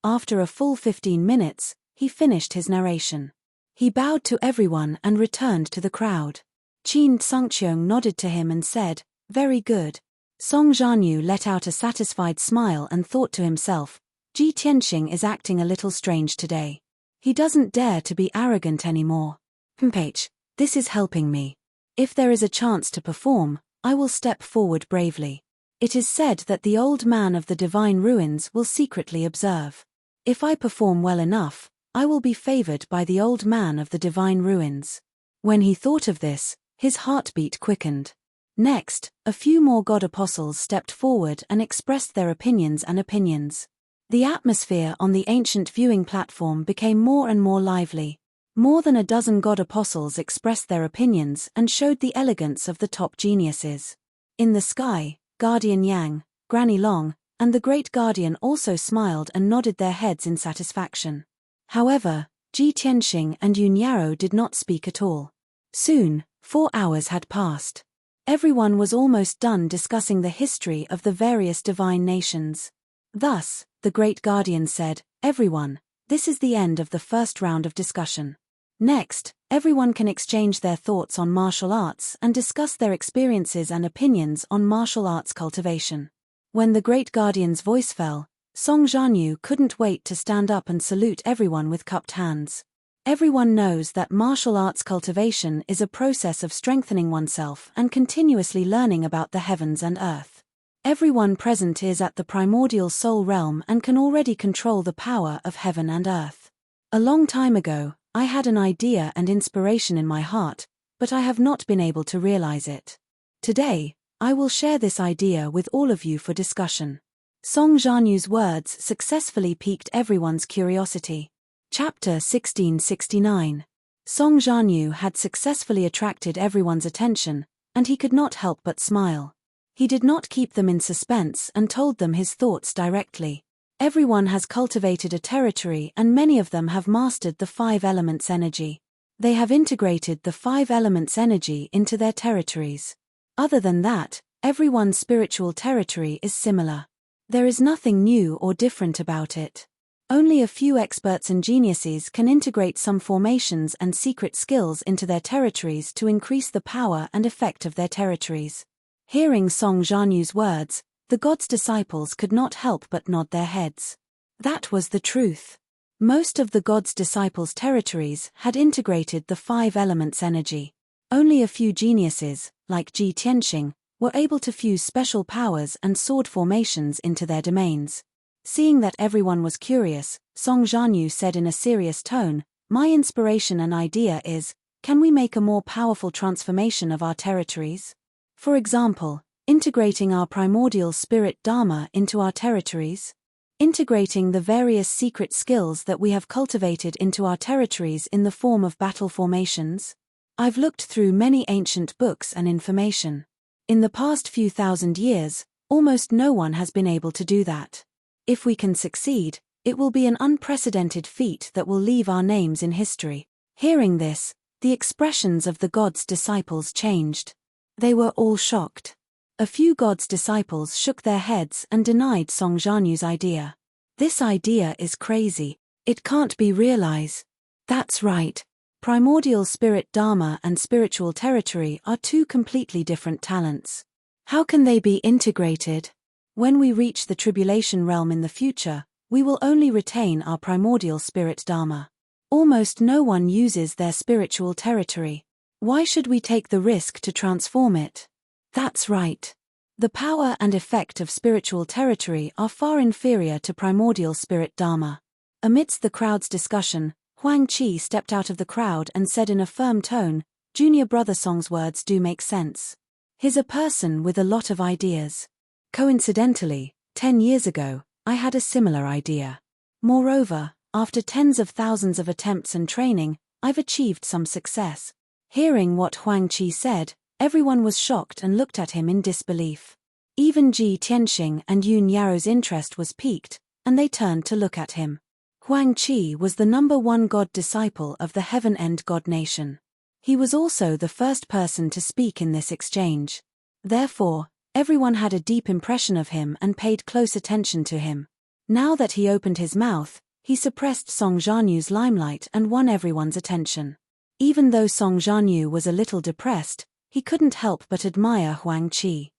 After a full 15 minutes, he finished his narration. He bowed to everyone and returned to the crowd. Qin Tsungqiong nodded to him and said, "Very good." Song Zhanyu let out a satisfied smile and thought to himself, Ji Tianxing is acting a little strange today. He doesn't dare to be arrogant anymore. This is helping me. If there is a chance to perform, I will step forward bravely. It is said that the old man of the divine ruins will secretly observe. If I perform well enough, I will be favored by the old man of the divine ruins. When he thought of this, his heartbeat quickened. Next, a few more god apostles stepped forward and expressed their opinions. The atmosphere on the ancient viewing platform became more and more lively. More than a dozen god apostles expressed their opinions and showed the elegance of the top geniuses. In the sky, Guardian Yang, Granny Long, and the Great Guardian also smiled and nodded their heads in satisfaction. However, Ji Tianxing and Yun Yao did not speak at all. Soon, 4 hours had passed. Everyone was almost done discussing the history of the various divine nations. Thus, the Great Guardian said, "Everyone, this is the end of the first round of discussion. Next, everyone can exchange their thoughts on martial arts and discuss their experiences and opinions on martial arts cultivation." When the Great Guardian's voice fell, Song Zhanyu couldn't wait to stand up and salute everyone with cupped hands. Everyone knows that martial arts cultivation is a process of strengthening oneself and continuously learning about the heavens and earth. Everyone present is at the primordial soul realm and can already control the power of heaven and earth. A long time ago, I had an idea and inspiration in my heart, but I have not been able to realize it. Today, I will share this idea with all of you for discussion. Song Jianyu's words successfully piqued everyone's curiosity. Chapter 1669. Song Jianyu had successfully attracted everyone's attention, and he could not help but smile. He did not keep them in suspense and told them his thoughts directly. Everyone has cultivated a territory and many of them have mastered the 5 elements energy. They have integrated the 5 elements energy into their territories. Other than that, everyone's spiritual territory is similar. There is nothing new or different about it. Only a few experts and geniuses can integrate some formations and secret skills into their territories to increase the power and effect of their territories. Hearing Song Jianyu's words, the god's disciples could not help but nod their heads. That was the truth. Most of the god's disciples' territories had integrated the 5 elements energy. Only a few geniuses, like Ji Tianxing, were able to fuse special powers and sword formations into their domains. Seeing that everyone was curious, Song Jianyu said in a serious tone, "My inspiration and idea is, can we make a more powerful transformation of our territories? For example, integrating our primordial spirit Dharma into our territories? Integrating the various secret skills that we have cultivated into our territories in the form of battle formations? I've looked through many ancient books and information. In the past few thousand years, almost no one has been able to do that. If we can succeed, it will be an unprecedented feat that will leave our names in history." Hearing this, the expressions of the god's disciples changed. They were all shocked. A few god's disciples shook their heads and denied Song Jianyu's idea. "This idea is crazy. It can't be realized." "That's right. Primordial spirit Dharma and spiritual territory are 2 completely different talents. How can they be integrated? When we reach the tribulation realm in the future, we will only retain our primordial spirit Dharma. Almost no one uses their spiritual territory. Why should we take the risk to transform it?" "That's right. The power and effect of spiritual territory are far inferior to primordial spirit Dharma." Amidst the crowd's discussion, Huang Qi stepped out of the crowd and said in a firm tone, "Junior brother Song's words do make sense. He's a person with a lot of ideas. Coincidentally, 10 years ago, I had a similar idea. Moreover, after tens of thousands of attempts and training, I've achieved some success." Hearing what Huang Qi said, everyone was shocked and looked at him in disbelief. Even Ji Tianxing and Yun Yaro's interest was piqued, and they turned to look at him. Huang Qi was the number 1 god disciple of the Heaven End God Nation. He was also the first person to speak in this exchange. Therefore, everyone had a deep impression of him and paid close attention to him. Now that he opened his mouth, he suppressed Song Jianyu's limelight and won everyone's attention. Even though Song Jianyu was a little depressed, he couldn't help but admire Huang Qi.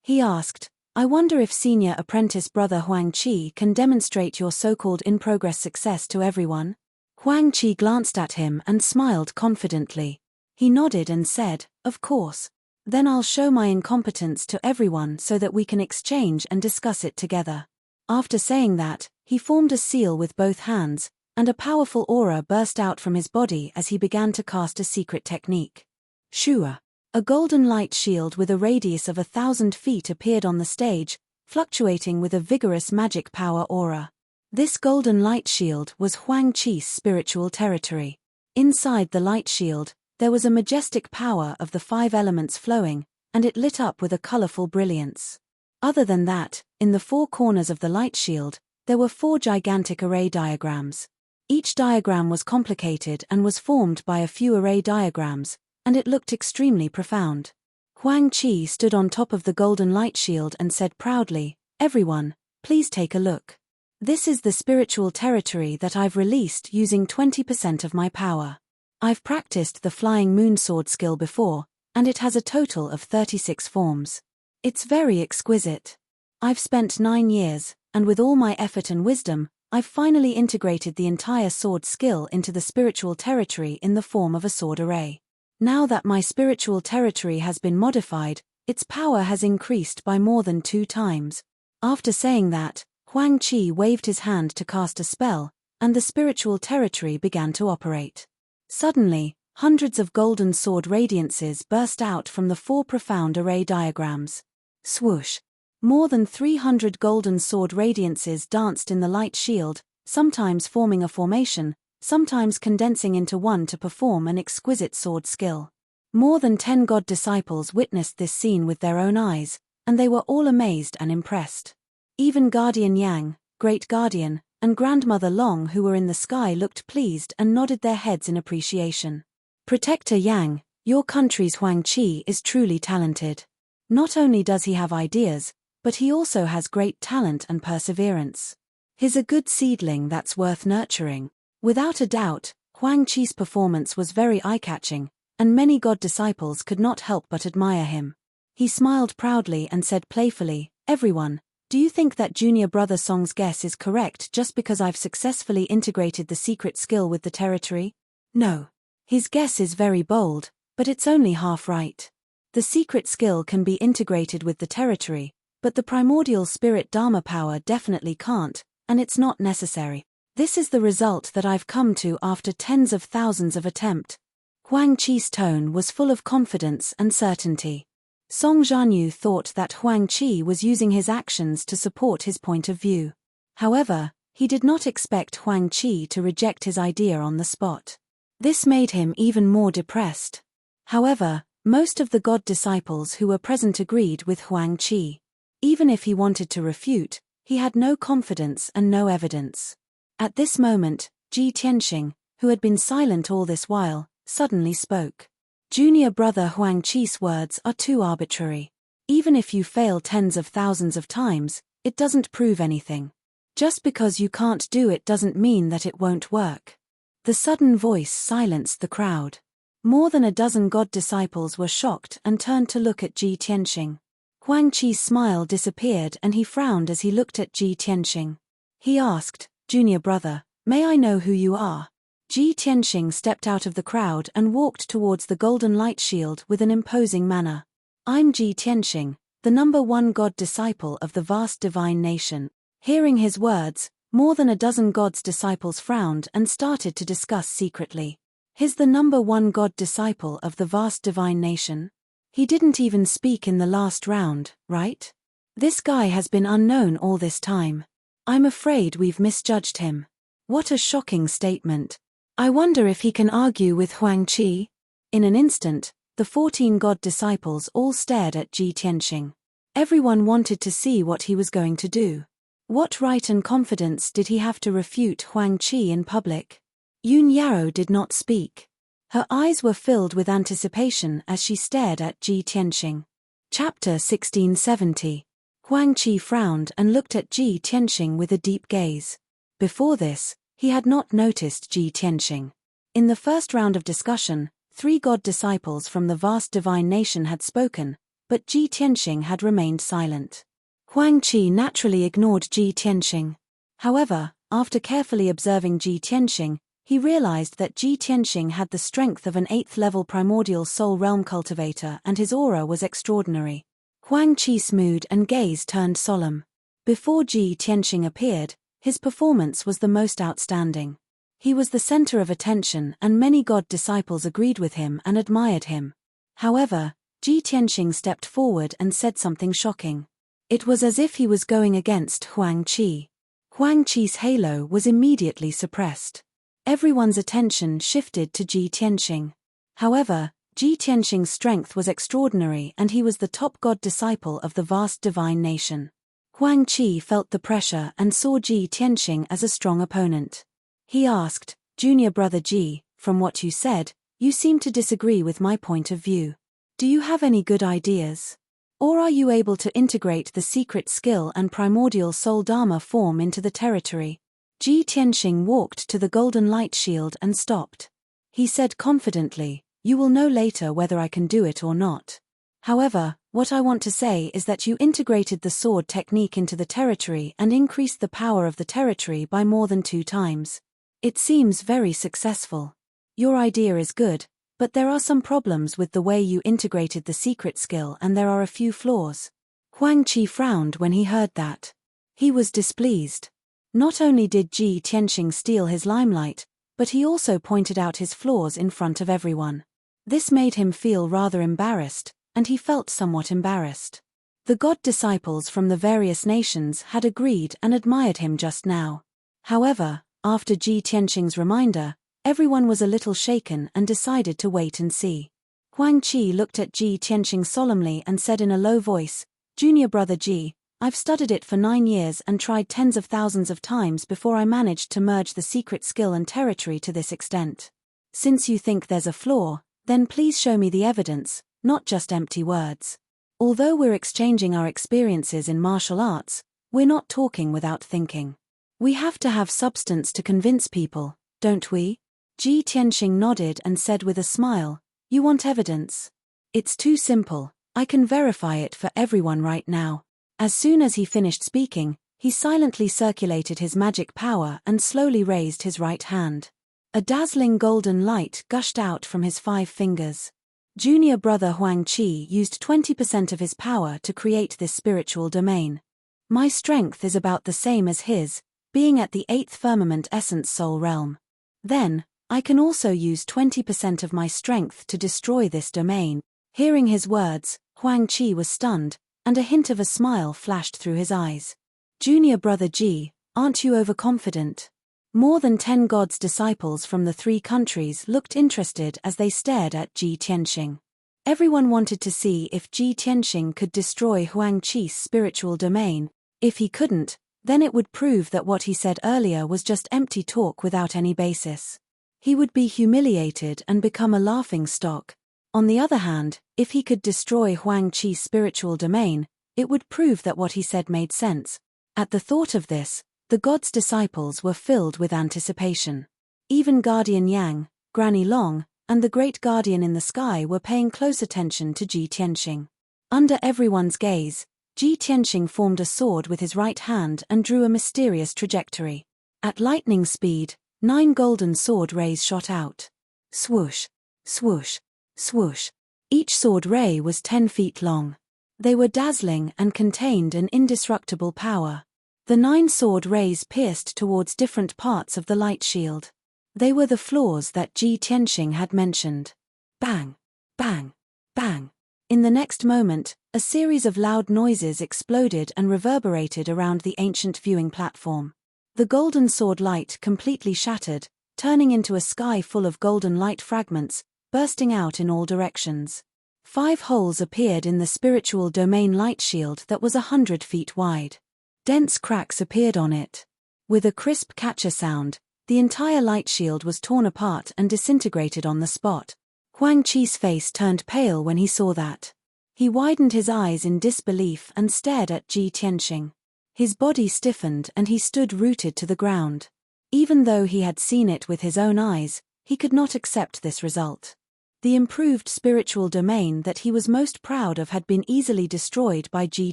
He asked, "I wonder if senior apprentice brother Huang Qi can demonstrate your so-called in-progress success to everyone?" Huang Qi glanced at him and smiled confidently. He nodded and said, "Of course. Then I'll show my incompetence to everyone so that we can exchange and discuss it together." After saying that, he formed a seal with both hands, and a powerful aura burst out from his body as he began to cast a secret technique. Shua. A golden light shield with a radius of 1,000 feet appeared on the stage, fluctuating with a vigorous magic power aura. This golden light shield was Huang Qi's spiritual territory. Inside the light shield, there was a majestic power of the 5 elements flowing, and it lit up with a colorful brilliance. Other than that, in the 4 corners of the light shield, there were 4 gigantic array diagrams. Each diagram was complicated and was formed by a few array diagrams, and it looked extremely profound. Huang Qi stood on top of the golden light shield and said proudly, "Everyone, please take a look. This is the spiritual territory that I've released using 20% of my power. I've practiced the flying moon sword skill before, and it has a total of 36 forms. It's very exquisite. I've spent 9 years, and with all my effort and wisdom, I've finally integrated the entire sword skill into the spiritual territory in the form of a sword array. Now that my spiritual territory has been modified, its power has increased by more than 2 times. After saying that, Huang Qi waved his hand to cast a spell, and the spiritual territory began to operate. Suddenly, hundreds of golden sword radiances burst out from the 4 profound array diagrams. Swoosh! More than 300 golden sword radiances danced in the light shield, sometimes forming a formation, sometimes condensing into one to perform an exquisite sword skill. More than 10 god disciples witnessed this scene with their own eyes, and they were all amazed and impressed. Even Guardian Yang, Great Guardian, and Grandmother Long, who were in the sky, looked pleased and nodded their heads in appreciation. Protector Yang, your country's Huang Qi is truly talented. Not only does he have ideas, but he also has great talent and perseverance. He's a good seedling that's worth nurturing. Without a doubt, Huang Qi's performance was very eye-catching, and many god disciples could not help but admire him. He smiled proudly and said playfully, "Everyone, do you think that junior brother Song's guess is correct just because I've successfully integrated the secret skill with the territory? No. His guess is very bold, but it's only half right. The secret skill can be integrated with the territory, but the primordial spirit Dharma power definitely can't, and it's not necessary. This is the result that I've come to after tens of thousands of attempts." Huang Qi's tone was full of confidence and certainty. Song Jianyu thought that Huang Qi was using his actions to support his point of view. However, he did not expect Huang Qi to reject his idea on the spot. This made him even more depressed. However, most of the god disciples who were present agreed with Huang Qi. Even if he wanted to refute, he had no confidence and no evidence. At this moment, Ji Tianxing, who had been silent all this while, suddenly spoke. "Junior brother Huang Qi's words are too arbitrary. Even if you fail tens of thousands of times, it doesn't prove anything. Just because you can't do it doesn't mean that it won't work." The sudden voice silenced the crowd. More than a dozen god disciples were shocked and turned to look at Ji Tianxing. Huang Qi's smile disappeared and he frowned as he looked at Ji Tianxing. He asked, "Junior brother, may I know who you are?" Ji Tianxing stepped out of the crowd and walked towards the golden light shield with an imposing manner. "I'm Ji Tianxing, the #1 god disciple of the vast divine nation." Hearing his words, more than a dozen god's disciples frowned and started to discuss secretly. He's the #1 god disciple of the vast divine nation? He didn't even speak in the last round, right? This guy has been unknown all this time. I'm afraid we've misjudged him. What a shocking statement. I wonder if he can argue with Huang Qi? In an instant, the 14 god disciples all stared at Ji Tianxing. Everyone wanted to see what he was going to do. What right and confidence did he have to refute Huang Qi in public? Yun Yao did not speak. Her eyes were filled with anticipation as she stared at Ji Tianxing. Chapter 1670. Huang Qi frowned and looked at Ji Tianxing with a deep gaze. Before this, he had not noticed Ji Tianxing. In the first round of discussion, 3 god disciples from the vast divine nation had spoken, but Ji Tianxing had remained silent. Huang Qi naturally ignored Ji Tianxing. However, after carefully observing Ji Tianxing, he realized that Ji Tianxing had the strength of an 8th-level primordial soul realm cultivator and his aura was extraordinary. Huang Qi's mood and gaze turned solemn. Before Ji Tianxing appeared, his performance was the most outstanding. He was the center of attention and many god disciples agreed with him and admired him. However, Ji Tianxing stepped forward and said something shocking. It was as if he was going against Huang Qi. Huang Qi's halo was immediately suppressed. Everyone's attention shifted to Ji Tianxing. However, Ji Tianxing's strength was extraordinary and he was the top god disciple of the vast divine nation. Huang Qi felt the pressure and saw Ji Tianxing as a strong opponent. He asked, "Junior brother Ji, from what you said, you seem to disagree with my point of view. Do you have any good ideas? Or are you able to integrate the secret skill and primordial soul Dharma form into the territory?" Ji Tianxing walked to the golden light shield and stopped. He said confidently, "You will know later whether I can do it or not. However, What I want to say is that you integrated the sword technique into the territory and increased the power of the territory by more than 2 times. It seems very successful. Your idea is good, but there are some problems with the way you integrated the secret skill and there are a few flaws. Huang Qi frowned when he heard that. He was displeased. Not only did Ji Tianxing steal his limelight, but he also pointed out his flaws in front of everyone. This made him feel rather embarrassed, and he felt somewhat embarrassed. The god disciples from the various nations had agreed and admired him just now. However, after Ji Tianxing's reminder, everyone was a little shaken and decided to wait and see. Huang Qi looked at Ji Tianxing solemnly and said in a low voice, "Junior brother Ji, I've studied it for 9 years and tried tens of thousands of times before I managed to merge the secret skill and territory to this extent. Since you think there's a flaw, then please show me the evidence, not just empty words. Although we're exchanging our experiences in martial arts, we're not talking without thinking. We have to have substance to convince people, don't we?" Ji Tianxing nodded and said with a smile, "You want evidence? It's too simple, I can verify it for everyone right now." As soon as he finished speaking, he silently circulated his magic power and slowly raised his right hand. A dazzling golden light gushed out from his 5 fingers. Junior brother Huang Qi used 20% of his power to create this spiritual domain. My strength is about the same as his, being at the 8th firmament essence soul realm. Then, I can also use 20% of my strength to destroy this domain. Hearing his words, Huang Qi was stunned, and a hint of a smile flashed through his eyes. "Junior brother Ji, aren't you overconfident?" More than 10 gods' disciples from the 3 countries looked interested as they stared at Ji Tianxing. Everyone wanted to see if Ji Tianxing could destroy Huang Qi's spiritual domain. If he couldn't, then it would prove that what he said earlier was just empty talk without any basis. He would be humiliated and become a laughingstock. On the other hand, if he could destroy Huang Qi's spiritual domain, it would prove that what he said made sense. At the thought of this, the gods' disciples were filled with anticipation. Even Guardian Yang, Granny Long, and the Great Guardian in the sky were paying close attention to Ji Tianxing. Under everyone's gaze, Ji Tianxing formed a sword with his right hand and drew a mysterious trajectory. At lightning speed, 9 golden sword rays shot out. Swoosh, swoosh, swoosh. Each sword ray was 10 feet long. They were dazzling and contained an indestructible power. The 9 sword rays pierced towards different parts of the light shield. They were the flaws that Ji Tianxing had mentioned. Bang, bang, bang. In the next moment, a series of loud noises exploded and reverberated around the ancient viewing platform. The golden sword light completely shattered, turning into a sky full of golden light fragments, bursting out in all directions. 5 holes appeared in the spiritual domain light shield that was 100 feet wide. Dense cracks appeared on it. With a crisp catcher sound, the entire light shield was torn apart and disintegrated on the spot. Huang Qi's face turned pale when he saw that. He widened his eyes in disbelief and stared at Ji Tianxing. His body stiffened and he stood rooted to the ground. Even though he had seen it with his own eyes, he could not accept this result. The improved spiritual domain that he was most proud of had been easily destroyed by Ji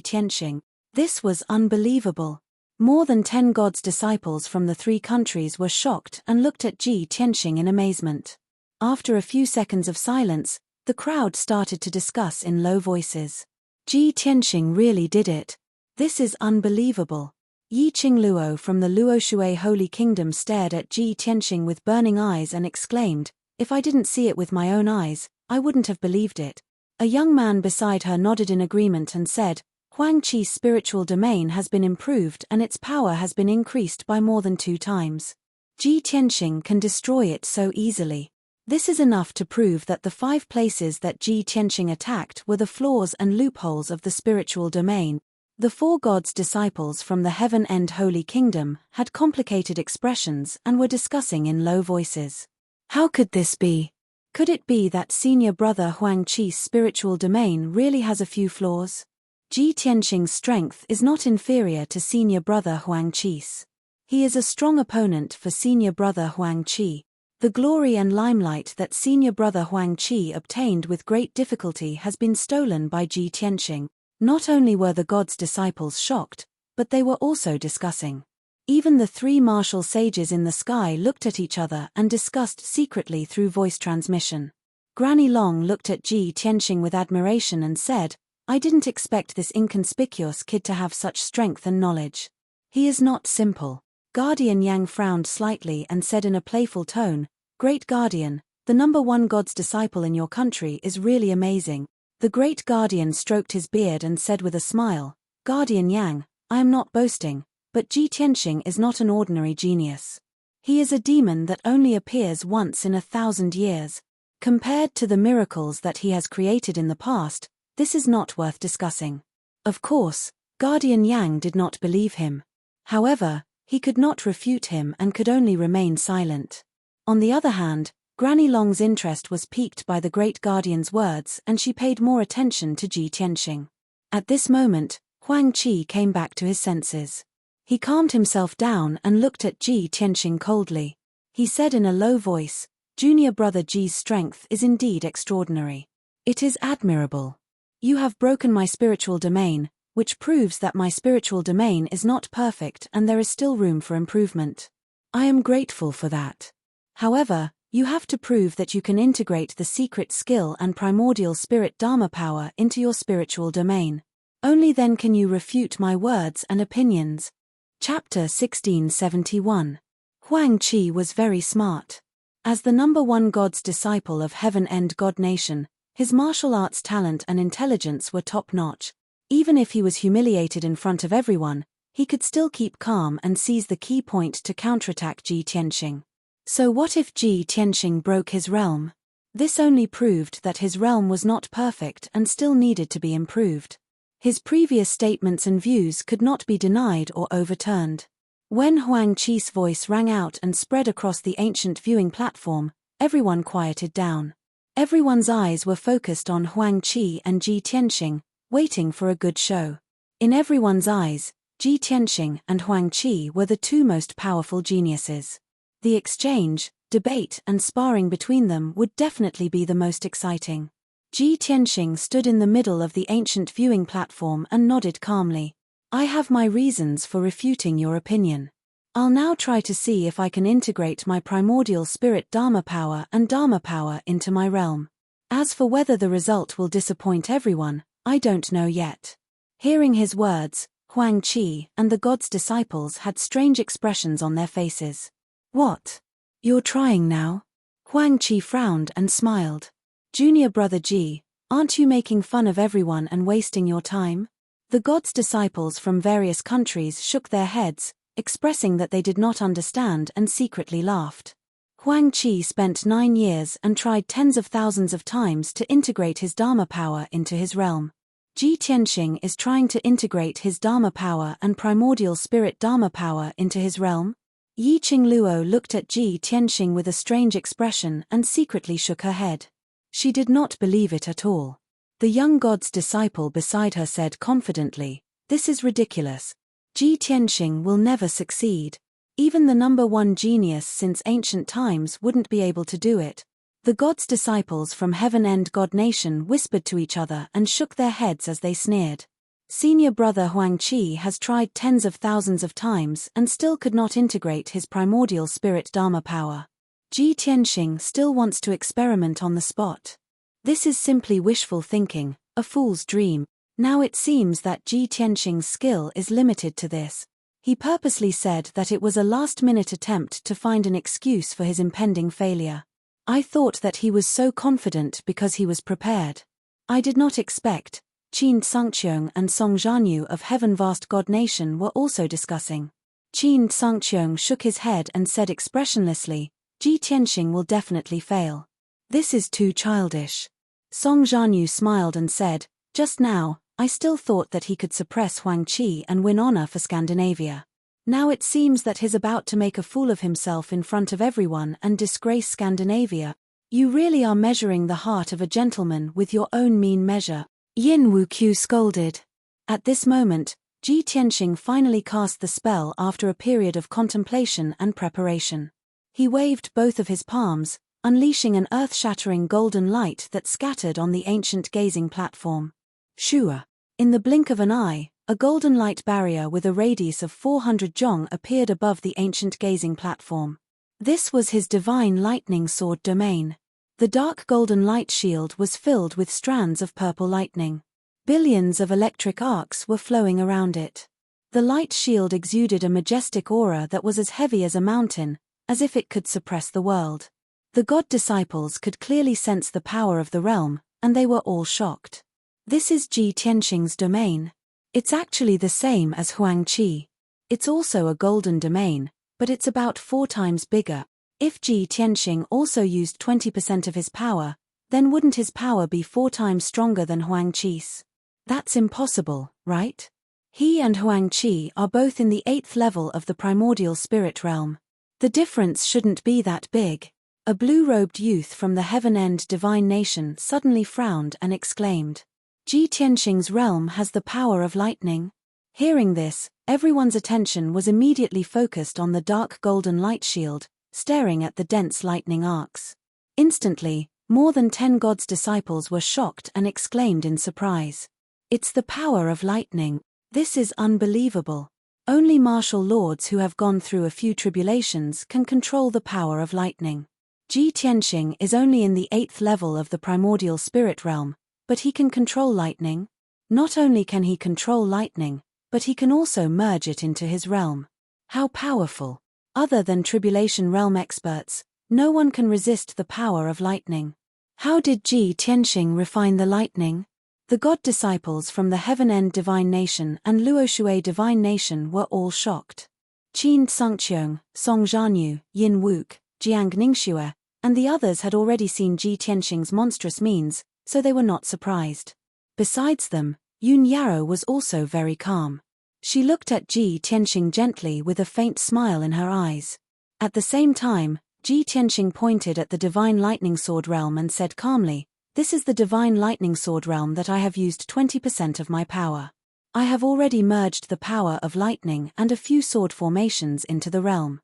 Tianxing. This was unbelievable. More than 10 gods' disciples from the 3 countries were shocked and looked at Ji Tianxing in amazement. After a few seconds of silence, the crowd started to discuss in low voices. Ji Tianxing really did it. This is unbelievable. Yi Qingluo from the Luoshui Holy Kingdom stared at Ji Tianxing with burning eyes and exclaimed, "If I didn't see it with my own eyes, I wouldn't have believed it." A young man beside her nodded in agreement and said, "Huang Qi's spiritual domain has been improved and its power has been increased by more than 2 times. Ji Tianxing can destroy it so easily. This is enough to prove that the 5 places that Ji Tianxing attacked were the flaws and loopholes of the spiritual domain." The 4 gods' disciples from the Heaven End Holy Kingdom had complicated expressions and were discussing in low voices. How could this be? Could it be that senior brother Huang Qi's spiritual domain really has a few flaws? Ji Tianxing's strength is not inferior to senior brother Huang Qi's. He is a strong opponent for senior brother Huang Qi. The glory and limelight that senior brother Huang Qi obtained with great difficulty has been stolen by Ji Tianxing. Not only were the god's disciples shocked, but they were also discussing. Even the three martial sages in the sky looked at each other and discussed secretly through voice transmission. Granny Long looked at Ji Tianxing with admiration and said, "I didn't expect this inconspicuous kid to have such strength and knowledge. He is not simple." Guardian Yang frowned slightly and said in a playful tone, "Great Guardian, the #1 god's disciple in your country is really amazing." The Great Guardian stroked his beard and said with a smile, "Guardian Yang, I am not boasting, but Ji Tianxing is not an ordinary genius. He is a demon that only appears once in 1,000 years. Compared to the miracles that he has created in the past, this is not worth discussing." Of course, Guardian Yang did not believe him. However, he could not refute him and could only remain silent. On the other hand, Granny Long's interest was piqued by the Great Guardian's words and she paid more attention to Ji Tianxing. At this moment, Huang Qi came back to his senses. He calmed himself down and looked at Ji Tianxing coldly. He said in a low voice, "Junior brother Ji's strength is indeed extraordinary. It is admirable. You have broken my spiritual domain, which proves that my spiritual domain is not perfect and there is still room for improvement. I am grateful for that. However, you have to prove that you can integrate the secret skill and primordial spirit Dharma power into your spiritual domain. Only then can you refute my words and opinions." Chapter 1671. Huang Qi was very smart. As the #1 god's disciple of Heaven and God Nation, his martial arts talent and intelligence were top-notch. Even if he was humiliated in front of everyone, he could still keep calm and seize the key point to counterattack Ji Tianxing. So what if Ji Tianxing broke his realm? This only proved that his realm was not perfect and still needed to be improved. His previous statements and views could not be denied or overturned. When Huang Qi's voice rang out and spread across the ancient viewing platform, everyone quieted down. Everyone's eyes were focused on Huang Qi and Ji Tianxing, waiting for a good show. In everyone's eyes, Ji Tianxing and Huang Qi were the two most powerful geniuses. The exchange, debate and sparring between them would definitely be the most exciting. Ji Tianxing stood in the middle of the ancient viewing platform and nodded calmly. "I have my reasons for refuting your opinion. I'll now try to see if I can integrate my primordial spirit Dharma power and Dharma power into my realm. As for whether the result will disappoint everyone, I don't know yet." Hearing his words, Huang Qi and the god's disciples had strange expressions on their faces. "What? You're trying now?" Huang Qi frowned and smiled. "Junior brother Ji, aren't you making fun of everyone and wasting your time?" The god's disciples from various countries shook their heads, expressing that they did not understand and secretly laughed. Huang Qi spent 9 years and tried tens of thousands of times to integrate his Dharma power into his realm. Ji Tianxing is trying to integrate his Dharma power and primordial spirit Dharma power into his realm? Yi Qingluo looked at Ji Tianxing with a strange expression and secretly shook her head. She did not believe it at all. The young god's disciple beside her said confidently, "This is ridiculous. Ji Tianxing will never succeed. Even the #1 genius since ancient times wouldn't be able to do it." The god's disciples from Heaven and God Nation whispered to each other and shook their heads as they sneered. Senior brother Huang Qi has tried tens of thousands of times and still could not integrate his primordial spirit Dharma power. Ji Tianxing still wants to experiment on the spot. This is simply wishful thinking, a fool's dream. Now it seems that Ji Tianxing's skill is limited to this. He purposely said that it was a last-minute attempt to find an excuse for his impending failure. I thought that he was so confident because he was prepared. I did not expect. Qin Sangqiong and Song Zhanyu of Heaven Vast God Nation were also discussing. Qin Sangqiong shook his head and said expressionlessly, "Ji Tianxing will definitely fail. This is too childish." Song Zhanyu smiled and said, "Just now, I still thought that he could suppress Huang Qi and win honor for Scandinavia. Now it seems that he's about to make a fool of himself in front of everyone and disgrace Scandinavia. You really are measuring the heart of a gentleman with your own mean measure." Yin Wuqiu scolded. At this moment, Ji Tianxing finally cast the spell after a period of contemplation and preparation. He waved both of his palms, unleashing an earth-shattering golden light that scattered on the ancient gazing platform. Shua. In the blink of an eye, a golden light barrier with a radius of 400 jong appeared above the ancient gazing platform. This was his divine lightning sword domain. The dark golden light shield was filled with strands of purple lightning. Billions of electric arcs were flowing around it. The light shield exuded a majestic aura that was as heavy as a mountain, as if it could suppress the world. The god disciples could clearly sense the power of the realm, and they were all shocked. This is Ji Tianxing's domain. It's actually the same as Huang Qi. It's also a golden domain, but it's about 4 times bigger. If Ji Tianxing also used 20% of his power, then wouldn't his power be 4 times stronger than Huang Qi's? That's impossible, right? He and Huang Qi are both in the 8th level of the primordial spirit realm. The difference shouldn't be that big. A blue-robed youth from the Heaven-End divine nation suddenly frowned and exclaimed, Ji Tianxing's realm has the power of lightning. Hearing this, everyone's attention was immediately focused on the dark golden light shield, staring at the dense lightning arcs. Instantly, more than 10 gods' disciples were shocked and exclaimed in surprise. It's the power of lightning. This is unbelievable. Only martial lords who have gone through a few tribulations can control the power of lightning. Ji Tianxing is only in the 8th level of the primordial spirit realm, but he can control lightning. Not only can he control lightning, but he can also merge it into his realm. How powerful! Other than Tribulation Realm experts, no one can resist the power of lightning. How did Ji Tianxing refine the lightning? The god disciples from the Heaven-End divine nation and Luoshui divine nation were all shocked. Qin Tsungqiong, Song Zhanyu, Yin Wook, Jiang Ningxue, and the others had already seen Ji Tianxing's monstrous means, so they were not surprised. Besides them, Yun Yarrow was also very calm. She looked at Ji Tianxing gently with a faint smile in her eyes. At the same time, Ji Tianxing pointed at the divine lightning sword realm and said calmly, This is the divine lightning sword realm that I have used 20% of my power. I have already merged the power of lightning and a few sword formations into the realm.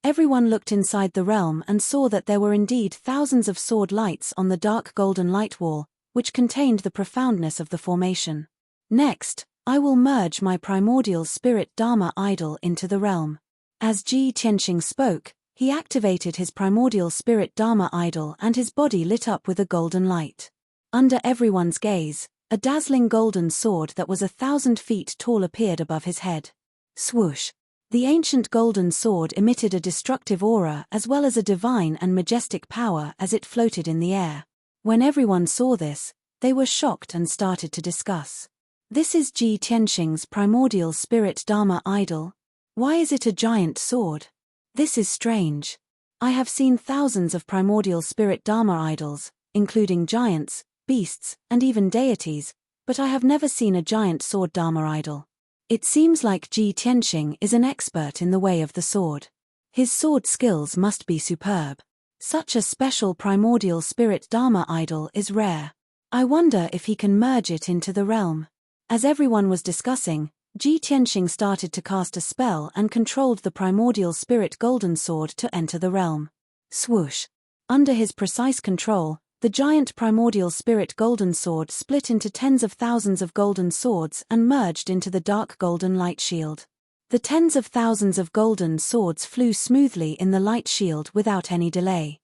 Everyone looked inside the realm and saw that there were indeed thousands of sword lights on the dark golden light wall, which contained the profoundness of the formation. Next, I will merge my primordial spirit Dharma idol into the realm. As Ji Tianxing spoke, he activated his primordial spirit Dharma idol and his body lit up with a golden light. Under everyone's gaze, a dazzling golden sword that was 1,000 feet tall appeared above his head. Swoosh! The ancient golden sword emitted a destructive aura as well as a divine and majestic power as it floated in the air. When everyone saw this, they were shocked and started to discuss. This is Ji Tianxing's primordial spirit Dharma idol. Why is it a giant sword? This is strange. I have seen thousands of primordial spirit Dharma idols, including giants, beasts, and even deities, but I have never seen a giant sword Dharma idol. It seems like Ji Tianxing is an expert in the way of the sword. His sword skills must be superb. Such a special primordial spirit Dharma idol is rare. I wonder if he can merge it into the realm. As everyone was discussing, Ji Tianxing started to cast a spell and controlled the primordial spirit golden sword to enter the realm. Swoosh! Under his precise control, the giant primordial spirit golden sword split into tens of thousands of golden swords and merged into the dark golden light shield. The tens of thousands of golden swords flew smoothly in the light shield without any delay.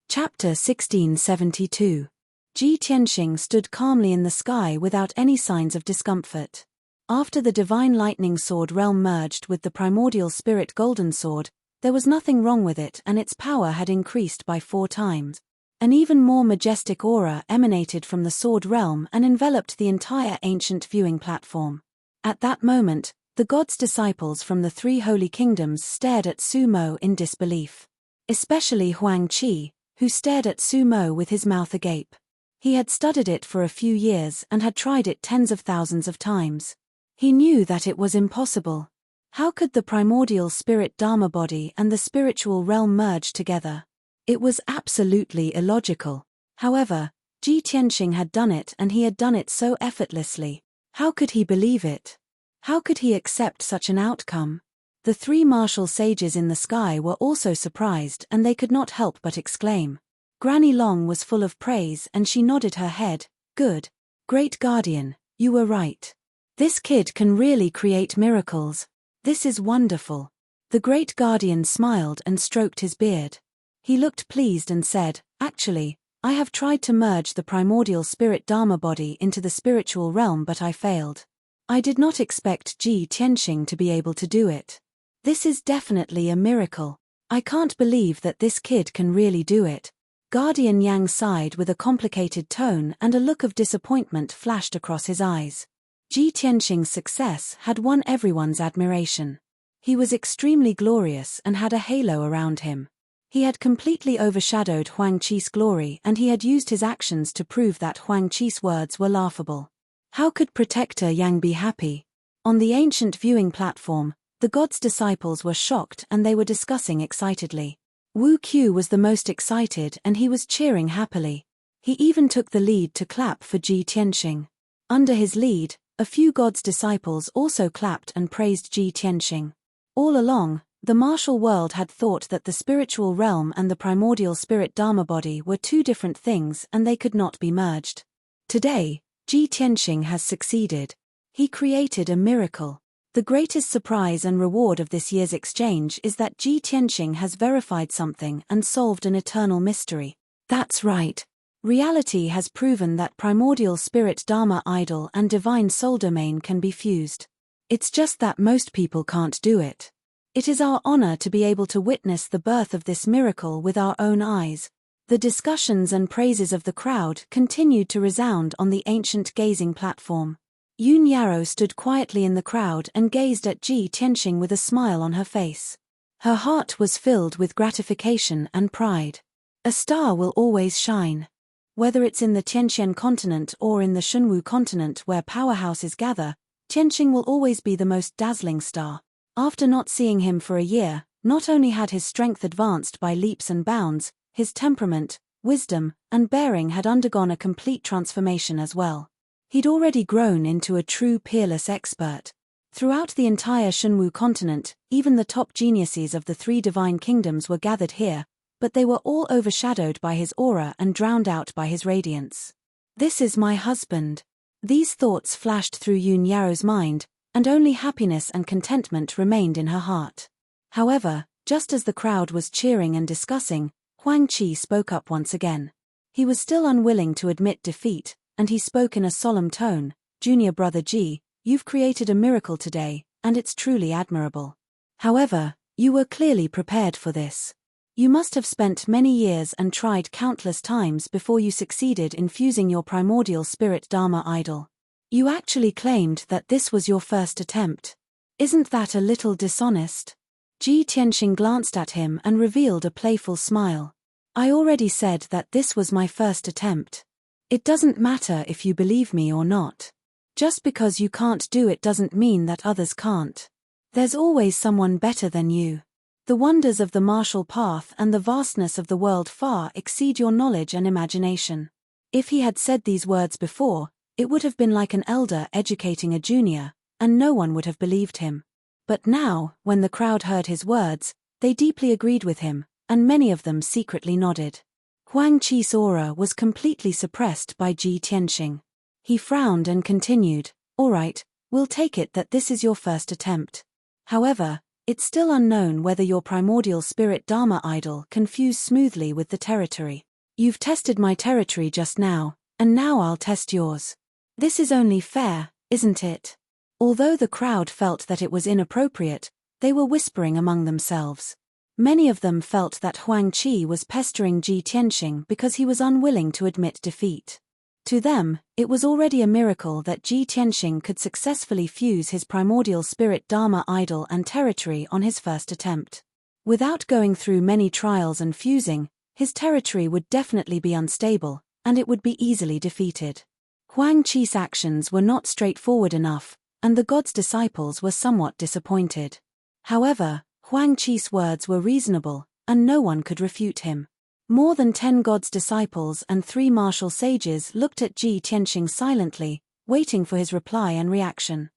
Chapter 1672. Ji Tianxing stood calmly in the sky without any signs of discomfort. After the divine lightning sword realm merged with the primordial spirit golden sword, there was nothing wrong with it and its power had increased by 4 times. An even more majestic aura emanated from the sword realm and enveloped the entire ancient viewing platform. At that moment, the gods' disciples from the 3 holy kingdoms stared at Su Mo in disbelief. Especially Huang Qi, who stared at Su Mo with his mouth agape. He had studied it for a few years and had tried it tens of thousands of times. He knew that it was impossible. How could the primordial spirit Dharma body and the spiritual realm merge together? It was absolutely illogical. However, Ji Tianxing had done it and he had done it so effortlessly. How could he believe it? How could he accept such an outcome? The three martial sages in the sky were also surprised, and they could not help but exclaim. Granny Long was full of praise, and she nodded her head. Good. Great Guardian, you were right. This kid can really create miracles. This is wonderful. The Great Guardian smiled and stroked his beard. He looked pleased and said, Actually, I have tried to merge the primordial spirit Dharma body into the spiritual realm, but I failed. I did not expect Ji Tianxing to be able to do it. This is definitely a miracle. I can't believe that this kid can really do it. Guardian Yang sighed with a complicated tone, and a look of disappointment flashed across his eyes. Ji Tianxing's success had won everyone's admiration. He was extremely glorious and had a halo around him. He had completely overshadowed Huang Qi's glory, and he had used his actions to prove that Huang Qi's words were laughable. How could Protector Yang be happy? On the ancient viewing platform, the god's disciples were shocked and they were discussing excitedly. Wu Qiu was the most excited and he was cheering happily. He even took the lead to clap for Ji Tianxing. Under his lead, a few god's disciples also clapped and praised Ji Tianxing. All along, the martial world had thought that the spiritual realm and the primordial spirit Dharma body were two different things and they could not be merged. Today, Ji Tianxing has succeeded. He created a miracle. The greatest surprise and reward of this year's exchange is that Ji Tianxing has verified something and solved an eternal mystery. That's right. Reality has proven that primordial spirit Dharma idol and divine soul domain can be fused. It's just that most people can't do it. It is our honor to be able to witness the birth of this miracle with our own eyes. The discussions and praises of the crowd continued to resound on the ancient gazing platform. Yun Yarrow stood quietly in the crowd and gazed at Ji Tianxing with a smile on her face. Her heart was filled with gratification and pride. A star will always shine. Whether it's in the Tianxian continent or in the Shunwu continent where powerhouses gather, Tianxing will always be the most dazzling star. After not seeing him for a year, not only had his strength advanced by leaps and bounds, his temperament, wisdom, and bearing had undergone a complete transformation as well. He'd already grown into a true peerless expert. Throughout the entire Shunwu continent, even the top geniuses of the three divine kingdoms were gathered here, but they were all overshadowed by his aura and drowned out by his radiance. This is my husband. These thoughts flashed through Yun Yarrow's mind, and only happiness and contentment remained in her heart. However, just as the crowd was cheering and discussing, Huang Qi spoke up once again. He was still unwilling to admit defeat, and he spoke in a solemn tone, Junior Brother Ji, you've created a miracle today, and it's truly admirable. However, you were clearly prepared for this. You must have spent many years and tried countless times before you succeeded in fusing your primordial spirit Dharma idol. You actually claimed that this was your first attempt. Isn't that a little dishonest? Ji Tianxing glanced at him and revealed a playful smile. I already said that this was my first attempt. It doesn't matter if you believe me or not. Just because you can't do it doesn't mean that others can't. There's always someone better than you. The wonders of the martial path and the vastness of the world far exceed your knowledge and imagination. If he had said these words before, it would have been like an elder educating a junior, and no one would have believed him. But now, when the crowd heard his words, they deeply agreed with him, and many of them secretly nodded. Huang Qi's aura was completely suppressed by Ji Tianxing. He frowned and continued, all right, we'll take it that this is your first attempt. However, it's still unknown whether your primordial spirit Dharma idol can fuse smoothly with the territory. You've tested my territory just now, and now I'll test yours. This is only fair, isn't it? Although the crowd felt that it was inappropriate, they were whispering among themselves. Many of them felt that Huang Qi was pestering Ji Tianxing because he was unwilling to admit defeat. To them, it was already a miracle that Ji Tianxing could successfully fuse his primordial spirit Dharma idol and territory on his first attempt. Without going through many trials and fusing, his territory would definitely be unstable, and it would be easily defeated. Huang Qi's actions were not straightforward enough, and the god's disciples were somewhat disappointed. However, Huang Qi's words were reasonable, and no one could refute him. More than 10 god's disciples and 3 martial sages looked at Ji Tianxing silently, waiting for his reply and reaction.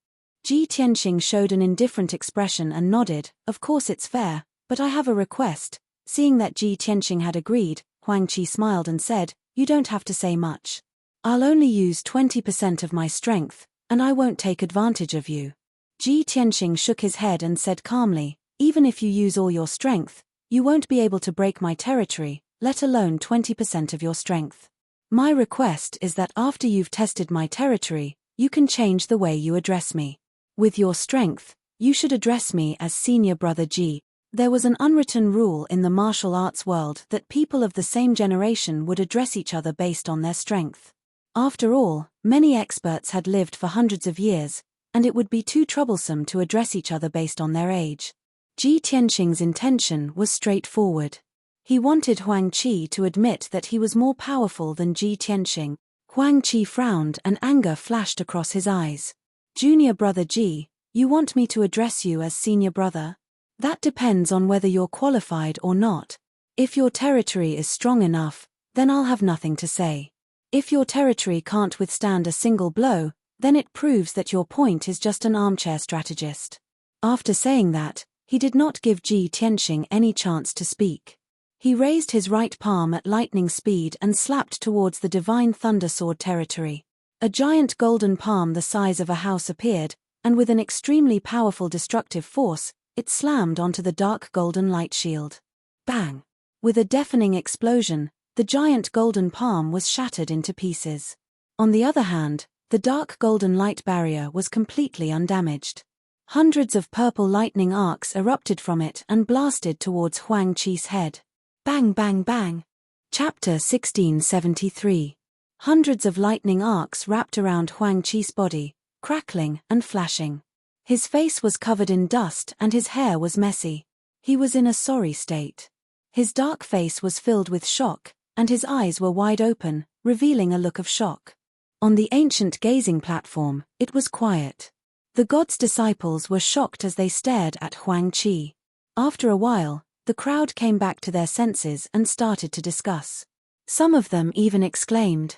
Ji Tianxing showed an indifferent expression and nodded. Of course it's fair, but I have a request. Seeing that Ji Tianxing had agreed, Huang Qi smiled and said, you don't have to say much. I'll only use 20% of my strength, and I won't take advantage of you. Ji Tianxing shook his head and said calmly, even if you use all your strength, you won't be able to break my territory, let alone 20% of your strength. My request is that after you've tested my territory, you can change the way you address me. With your strength, you should address me as Senior Brother Ji. There was an unwritten rule in the martial arts world that people of the same generation would address each other based on their strength. After all, many experts had lived for hundreds of years, and it would be too troublesome to address each other based on their age. Ji Tianxing's intention was straightforward. He wanted Huang Qi to admit that he was more powerful than Ji Tianxing. Huang Qi frowned and anger flashed across his eyes. Junior Brother Ji, you want me to address you as Senior Brother? That depends on whether you're qualified or not. If your territory is strong enough, then I'll have nothing to say. If your territory can't withstand a single blow, then it proves that your point is just an armchair strategist. After saying that, he did not give Ji Tianxing any chance to speak. He raised his right palm at lightning speed and slapped towards the divine thunder sword territory. A giant golden palm the size of a house appeared, and with an extremely powerful destructive force, it slammed onto the dark golden light shield. Bang! With a deafening explosion, the giant golden palm was shattered into pieces. On the other hand, the dark golden light barrier was completely undamaged. Hundreds of purple lightning arcs erupted from it and blasted towards Huang Qi's head. Bang bang bang! Chapter 1673. Hundreds of lightning arcs wrapped around Huang Qi's body, crackling and flashing. His face was covered in dust and his hair was messy. He was in a sorry state. His dark face was filled with shock, and his eyes were wide open, revealing a look of shock. On the ancient gazing platform, it was quiet. The god's disciples were shocked as they stared at Huang Qi. After a while, the crowd came back to their senses and started to discuss. Some of them even exclaimed,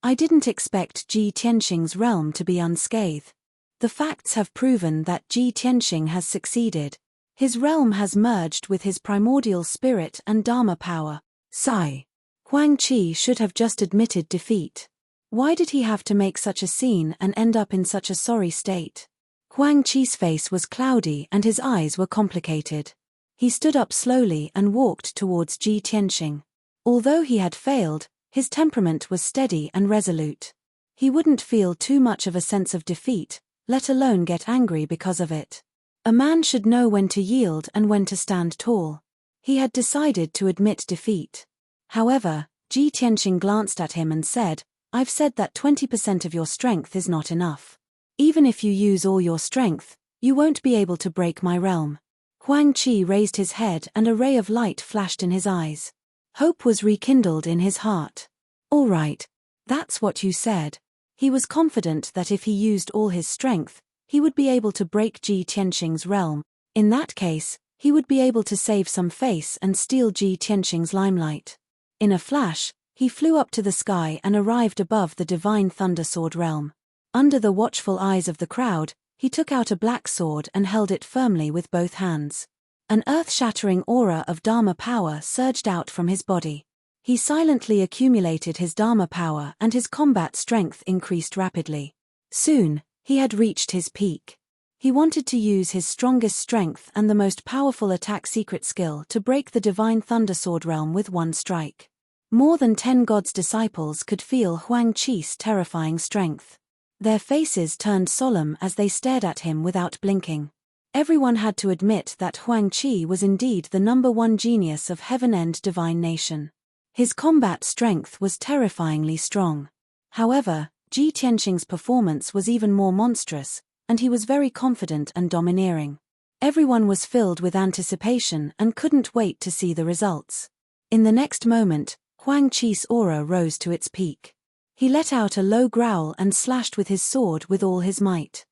I didn't expect Ji Tianxing's realm to be unscathed. The facts have proven that Ji Tianxing has succeeded. His realm has merged with his primordial spirit and Dharma power. Sigh. Huang Qi should have just admitted defeat. Why did he have to make such a scene and end up in such a sorry state? Huang Qi's face was cloudy and his eyes were complicated. He stood up slowly and walked towards Ji Tianxing. Although he had failed, his temperament was steady and resolute. He wouldn't feel too much of a sense of defeat, let alone get angry because of it. A man should know when to yield and when to stand tall. He had decided to admit defeat. However, Ji Tianxing glanced at him and said, I've said that 20% of your strength is not enough. Even if you use all your strength, you won't be able to break my realm. Huang Qi raised his head and a ray of light flashed in his eyes. Hope was rekindled in his heart. All right. That's what you said. He was confident that if he used all his strength, he would be able to break Ji Tianxing's realm. In that case, he would be able to save some face and steal Ji Tianxing's limelight. In a flash, he flew up to the sky and arrived above the divine thunder sword realm. Under the watchful eyes of the crowd, he took out a black sword and held it firmly with both hands. An earth-shattering aura of Dharma power surged out from his body. He silently accumulated his Dharma power and his combat strength increased rapidly. Soon, he had reached his peak. He wanted to use his strongest strength and the most powerful attack secret skill to break the divine thundersword realm with one strike. More than 10 gods' disciples could feel Huang Qi's terrifying strength. Their faces turned solemn as they stared at him without blinking. Everyone had to admit that Huang Qi was indeed the #1 genius of Heaven-End divine nation. His combat strength was terrifyingly strong. However, Ji Tianxing's performance was even more monstrous, and he was very confident and domineering. Everyone was filled with anticipation and couldn't wait to see the results. In the next moment, Huang Qi's aura rose to its peak. He let out a low growl and slashed with his sword with all his might.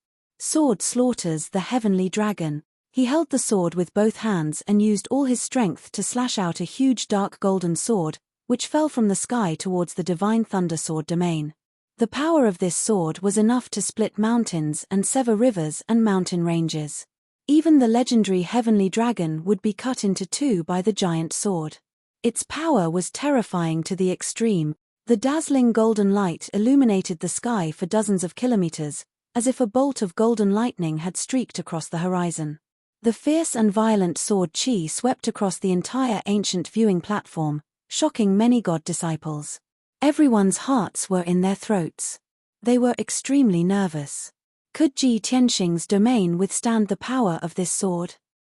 Sword slaughters the heavenly dragon. He held the sword with both hands and used all his strength to slash out a huge dark golden sword, which fell from the sky towards the divine thunder sword domain. The power of this sword was enough to split mountains and sever rivers and mountain ranges. Even the legendary heavenly dragon would be cut into two by the giant sword. Its power was terrifying to the extreme. The dazzling golden light illuminated the sky for dozens of kilometers, as if a bolt of golden lightning had streaked across the horizon. The fierce and violent sword chi swept across the entire ancient viewing platform, shocking many god disciples. Everyone's hearts were in their throats. They were extremely nervous. Could Ji Tianxing's domain withstand the power of this sword?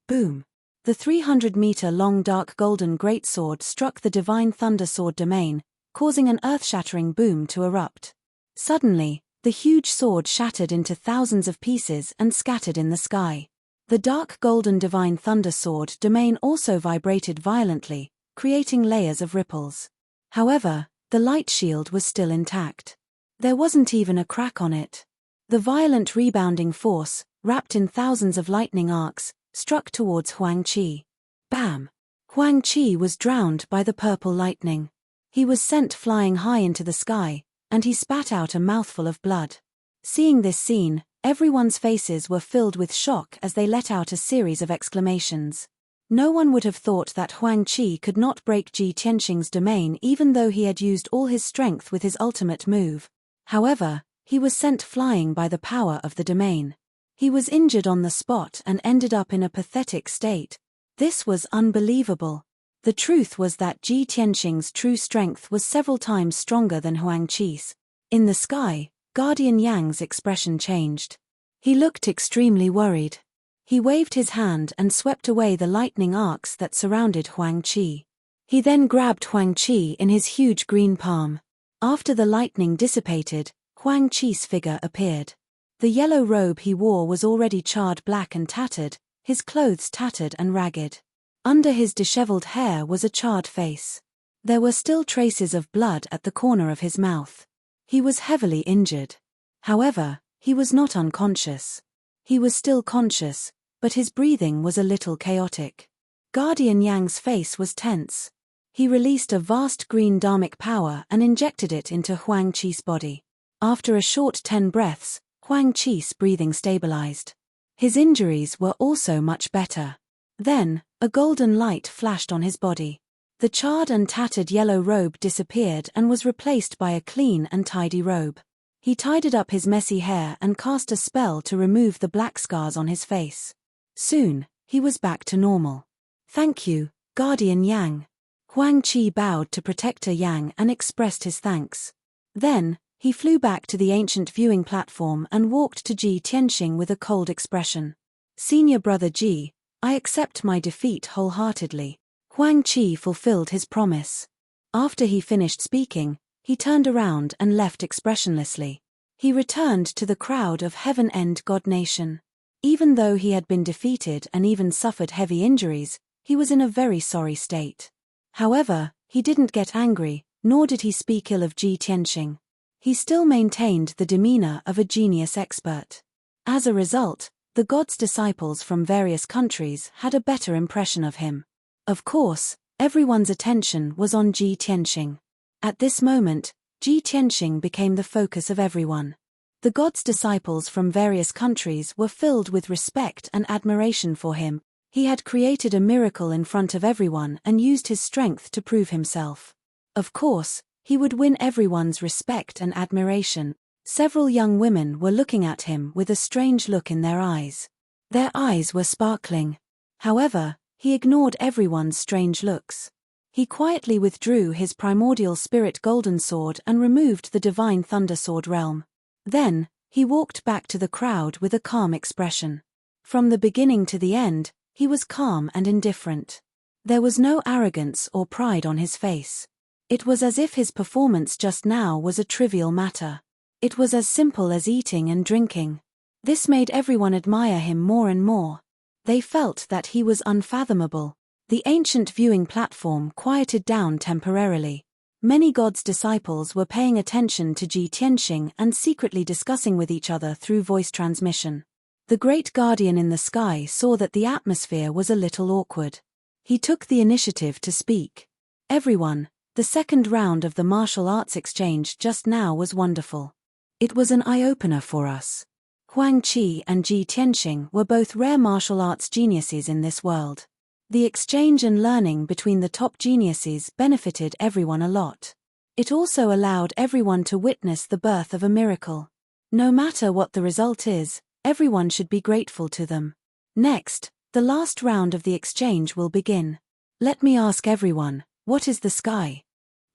Boom! The 300-meter-long dark golden greatsword struck the divine thunder sword domain, causing an earth-shattering boom to erupt. Suddenly, the huge sword shattered into thousands of pieces and scattered in the sky. The dark golden divine thunder sword domain also vibrated violently, creating layers of ripples. However, the light shield was still intact. There wasn't even a crack on it. The violent rebounding force, wrapped in thousands of lightning arcs, struck towards Huang Qi. Bam! Huang Qi was drowned by the purple lightning. He was sent flying high into the sky, and he spat out a mouthful of blood. Seeing this scene, everyone's faces were filled with shock as they let out a series of exclamations. No one would have thought that Huang Qi could not break Ji Tianxing's domain even though he had used all his strength with his ultimate move. However, he was sent flying by the power of the domain. He was injured on the spot and ended up in a pathetic state. This was unbelievable. The truth was that Ji Tianxing's true strength was several times stronger than Huang Qi's. In the sky, Guardian Yang's expression changed. He looked extremely worried. He waved his hand and swept away the lightning arcs that surrounded Huang Qi. He then grabbed Huang Qi in his huge green palm. After the lightning dissipated, Huang Qi's figure appeared. The yellow robe he wore was already charred black and tattered, his clothes tattered and ragged. Under his disheveled hair was a charred face. There were still traces of blood at the corner of his mouth. He was heavily injured. However, he was not unconscious. He was still conscious, but his breathing was a little chaotic. Guardian Yang's face was tense. He released a vast green dharmic power and injected it into Huang Qi's body. After a short 10 breaths, Huang Qi's breathing stabilized. His injuries were also much better. Then, a golden light flashed on his body. The charred and tattered yellow robe disappeared and was replaced by a clean and tidy robe. He tidied up his messy hair and cast a spell to remove the black scars on his face. Soon, he was back to normal. Thank you, Guardian Yang. Huang Qi bowed to Protector Yang and expressed his thanks. Then, he flew back to the ancient viewing platform and walked to Ji Tianxing with a cold expression. Senior brother Ji, I accept my defeat wholeheartedly. Huang Qi fulfilled his promise. After he finished speaking, he turned around and left expressionlessly. He returned to the crowd of Heaven End God Nation. Even though he had been defeated and even suffered heavy injuries, he was in a very sorry state. However, he didn't get angry, nor did he speak ill of Ji Tianxing. He still maintained the demeanor of a genius expert. As a result, the god's disciples from various countries had a better impression of him. Of course, everyone's attention was on Ji Tianxing. At this moment, Ji Tianxing became the focus of everyone. The god's disciples from various countries were filled with respect and admiration for him. He had created a miracle in front of everyone and used his strength to prove himself. Of course, he would win everyone's respect and admiration. Several young women were looking at him with a strange look in their eyes. Their eyes were sparkling. However, he ignored everyone's strange looks. He quietly withdrew his primordial spirit golden sword and removed the divine thunder sword realm. Then, he walked back to the crowd with a calm expression. From the beginning to the end, he was calm and indifferent. There was no arrogance or pride on his face. It was as if his performance just now was a trivial matter. It was as simple as eating and drinking. This made everyone admire him more and more. They felt that he was unfathomable. The ancient viewing platform quieted down temporarily. Many god's disciples were paying attention to Ji Tianxing and secretly discussing with each other through voice transmission. The great guardian in the sky saw that the atmosphere was a little awkward. He took the initiative to speak. Everyone, The second round of the martial arts exchange just now was wonderful. It was an eye-opener for us. Huang Qi and Ji Tianxing were both rare martial arts geniuses in this world. The exchange and learning between the top geniuses benefited everyone a lot. It also allowed everyone to witness the birth of a miracle. No matter what the result is, everyone should be grateful to them. Next, the last round of the exchange will begin. Let me ask everyone, what is the sky?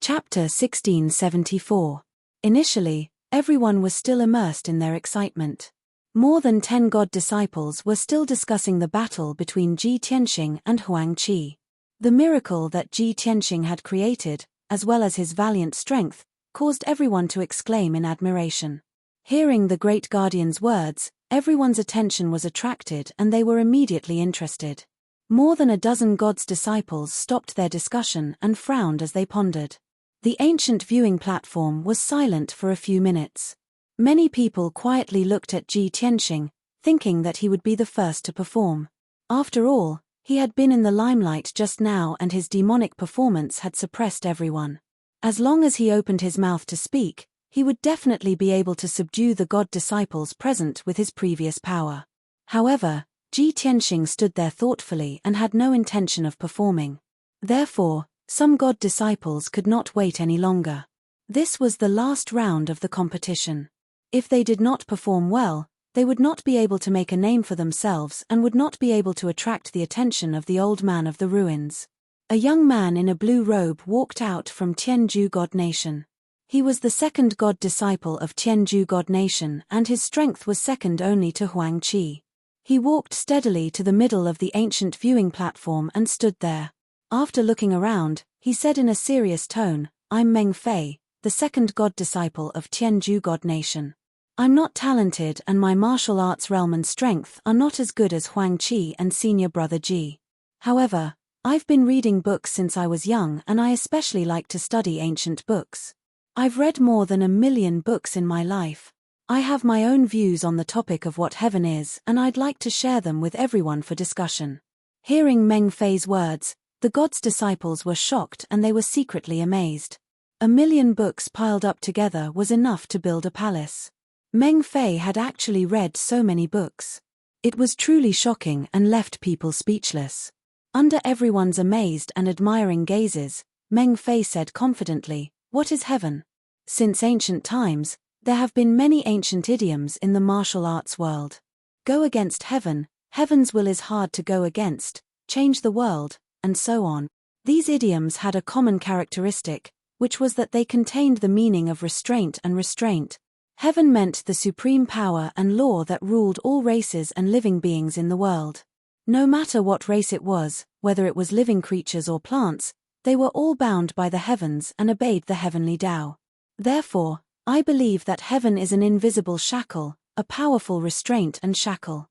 Chapter 1674. Initially, everyone was still immersed in their excitement. More than 10 God disciples were still discussing the battle between Ji Tianxing and Huang Qi. The miracle that Ji Tianxing had created, as well as his valiant strength, caused everyone to exclaim in admiration. Hearing the great guardian's words, everyone's attention was attracted and they were immediately interested. More than a dozen God's disciples stopped their discussion and frowned as they pondered. The ancient viewing platform was silent for a few minutes. Many people quietly looked at Ji Tianxing, thinking that he would be the first to perform. After all, he had been in the limelight just now and his demonic performance had suppressed everyone. As long as he opened his mouth to speak, he would definitely be able to subdue the God disciples present with his previous power. However, Ji Tianxing stood there thoughtfully and had no intention of performing. Therefore, some God disciples could not wait any longer. This was the last round of the competition. If they did not perform well, they would not be able to make a name for themselves and would not be able to attract the attention of the old man of the ruins. A young man in a blue robe walked out from Tianju God Nation. He was the second God disciple of Tianju God Nation and his strength was second only to Huang Qi. He walked steadily to the middle of the ancient viewing platform and stood there. After looking around, he said in a serious tone, "I'm Meng Fei, the second God disciple of Tianju God Nation. I'm not talented and my martial arts realm and strength are not as good as Huang Qi and senior brother Ji. However, I've been reading books since I was young and I especially like to study ancient books. I've read more than 1,000,000 books in my life. I have my own views on the topic of what heaven is and I'd like to share them with everyone for discussion." Hearing Meng Fei's words, the God's disciples were shocked and they were secretly amazed. 1,000,000 books piled up together was enough to build a palace. Meng Fei had actually read so many books. It was truly shocking and left people speechless. Under everyone's amazed and admiring gazes, Meng Fei said confidently, "What is heaven?" Since ancient times, there have been many ancient idioms in the martial arts world. Go against heaven, heaven's will is hard to go against, change the world, and so on. These idioms had a common characteristic, which was that they contained the meaning of restraint and restraint. Heaven meant the supreme power and law that ruled all races and living beings in the world. No matter what race it was, whether it was living creatures or plants, they were all bound by the heavens and obeyed the heavenly Tao. Therefore, I believe that heaven is an invisible shackle, a powerful restraint and shackle.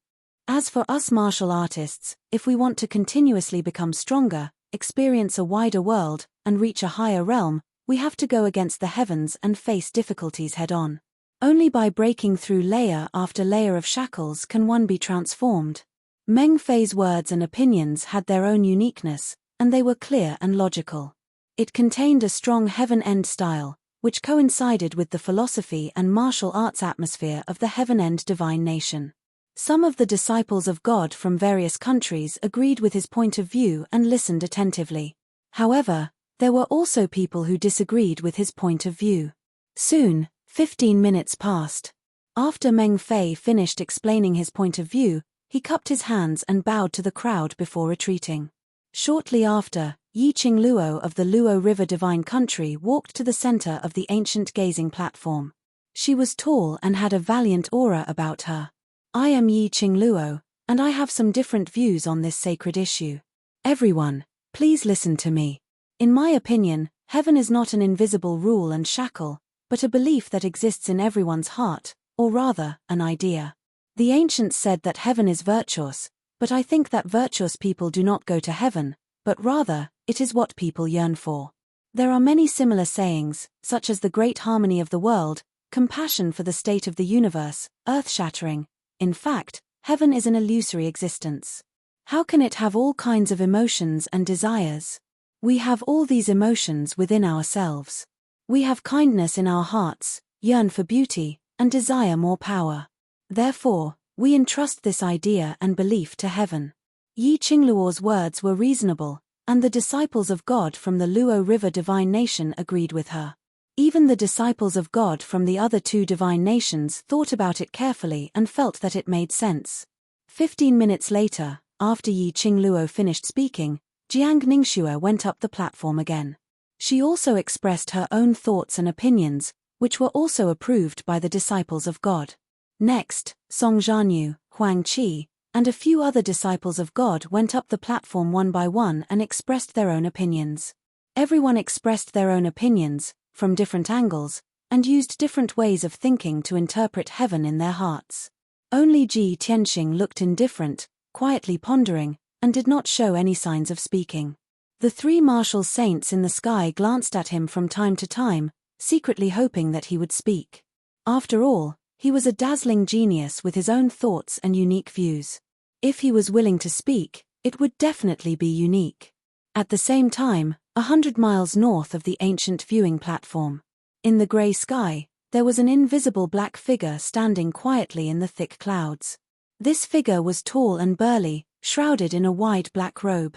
As for us martial artists, if we want to continuously become stronger, experience a wider world, and reach a higher realm, we have to go against the heavens and face difficulties head-on. Only by breaking through layer after layer of shackles can one be transformed. Meng Fei's words and opinions had their own uniqueness, and they were clear and logical. It contained a strong heaven-end style, which coincided with the philosophy and martial arts atmosphere of the heaven-end divine nation. Some of the disciples of God from various countries agreed with his point of view and listened attentively. However, there were also people who disagreed with his point of view. Soon, 15 minutes passed. After Meng Fei finished explaining his point of view, he cupped his hands and bowed to the crowd before retreating. Shortly after, Yi Qingluo of the Luo River Divine Country walked to the center of the ancient gazing platform. She was tall and had a valiant aura about her. "I am Yi Qingluo, and I have some different views on this sacred issue. Everyone, please listen to me. In my opinion, heaven is not an invisible rule and shackle, but a belief that exists in everyone's heart, or rather, an idea. The ancients said that heaven is virtuous, but I think that virtuous people do not go to heaven, but rather, it is what people yearn for. There are many similar sayings, such as the great harmony of the world, compassion for the state of the universe, earth-shattering. In fact, heaven is an illusory existence. How can it have all kinds of emotions and desires? We have all these emotions within ourselves. We have kindness in our hearts, yearn for beauty, and desire more power. Therefore, we entrust this idea and belief to heaven. Yi Qingluo's words were reasonable, and the disciples of God from the Luo River divine nation agreed with her. Even the disciples of God from the other two divine nations thought about it carefully and felt that it made sense. 15 minutes later, after Yi Qingluo finished speaking, Jiang Ningxue went up the platform again. She also expressed her own thoughts and opinions, which were also approved by the disciples of God. Next, Song Zhanyu, Huang Qi, and a few other disciples of God went up the platform one by one and expressed their own opinions. Everyone expressed their own opinions, from different angles, and used different ways of thinking to interpret heaven in their hearts. Only Ji Tianxing looked indifferent, quietly pondering, and did not show any signs of speaking. The three martial saints in the sky glanced at him from time to time, secretly hoping that he would speak. After all, he was a dazzling genius with his own thoughts and unique views. If he was willing to speak, it would definitely be unique. At the same time, 100 miles north of the ancient viewing platform, in the grey sky, there was an invisible black figure standing quietly in the thick clouds. This figure was tall and burly, shrouded in a wide black robe.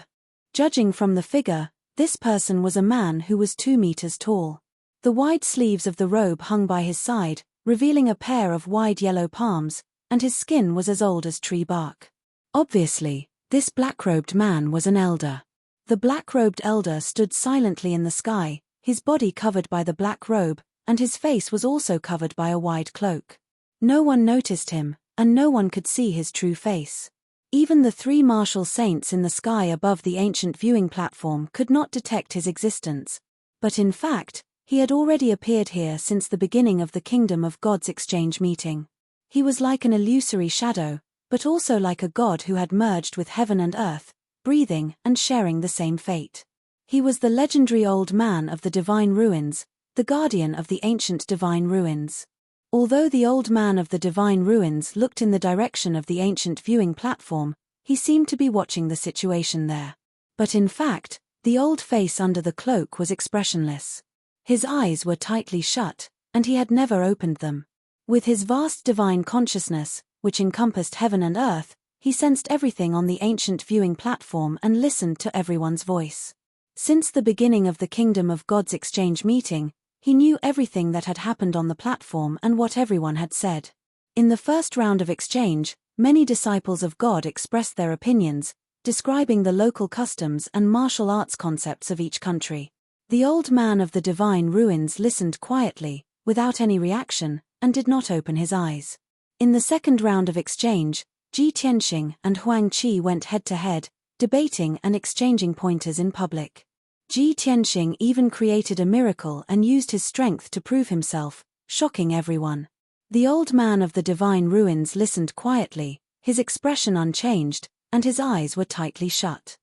Judging from the figure, this person was a man who was 2 meters tall. The wide sleeves of the robe hung by his side, revealing a pair of wide yellow palms, and his skin was as old as tree bark. Obviously, this black-robed man was an elder. The black-robed elder stood silently in the sky, his body covered by the black robe, and his face was also covered by a wide cloak. No one noticed him, and no one could see his true face. Even the three martial saints in the sky above the ancient viewing platform could not detect his existence. But in fact, he had already appeared here since the beginning of the Kingdom of God's exchange meeting. He was like an illusory shadow, but also like a god who had merged with heaven and earth, breathing and sharing the same fate. He was the legendary old man of the divine ruins, the guardian of the ancient divine ruins. Although the old man of the divine ruins looked in the direction of the ancient viewing platform, he seemed to be watching the situation there. But in fact, the old face under the cloak was expressionless. His eyes were tightly shut, and he had never opened them. With his vast divine consciousness, which encompassed heaven and earth, he sensed everything on the ancient viewing platform and listened to everyone's voice. Since the beginning of the Kingdom of God's exchange meeting, he knew everything that had happened on the platform and what everyone had said. In the first round of exchange, many disciples of God expressed their opinions, describing the local customs and martial arts concepts of each country. The old man of the divine ruins listened quietly, without any reaction, and did not open his eyes. In the second round of exchange, Ji Tianxing and Huang Qi went head-to-head, debating and exchanging pointers in public. Ji Tianxing even created a miracle and used his strength to prove himself, shocking everyone. The old man of the divine ruins listened quietly, his expression unchanged, and his eyes were tightly shut.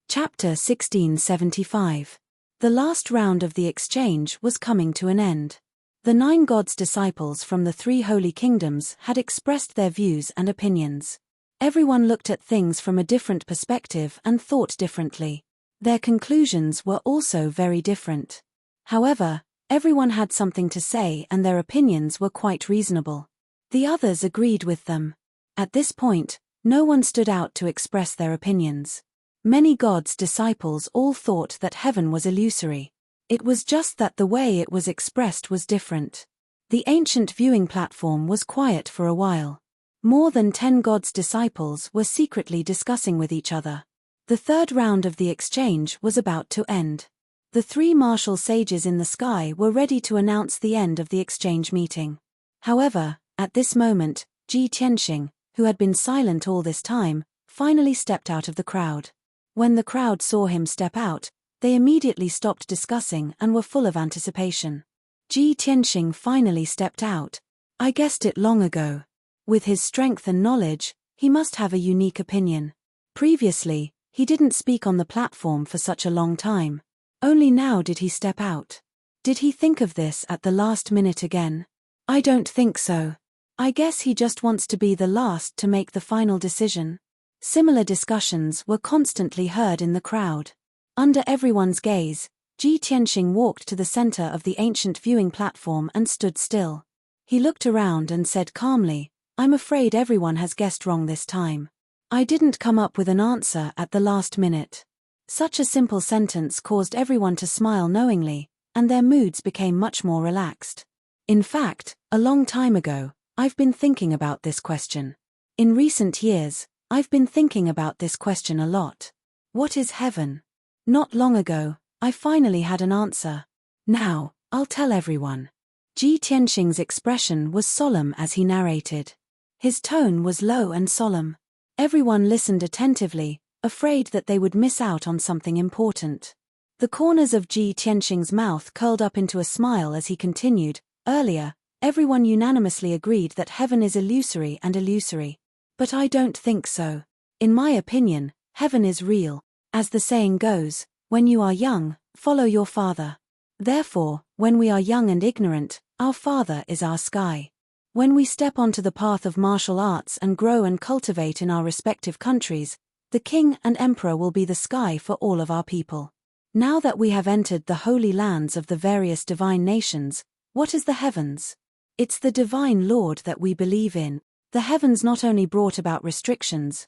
Chapter 1675. The last round of the exchange was coming to an end. The 9 gods' disciples from the 3 holy kingdoms had expressed their views and opinions. Everyone looked at things from a different perspective and thought differently. Their conclusions were also very different. However, everyone had something to say and their opinions were quite reasonable. The others agreed with them. At this point, no one stood out to express their opinions. Many gods' disciples all thought that heaven was illusory. It was just that the way it was expressed was different. The ancient viewing platform was quiet for a while. More than 10 gods' disciples were secretly discussing with each other. The third round of the exchange was about to end. The 3 martial sages in the sky were ready to announce the end of the exchange meeting. However, at this moment, Ji Tianxing, who had been silent all this time, finally stepped out of the crowd. When the crowd saw him step out, they immediately stopped discussing and were full of anticipation. Ji Tianxing finally stepped out. I guessed it long ago. With his strength and knowledge, he must have a unique opinion. Previously, he didn't speak on the platform for such a long time. Only now did he step out. Did he think of this at the last minute again? I don't think so. I guess he just wants to be the last to make the final decision. Similar discussions were constantly heard in the crowd. Under everyone's gaze, Ji Tianxing walked to the center of the ancient viewing platform and stood still. He looked around and said calmly, "I'm afraid everyone has guessed wrong this time. I didn't come up with an answer at the last minute." Such a simple sentence caused everyone to smile knowingly, and their moods became much more relaxed. In fact, a long time ago, I've been thinking about this question. In recent years, I've been thinking about this question a lot. What is heaven? Not long ago, I finally had an answer. Now, I'll tell everyone. Ji Tianxing's expression was solemn as he narrated. His tone was low and solemn. Everyone listened attentively, afraid that they would miss out on something important. The corners of Ji Tianxing's mouth curled up into a smile as he continued. Earlier, everyone unanimously agreed that heaven is illusory and illusory. But I don't think so. In my opinion, heaven is real. As the saying goes, when you are young, follow your father. Therefore, when we are young and ignorant, our father is our sky. When we step onto the path of martial arts and grow and cultivate in our respective countries, the king and emperor will be the sky for all of our people. Now that we have entered the holy lands of the various divine nations, what is the heavens? It's the divine Lord that we believe in. The heavens not only brought about restrictions,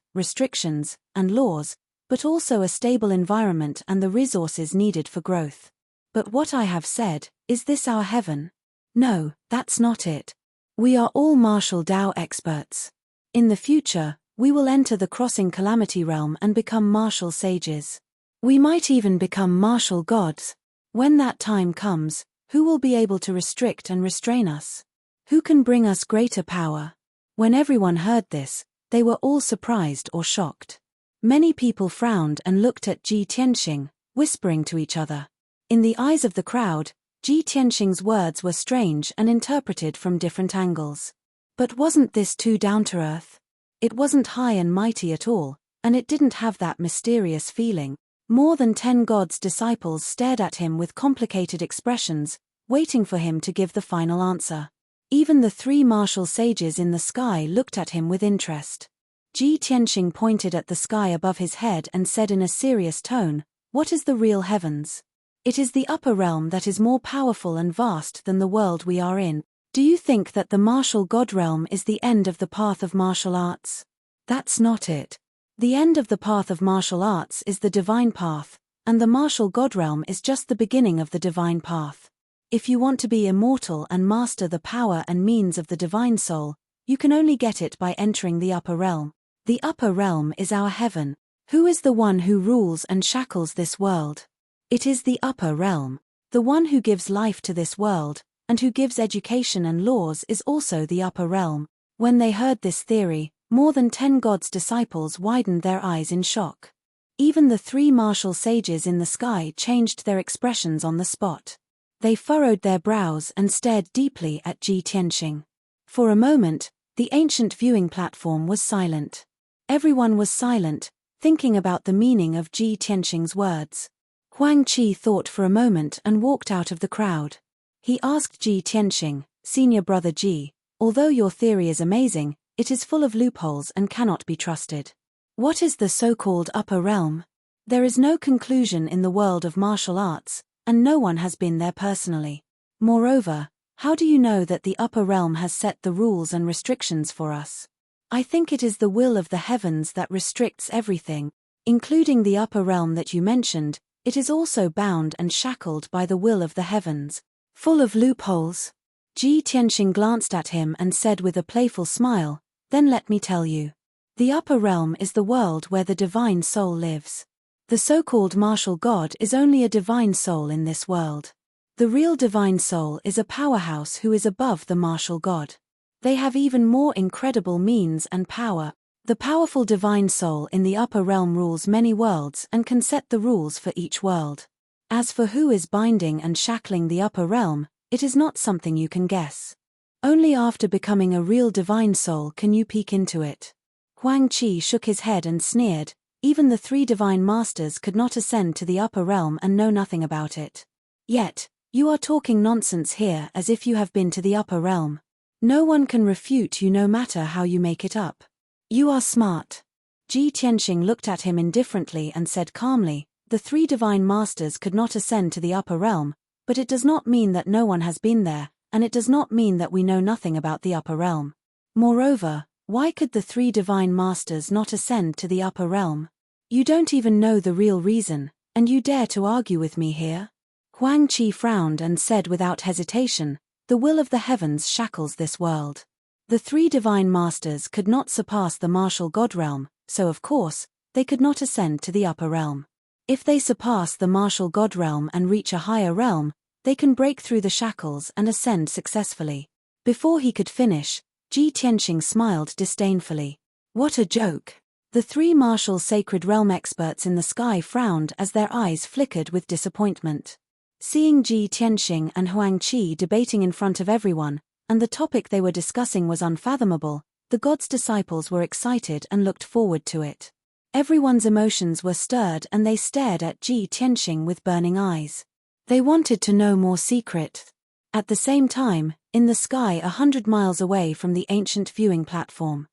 and laws, but also a stable environment and the resources needed for growth. But what I have said, is this our heaven? No, that's not it. We are all martial Tao experts. In the future, we will enter the crossing calamity realm and become martial sages. We might even become martial gods. When that time comes, who will be able to restrict and restrain us? Who can bring us greater power? When everyone heard this, they were all surprised or shocked. Many people frowned and looked at Ji Tianxing, whispering to each other. In the eyes of the crowd, Ji Tianxing's words were strange and interpreted from different angles. But wasn't this too down-to-earth? It wasn't high and mighty at all, and it didn't have that mysterious feeling. More than 10 God's disciples stared at him with complicated expressions, waiting for him to give the final answer. Even the 3 martial sages in the sky looked at him with interest. Ji Tianxing pointed at the sky above his head and said in a serious tone, "What is the real heavens? It is the upper realm that is more powerful and vast than the world we are in. Do you think that the martial god realm is the end of the path of martial arts? That's not it. The end of the path of martial arts is the divine path, and the martial god realm is just the beginning of the divine path. If you want to be immortal and master the power and means of the divine soul, you can only get it by entering the upper realm. The upper realm is our heaven. Who is the one who rules and shackles this world? It is the upper realm. The one who gives life to this world, and who gives education and laws is also the upper realm." When they heard this theory, more than 10 God's disciples widened their eyes in shock. Even the 3 martial sages in the sky changed their expressions on the spot. They furrowed their brows and stared deeply at Ji Tianxing. For a moment, the ancient viewing platform was silent. Everyone was silent, thinking about the meaning of Ji Tianxing's words. Huang Qi thought for a moment and walked out of the crowd. He asked Ji Tianxing, "Senior brother Ji, although your theory is amazing, it is full of loopholes and cannot be trusted. What is the so-called upper realm? There is no conclusion in the world of martial arts, and no one has been there personally. Moreover, how do you know that the upper realm has set the rules and restrictions for us? I think it is the will of the heavens that restricts everything, including the upper realm that you mentioned. It is also bound and shackled by the will of the heavens, full of loopholes." Ji Tianxing glanced at him and said with a playful smile, "Then let me tell you. The upper realm is the world where the divine soul lives. The so-called martial god is only a divine soul in this world. The real divine soul is a powerhouse who is above the martial god. They have even more incredible means and power. The powerful divine soul in the upper realm rules many worlds and can set the rules for each world. As for who is binding and shackling the upper realm, it is not something you can guess. Only after becoming a real divine soul can you peek into it." Huang Qi shook his head and sneered. Even the 3 divine masters could not ascend to the upper realm and know nothing about it. Yet, you are talking nonsense here as if you have been to the upper realm. No one can refute you no matter how you make it up. You are smart. Ji Tianxing looked at him indifferently and said calmly, The three divine masters could not ascend to the upper realm, but it does not mean that no one has been there, and it does not mean that we know nothing about the upper realm. Moreover, why could the three divine masters not ascend to the upper realm? You don't even know the real reason, and you dare to argue with me here? Huang Qi frowned and said without hesitation, "The will of the heavens shackles this world." The three divine masters could not surpass the martial god realm, so of course, they could not ascend to the upper realm. If they surpass the martial god realm and reach a higher realm, they can break through the shackles and ascend successfully. Before he could finish, Ji Tianxing smiled disdainfully. What a joke! The three martial sacred realm experts in the sky frowned as their eyes flickered with disappointment. Seeing Ji Tianxing and Huang Qi debating in front of everyone, and the topic they were discussing was unfathomable, the god's disciples were excited and looked forward to it. Everyone's emotions were stirred and they stared at Ji Tianxing with burning eyes. They wanted to know more secret. At the same time, in the sky 100 miles away from the ancient viewing platform.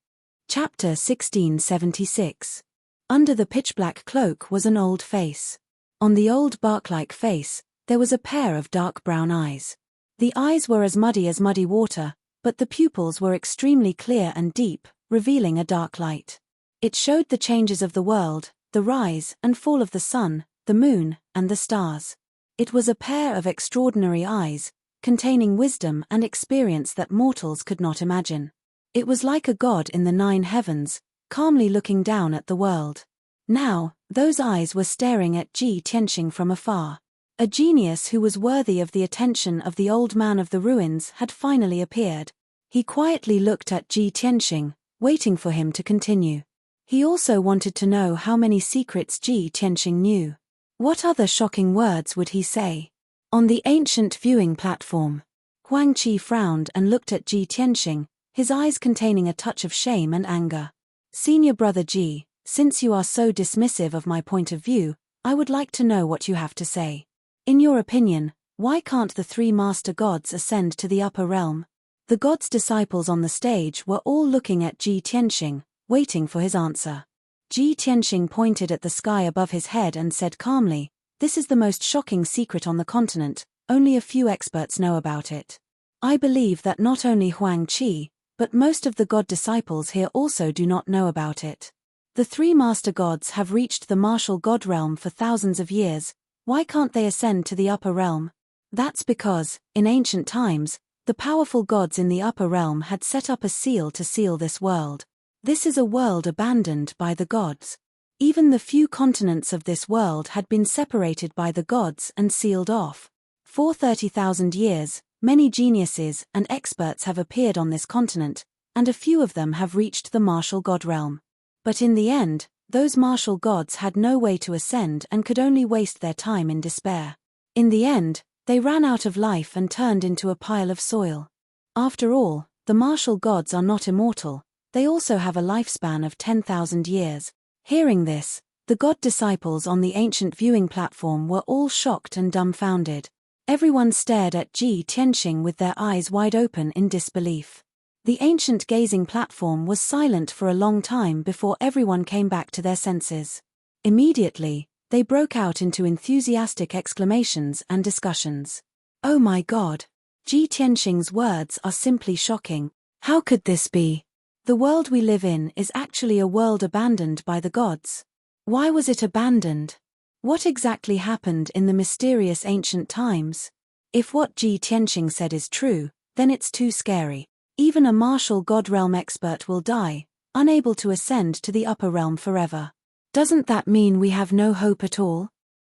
Chapter 1676. Under the pitch-black cloak was an old face. On the old bark-like face, there was a pair of dark brown eyes. The eyes were as muddy water, but the pupils were extremely clear and deep, revealing a dark light. It showed the changes of the world, the rise and fall of the sun, the moon, and the stars. It was a pair of extraordinary eyes, containing wisdom and experience that mortals could not imagine. It was like a god in the 9 heavens, calmly looking down at the world. Now, those eyes were staring at Ji Tianxing from afar. A genius who was worthy of the attention of the old man of the ruins had finally appeared. He quietly looked at Ji Tianxing, waiting for him to continue. He also wanted to know how many secrets Ji Tianxing knew. What other shocking words would he say? On the ancient viewing platform, Huang Qi frowned and looked at Ji Tianxing, his eyes containing a touch of shame and anger. Senior brother Ji, since you are so dismissive of my point of view, I would like to know what you have to say. In your opinion, why can't the three master gods ascend to the upper realm? The god's disciples on the stage were all looking at Ji Tianxing, waiting for his answer. Ji Tianxing pointed at the sky above his head and said calmly, "This is the most shocking secret on the continent, only a few experts know about it. I believe that not only Huang Qi, but most of the god disciples here also do not know about it. The three master gods have reached the martial god realm for thousands of years. Why can't they ascend to the upper realm? That's because, in ancient times, the powerful gods in the upper realm had set up a seal to seal this world. This is a world abandoned by the gods. Even the few continents of this world had been separated by the gods and sealed off. For 30,000 years, many geniuses and experts have appeared on this continent, and a few of them have reached the martial god realm. But in the end, those martial gods had no way to ascend and could only waste their time in despair. In the end, they ran out of life and turned into a pile of soil. After all, the martial gods are not immortal, they also have a lifespan of 10,000 years. Hearing this, the god disciples on the ancient viewing platform were all shocked and dumbfounded. Everyone stared at Ji Tianxing with their eyes wide open in disbelief. The ancient gazing platform was silent for a long time before everyone came back to their senses. Immediately, they broke out into enthusiastic exclamations and discussions. "Oh my God! Ji Tianxing's words are simply shocking. How could this be? The world we live in is actually a world abandoned by the gods. Why was it abandoned? What exactly happened in the mysterious ancient times? If what Ji Tianxing said is true, then it's too scary. Even a martial god realm expert will die, unable to ascend to the upper realm forever. Doesn't that mean we have no hope at all?"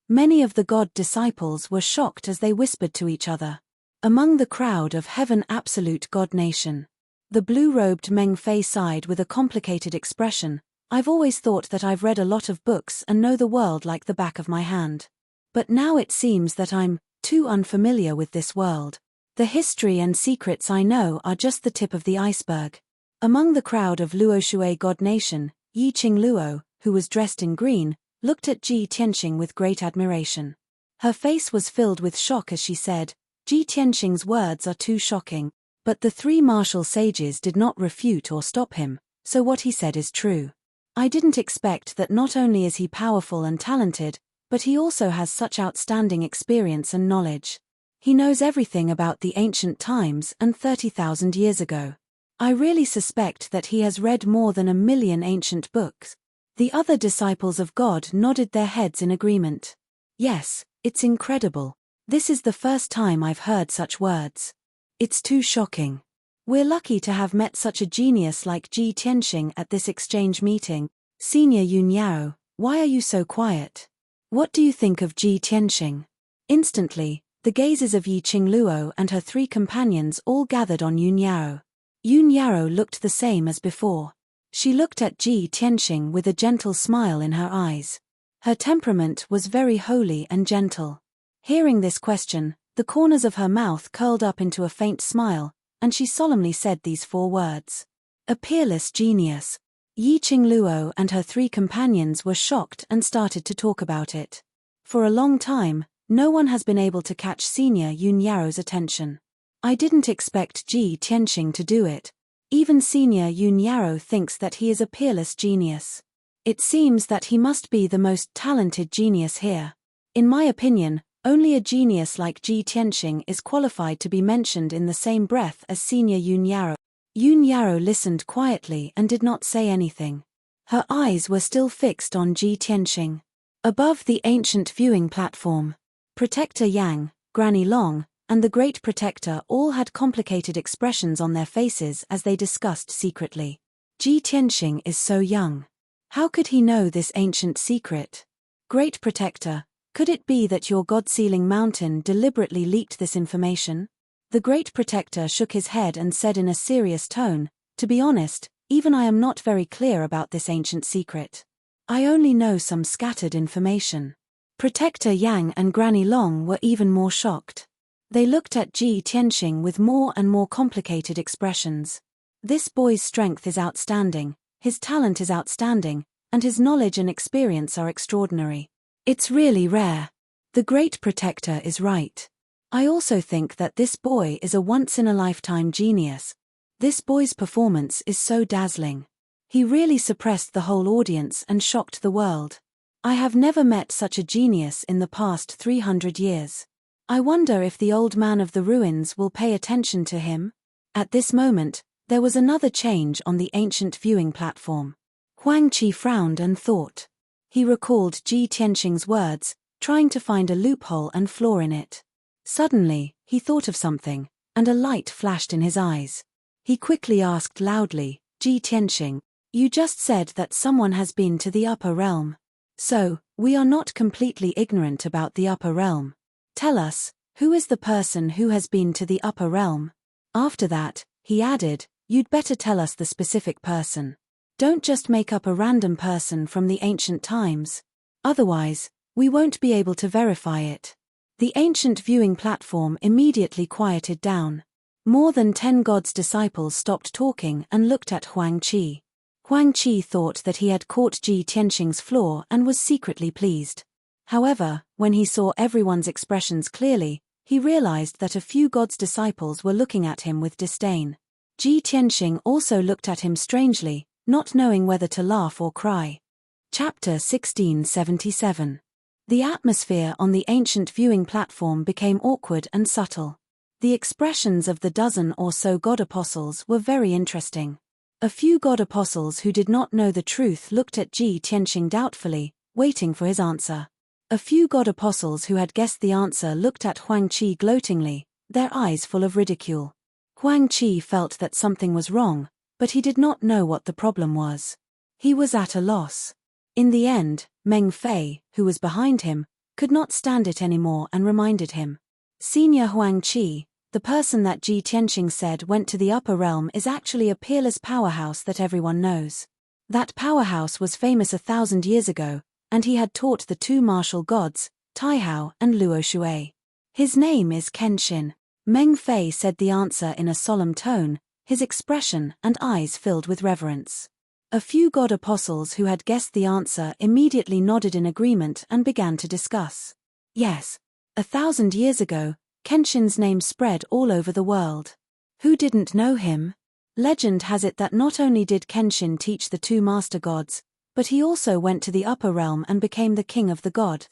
Many of the god disciples were shocked as they whispered to each other. Among the crowd of Heaven Absolute God Nation, the blue-robed Meng Fei sighed with a complicated expression. "I've always thought that I've read a lot of books and know the world like the back of my hand. But now it seems that I'm too unfamiliar with this world. The history and secrets I know are just the tip of the iceberg." Among the crowd of Luoshui God Nation, Yi Qing Luo, who was dressed in green, looked at Ji Tianxing with great admiration. Her face was filled with shock as she said, "Ji Tianxing's words are too shocking." But the three martial sages did not refute or stop him, so what he said is true. "I didn't expect that not only is he powerful and talented, but he also has such outstanding experience and knowledge. He knows everything about the ancient times and 30,000 years ago. I really suspect that he has read more than 1,000,000 ancient books. The other disciples of God nodded their heads in agreement. Yes, it's incredible. This is the first time I've heard such words. It's too shocking. We're lucky to have met such a genius like Ji Tianxing at this exchange meeting. Senior Yun Yao, why are you so quiet? What do you think of Ji Tianxing? Instantly, the gazes of Yi Qingluo and her 3 companions all gathered on Yun Yao. Yun Yao looked the same as before. She looked at Ji Tianxing with a gentle smile in her eyes. Her temperament was very holy and gentle. Hearing this question, the corners of her mouth curled up into a faint smile, and she solemnly said these 4 words. A peerless genius. Yi Qingluo and her 3 companions were shocked and started to talk about it. For a long time, no one has been able to catch Senior Yun Yao's attention. I didn't expect Ji Tianxing to do it. Even Senior Yun Yao thinks that he is a peerless genius. It seems that he must be the most talented genius here. In my opinion, only a genius like Ji Tianxing is qualified to be mentioned in the same breath as Senior Yun Yao. Yun Yao listened quietly and did not say anything. Her eyes were still fixed on Ji Tianxing. Above the ancient viewing platform, Protector Yang, Granny Long, and the Great Protector all had complicated expressions on their faces as they discussed secretly. Ji Tianxing is so young. How could he know this ancient secret? Great Protector, could it be that your God-sealing mountain deliberately leaked this information? The Great Protector shook his head and said in a serious tone, to be honest, even I am not very clear about this ancient secret. I only know some scattered information. Protector Yang and Granny Long were even more shocked. They looked at Ji Tianxing with more and more complicated expressions. This boy's strength is outstanding, his talent is outstanding, and his knowledge and experience are extraordinary. It's really rare. The Great Protector is right. I also think that this boy is a once-in-a-lifetime genius. This boy's performance is so dazzling. He really suppressed the whole audience and shocked the world. I have never met such a genius in the past 300 years. I wonder if the old man of the ruins will pay attention to him? At this moment, there was another change on the ancient viewing platform. Huang Qi frowned and thought. He recalled Ji Tianxing's words, trying to find a loophole and flaw in it. Suddenly, he thought of something, and a light flashed in his eyes. He quickly asked loudly, Ji Tianxing, you just said that someone has been to the upper realm. So, we are not completely ignorant about the upper realm. Tell us, who is the person who has been to the upper realm? After that, he added, you'd better tell us the specific person. Don't just make up a random person from the ancient times. Otherwise, we won't be able to verify it. The ancient viewing platform immediately quieted down. More than 10 God's disciples stopped talking and looked at Huang Qi. Huang Qi thought that he had caught Ji Tianxing's flaw and was secretly pleased. However, when he saw everyone's expressions clearly, he realized that a few God's disciples were looking at him with disdain. Ji Tianxing also looked at him strangely, not knowing whether to laugh or cry. Chapter 1677. The atmosphere on the ancient viewing platform became awkward and subtle. The expressions of the dozen or so God apostles were very interesting. A few God apostles who did not know the truth looked at Ji Tianxing doubtfully, waiting for his answer. A few God apostles who had guessed the answer looked at Huang Qi gloatingly, their eyes full of ridicule. Huang Qi felt that something was wrong, but he did not know what the problem was. He was at a loss. In the end, Meng Fei, who was behind him, could not stand it anymore and reminded him. Senior Huang Qi, the person that Ji Tianxing said went to the upper realm is actually a peerless powerhouse that everyone knows. That powerhouse was famous 1,000 years ago, and he had taught the 2 martial gods, Taihao and Luo Shui. His name is Kenshin. Meng Fei said the answer in a solemn tone, his expression and eyes filled with reverence. A few God apostles who had guessed the answer immediately nodded in agreement and began to discuss. Yes, 1,000 years ago, Kenshin's name spread all over the world. Who didn't know him? Legend has it that not only did Kenshin teach the 2 master gods, but he also went to the upper realm and became the king of the god.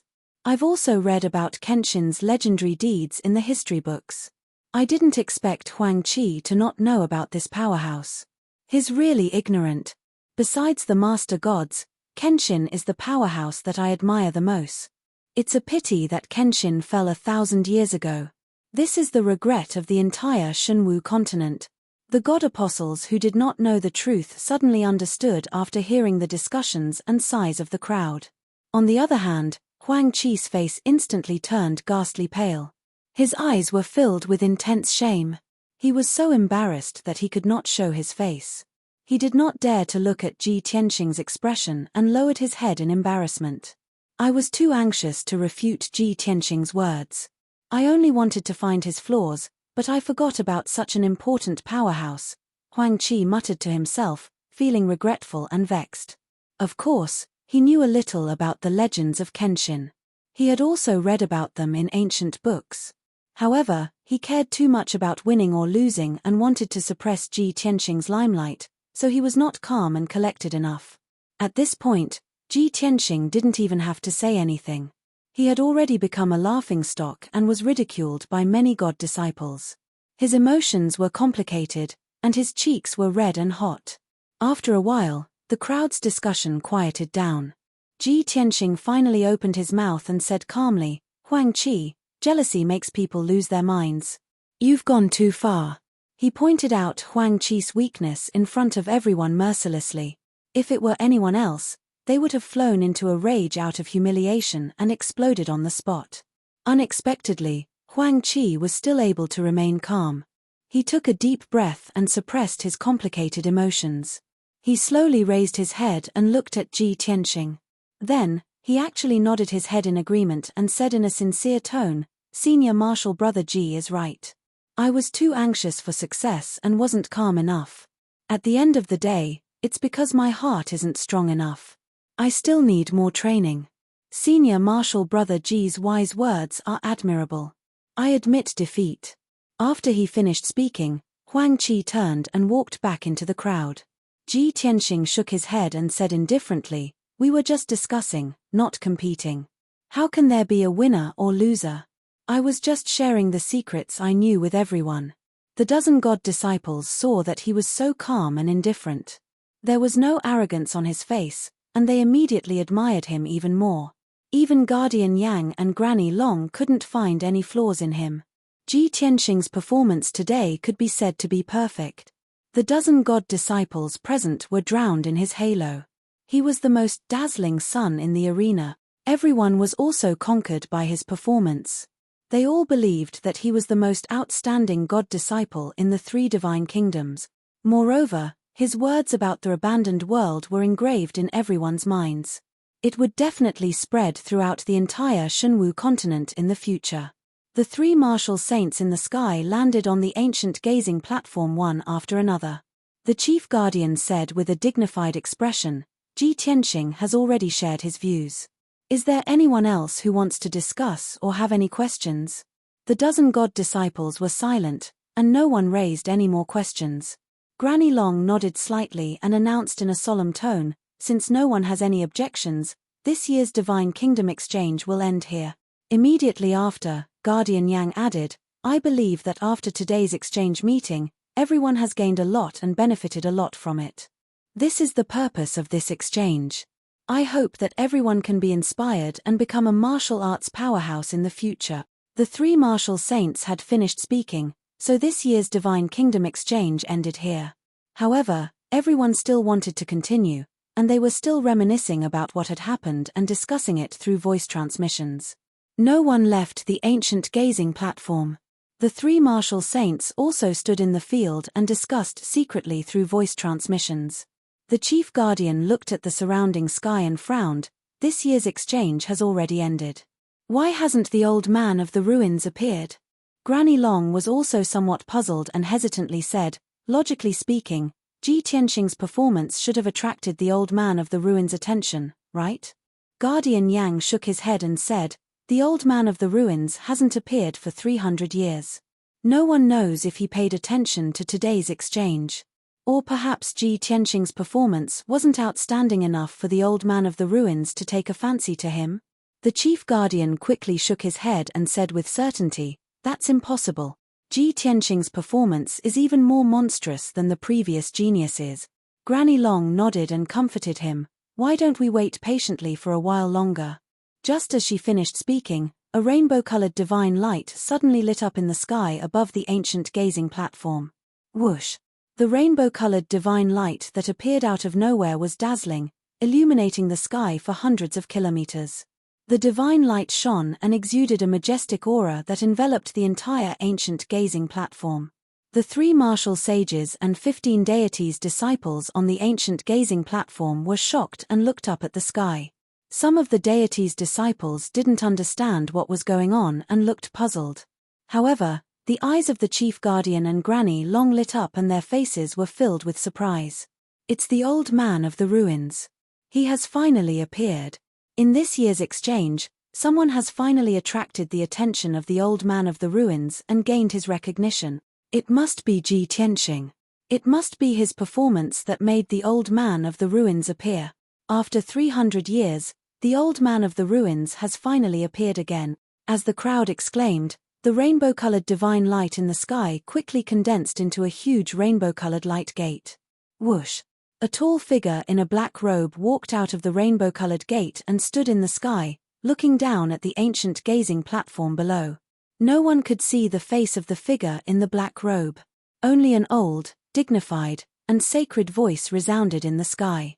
I've also read about Kenshin's legendary deeds in the history books. I didn't expect Huang Qi to not know about this powerhouse. He's really ignorant. Besides the master gods, Kenshin is the powerhouse that I admire the most. It's a pity that Kenshin fell 1,000 years ago. This is the regret of the entire Shenwu continent. The god apostles who did not know the truth suddenly understood after hearing the discussions and sighs of the crowd. On the other hand, Huang Qi's face instantly turned ghastly pale. His eyes were filled with intense shame. He was so embarrassed that he could not show his face. He did not dare to look at Ji Tianxing's expression and lowered his head in embarrassment. I was too anxious to refute Ji Tianxing's words. I only wanted to find his flaws, but I forgot about such an important powerhouse, Huang Qi muttered to himself, feeling regretful and vexed. Of course, he knew a little about the legends of Kenshin. He had also read about them in ancient books. However, he cared too much about winning or losing and wanted to suppress Ji Tianxing's limelight, so he was not calm and collected enough. At this point, Ji Tianxing didn't even have to say anything. He had already become a laughingstock and was ridiculed by many god disciples. His emotions were complicated, and his cheeks were red and hot. After a while, the crowd's discussion quieted down. Ji Tianxing finally opened his mouth and said calmly, "Huang Qi, jealousy makes people lose their minds. You've gone too far." He pointed out Huang Qi's weakness in front of everyone mercilessly. If it were anyone else, they would have flown into a rage out of humiliation and exploded on the spot. Unexpectedly, Huang Qi was still able to remain calm. He took a deep breath and suppressed his complicated emotions. He slowly raised his head and looked at Ji Tianxing. Then, he actually nodded his head in agreement and said in a sincere tone, "Senior Marshal Brother Ji is right. I was too anxious for success and wasn't calm enough. At the end of the day, it's because my heart isn't strong enough. I still need more training." Senior Marshal Brother Ji's wise words are admirable. I admit defeat. After he finished speaking, Huang Qi turned and walked back into the crowd. Ji Tianxing shook his head and said indifferently, "We were just discussing, not competing. How can there be a winner or loser? I was just sharing the secrets I knew with everyone." The dozen god disciples saw that he was so calm and indifferent. There was no arrogance on his face, and they immediately admired him even more. Even Guardian Yang and Granny Long couldn't find any flaws in him. Ji Tianxing's performance today could be said to be perfect. The dozen god disciples present were drowned in his halo. He was the most dazzling sun in the arena. Everyone was also conquered by his performance. They all believed that he was the most outstanding god disciple in the three divine kingdoms. Moreover, his words about the abandoned world were engraved in everyone's minds. It would definitely spread throughout the entire Shenwu continent in the future. The three martial saints in the sky landed on the ancient gazing platform one after another. The chief guardian said with a dignified expression, "Ji Tianxing has already shared his views. Is there anyone else who wants to discuss or have any questions?" The dozen god disciples were silent, and no one raised any more questions. Granny Long nodded slightly and announced in a solemn tone, "Since no one has any objections, this year's Divine Kingdom exchange will end here." Immediately after, Guardian Yang added, "I believe that after today's exchange meeting, everyone has gained a lot and benefited a lot from it. This is the purpose of this exchange. I hope that everyone can be inspired and become a martial arts powerhouse in the future." The three martial saints had finished speaking, so this year's Divine Kingdom exchange ended here. However, everyone still wanted to continue, and they were still reminiscing about what had happened and discussing it through voice transmissions. No one left the ancient gazing platform. The three martial saints also stood in the field and discussed secretly through voice transmissions. The chief guardian looked at the surrounding sky and frowned. This year's exchange has already ended. Why hasn't the old man of the ruins appeared? Granny Long was also somewhat puzzled and hesitantly said, "Logically speaking, Ji Tianxing's performance should have attracted the old man of the ruins' attention, right?" Guardian Yang shook his head and said, "The old man of the ruins hasn't appeared for 300 years. No one knows if he paid attention to today's exchange. Or perhaps Ji Tianxing's performance wasn't outstanding enough for the old man of the ruins to take a fancy to him?" The chief guardian quickly shook his head and said with certainty, "That's impossible. Ji Tianqing's performance is even more monstrous than the previous geniuses." Granny Long nodded and comforted him. "Why don't we wait patiently for a while longer?" Just as she finished speaking, a rainbow-colored divine light suddenly lit up in the sky above the ancient gazing platform. Whoosh! The rainbow-colored divine light that appeared out of nowhere was dazzling, illuminating the sky for hundreds of kilometers. The divine light shone and exuded a majestic aura that enveloped the entire ancient gazing platform. The 3 martial sages and 15 deities' disciples on the ancient gazing platform were shocked and looked up at the sky. Some of the deities' disciples didn't understand what was going on and looked puzzled. However, the eyes of the chief guardian and Granny Long lit up and their faces were filled with surprise. "It's the old man of the ruins. He has finally appeared." In this year's exchange, someone has finally attracted the attention of the old man of the ruins and gained his recognition. It must be Ji Tianqing. It must be his performance that made the old man of the ruins appear. After 300 years, the old man of the ruins has finally appeared again. As the crowd exclaimed, the rainbow-colored divine light in the sky quickly condensed into a huge rainbow-colored light gate. Whoosh! A tall figure in a black robe walked out of the rainbow-colored gate and stood in the sky, looking down at the ancient gazing platform below. No one could see the face of the figure in the black robe. Only an old, dignified, and sacred voice resounded in the sky.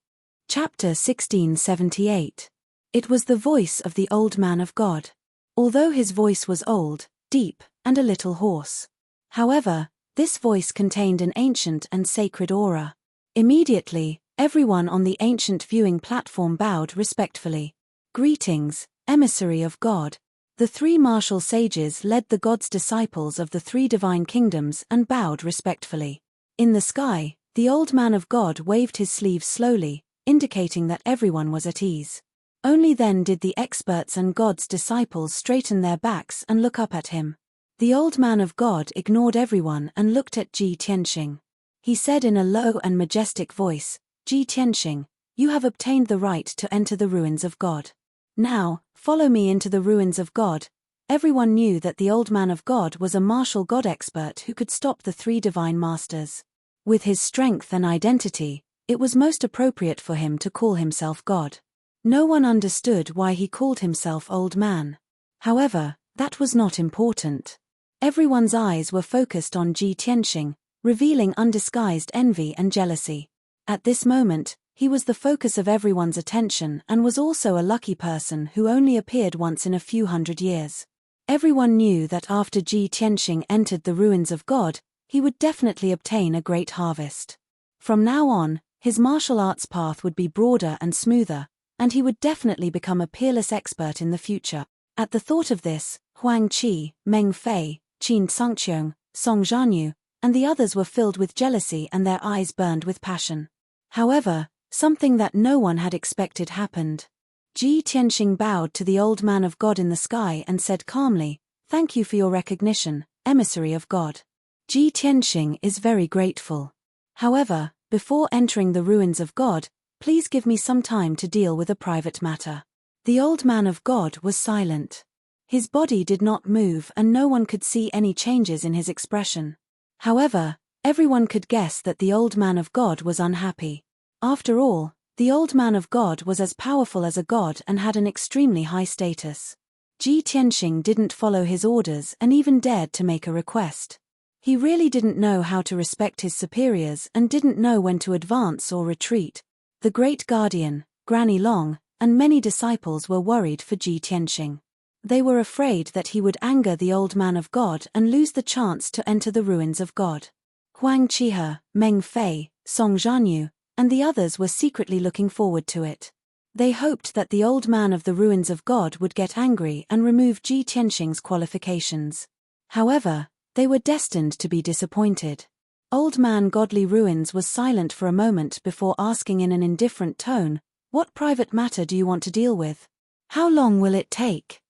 Chapter 1678. It was the voice of the old man of God. Although his voice was old, deep, and a little hoarse. However, this voice contained an ancient and sacred aura. Immediately, everyone on the ancient viewing platform bowed respectfully. "Greetings, emissary of God." The 3 martial sages led the God's disciples of the 3 divine kingdoms and bowed respectfully. In the sky, the old man of God waved his sleeves slowly, indicating that everyone was at ease. Only then did the experts and God's disciples straighten their backs and look up at him. The old man of God ignored everyone and looked at Ji Tianqing. He said in a low and majestic voice, "Ji Tianqing, you have obtained the right to enter the ruins of God. Now, follow me into the ruins of God." Everyone knew that the old man of God was a martial God expert who could stop the 3 divine masters. With his strength and identity, it was most appropriate for him to call himself God. No one understood why he called himself Old Man. However, that was not important. Everyone's eyes were focused on Ji Tianqing, revealing undisguised envy and jealousy. At this moment, he was the focus of everyone's attention and was also a lucky person who only appeared once in a few hundred years. Everyone knew that after Ji Tianqing entered the ruins of God, he would definitely obtain a great harvest. From now on, his martial arts path would be broader and smoother, and he would definitely become a peerless expert in the future. At the thought of this, Huang Qi, Meng Fei, Qin Sangqiong, Song Zhanyu, and the others were filled with jealousy and their eyes burned with passion. However, something that no one had expected happened. Ji Tianqing bowed to the old man of God in the sky and said calmly, "Thank you for your recognition, emissary of God." Ji Tianqing is very grateful. However, before entering the ruins of God, please give me some time to deal with a private matter. The old man of God was silent. His body did not move and no one could see any changes in his expression. However, everyone could guess that the old man of God was unhappy. After all, the old man of God was as powerful as a god and had an extremely high status. Ji Tianqing didn't follow his orders and even dared to make a request. He really didn't know how to respect his superiors and didn't know when to advance or retreat. The great guardian, Granny Long, and many disciples were worried for Ji Tianqing. They were afraid that he would anger the old man of God and lose the chance to enter the ruins of God. Huang Qihe, Meng Fei, Song Zhanyu, and the others were secretly looking forward to it. They hoped that the old man of the ruins of God would get angry and remove Ji Tianqing's qualifications. However, they were destined to be disappointed. Old man Godly Ruins was silent for a moment before asking in an indifferent tone, "What private matter do you want to deal with? How long will it take?"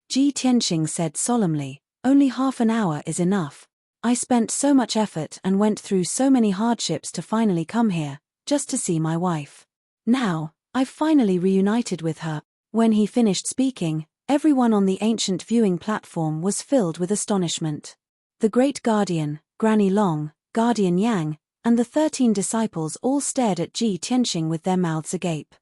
Ji Tianqing said solemnly, "Only half an hour is enough. I spent so much effort and went through so many hardships to finally come here, just to see my wife. Now, I've finally reunited with her." When he finished speaking, Everyone on the ancient viewing platform was filled with astonishment. The great guardian, Granny Long, Guardian Yang, and the 13 disciples all stared at Ji Tianxing with their mouths agape.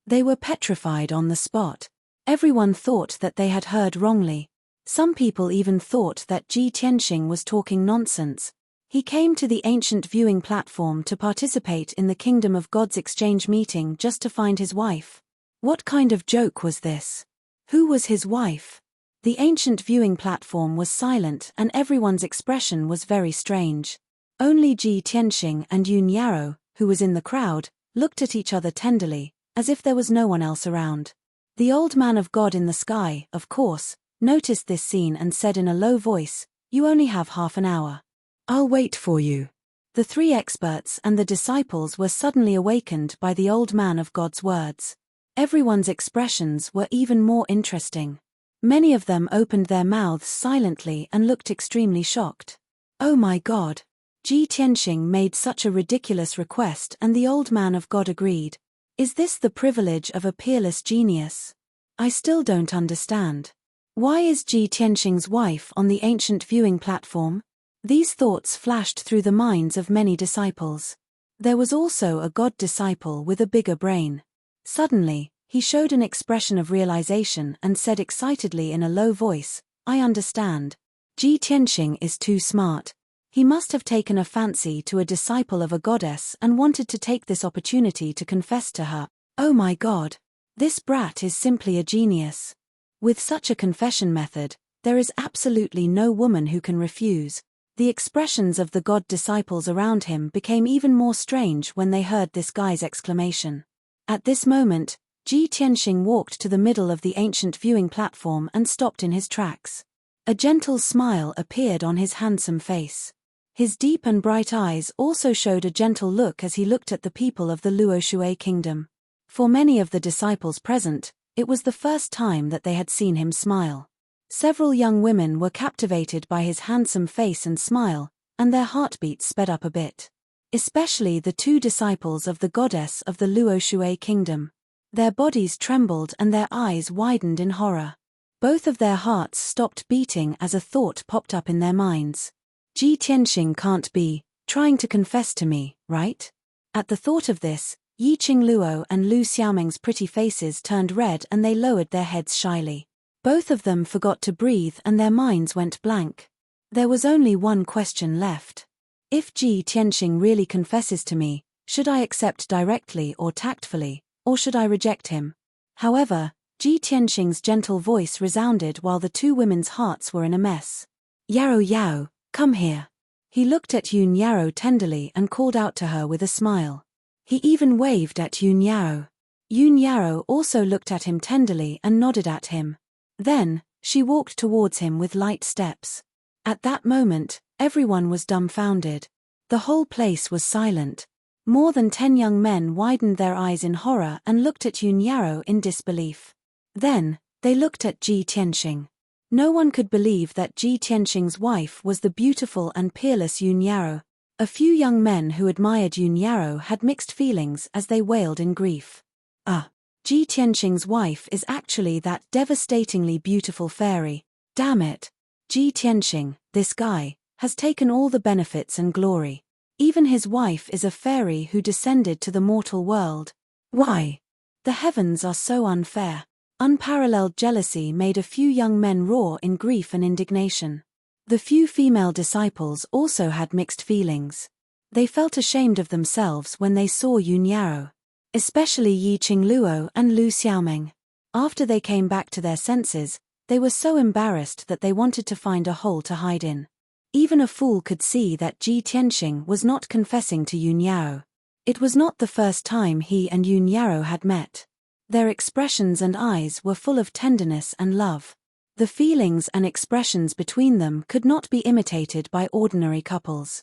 They were petrified on the spot. Everyone thought that they had heard wrongly. Some people even thought that Ji Tianxing was talking nonsense. He came to the ancient viewing platform to participate in the Kingdom of God's exchange meeting just to find his wife. What kind of joke was this? Who was his wife? The ancient viewing platform was silent and everyone's expression was very strange. Only Ji Tianxing and Yun Yarrow, who was in the crowd, looked at each other tenderly, as if there was no one else around. The old man of God in the sky, of course, noticed this scene and said in a low voice, "You only have half an hour. I'll wait for you." The 3 experts and the disciples were suddenly awakened by the old man of God's words. Everyone's expressions were even more interesting. Many of them opened their mouths silently and looked extremely shocked. Oh my God! Ji Tianxing made such a ridiculous request and the old man of God agreed. Is this the privilege of a peerless genius? I still don't understand. Why is Ji Tianxing's wife on the ancient viewing platform? These thoughts flashed through the minds of many disciples. There was also a God disciple with a bigger brain. Suddenly, he showed an expression of realization and said excitedly in a low voice, "I understand. Ji Tianxing is too smart. He must have taken a fancy to a disciple of a goddess and wanted to take this opportunity to confess to her. Oh my God! This brat is simply a genius. With such a confession method, there is absolutely no woman who can refuse." The expressions of the God disciples around him became even more strange when they heard this guy's exclamation. At this moment, Ji Tianxing walked to the middle of the ancient viewing platform and stopped in his tracks. A gentle smile appeared on his handsome face. His deep and bright eyes also showed a gentle look as he looked at the people of the Luoshui kingdom. For many of the disciples present, it was the first time that they had seen him smile. Several young women were captivated by his handsome face and smile, and their heartbeats sped up a bit. Especially the 2 disciples of the goddess of the Luoshui kingdom. Their bodies trembled and their eyes widened in horror. Both of their hearts stopped beating as a thought popped up in their minds. Ji Tianxing can't be trying to confess to me, right? At the thought of this, Yi Qingluo and Lu Xiaoming's pretty faces turned red and they lowered their heads shyly. Both of them forgot to breathe and their minds went blank. There was only one question left. If Ji Tianxing really confesses to me, should I accept directly or tactfully, or should I reject him? However, Ji Tianxing's gentle voice resounded while the 2 women's hearts were in a mess. "Yarrow Yao, come here." He looked at Yun Yarrow tenderly and called out to her with a smile. He even waved at Yun Yarrow. Yun Yarrow also looked at him tenderly and nodded at him. Then, she walked towards him with light steps. At that moment, everyone was dumbfounded. The whole place was silent. More than 10 young men widened their eyes in horror and looked at Yun Yarrow in disbelief. Then, they looked at Ji Tianxing. No one could believe that Ji Tianxing's wife was the beautiful and peerless Yun Yarrow. A few young men who admired Yun Yarrow had mixed feelings as they wailed in grief. Ji Tianxing's wife is actually that devastatingly beautiful fairy. Damn it! Ji Tianxing, this guy, has taken all the benefits and glory. Even his wife is a fairy who descended to the mortal world. Why? The heavens are so unfair. Unparalleled jealousy made a few young men roar in grief and indignation. The few female disciples also had mixed feelings. They felt ashamed of themselves when they saw Yun Yarrow. Especially Yi Qingluo and Lu Xiaoming. After they came back to their senses, they were so embarrassed that they wanted to find a hole to hide in. Even a fool could see that Ji Tianxing was not confessing to Yun Yarrow. It was not the first time he and Yun Yarrow had met. Their expressions and eyes were full of tenderness and love. The feelings and expressions between them could not be imitated by ordinary couples.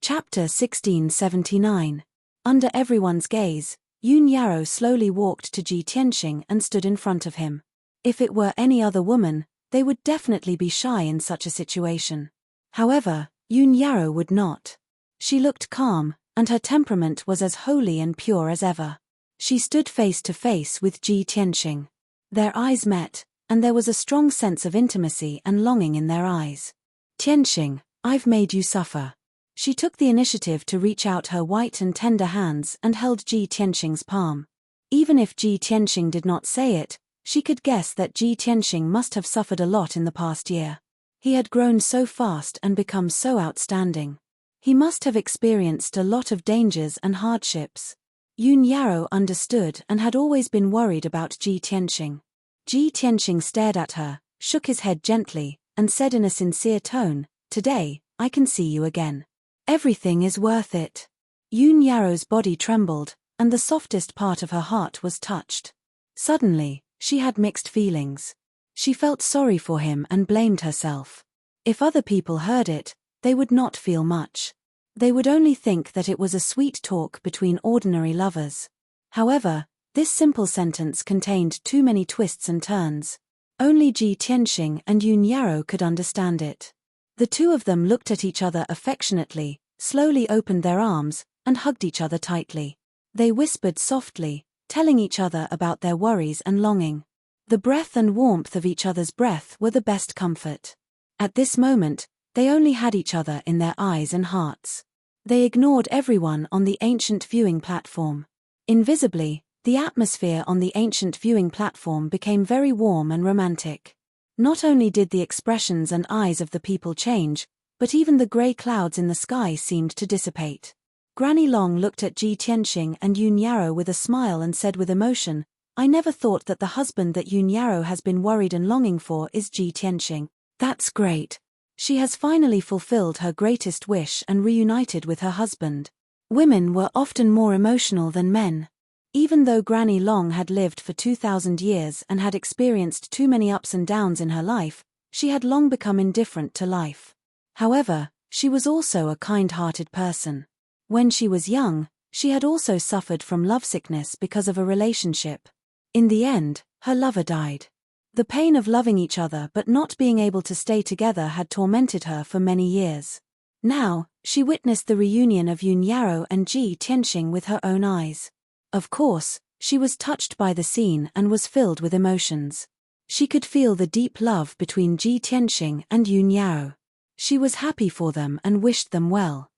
Chapter 1679. Under everyone's gaze, Yun Yarrow slowly walked to Ji Tianxing and stood in front of him. If it were any other woman, they would definitely be shy in such a situation. However, Yun Yarrow would not. She looked calm, and her temperament was as holy and pure as ever. She stood face to face with Ji Tianxing. Their eyes met, and there was a strong sense of intimacy and longing in their eyes. Tianxing, I've made you suffer. She took the initiative to reach out her white and tender hands and held Ji Tianxing's palm. Even if Ji Tianxing did not say it, she could guess that Ji Tianxing must have suffered a lot in the past year. He had grown so fast and become so outstanding. He must have experienced a lot of dangers and hardships. Yun Yarrow understood and had always been worried about Ji Tianxing. Ji Tianxing stared at her, shook his head gently, and said in a sincere tone, "Today, I can see you again. Everything is worth it." Yun Yarrow's body trembled, and the softest part of her heart was touched. Suddenly, she had mixed feelings. She felt sorry for him and blamed herself. If other people heard it, they would not feel much. They would only think that it was a sweet talk between ordinary lovers. However, this simple sentence contained too many twists and turns. Only Ji Tianxing and Yun Yarrow could understand it. The two of them looked at each other affectionately, slowly opened their arms, and hugged each other tightly. They whispered softly, telling each other about their worries and longing. The breath and warmth of each other's breath were the best comfort. At this moment, they only had each other in their eyes and hearts. They ignored everyone on the ancient viewing platform. Invisibly, the atmosphere on the ancient viewing platform became very warm and romantic. Not only did the expressions and eyes of the people change, but even the grey clouds in the sky seemed to dissipate. Granny Long looked at Ji Tianxing and Yun Yarrow with a smile and said with emotion, "I never thought that the husband that Yun Yarrow has been worried and longing for is Ji Tianxing. That's great. She has finally fulfilled her greatest wish and reunited with her husband." Women were often more emotional than men. Even though Granny Long had lived for 2,000 years and had experienced too many ups and downs in her life, she had long become indifferent to life. However, she was also a kind-hearted person. When she was young, she had also suffered from lovesickness because of a relationship. In the end, her lover died. The pain of loving each other but not being able to stay together had tormented her for many years. Now, she witnessed the reunion of Yun Yarrow and Ji Tianxing with her own eyes. Of course, she was touched by the scene and was filled with emotions. She could feel the deep love between Ji Tianxing and Yun Yarrow. She was happy for them and wished them well.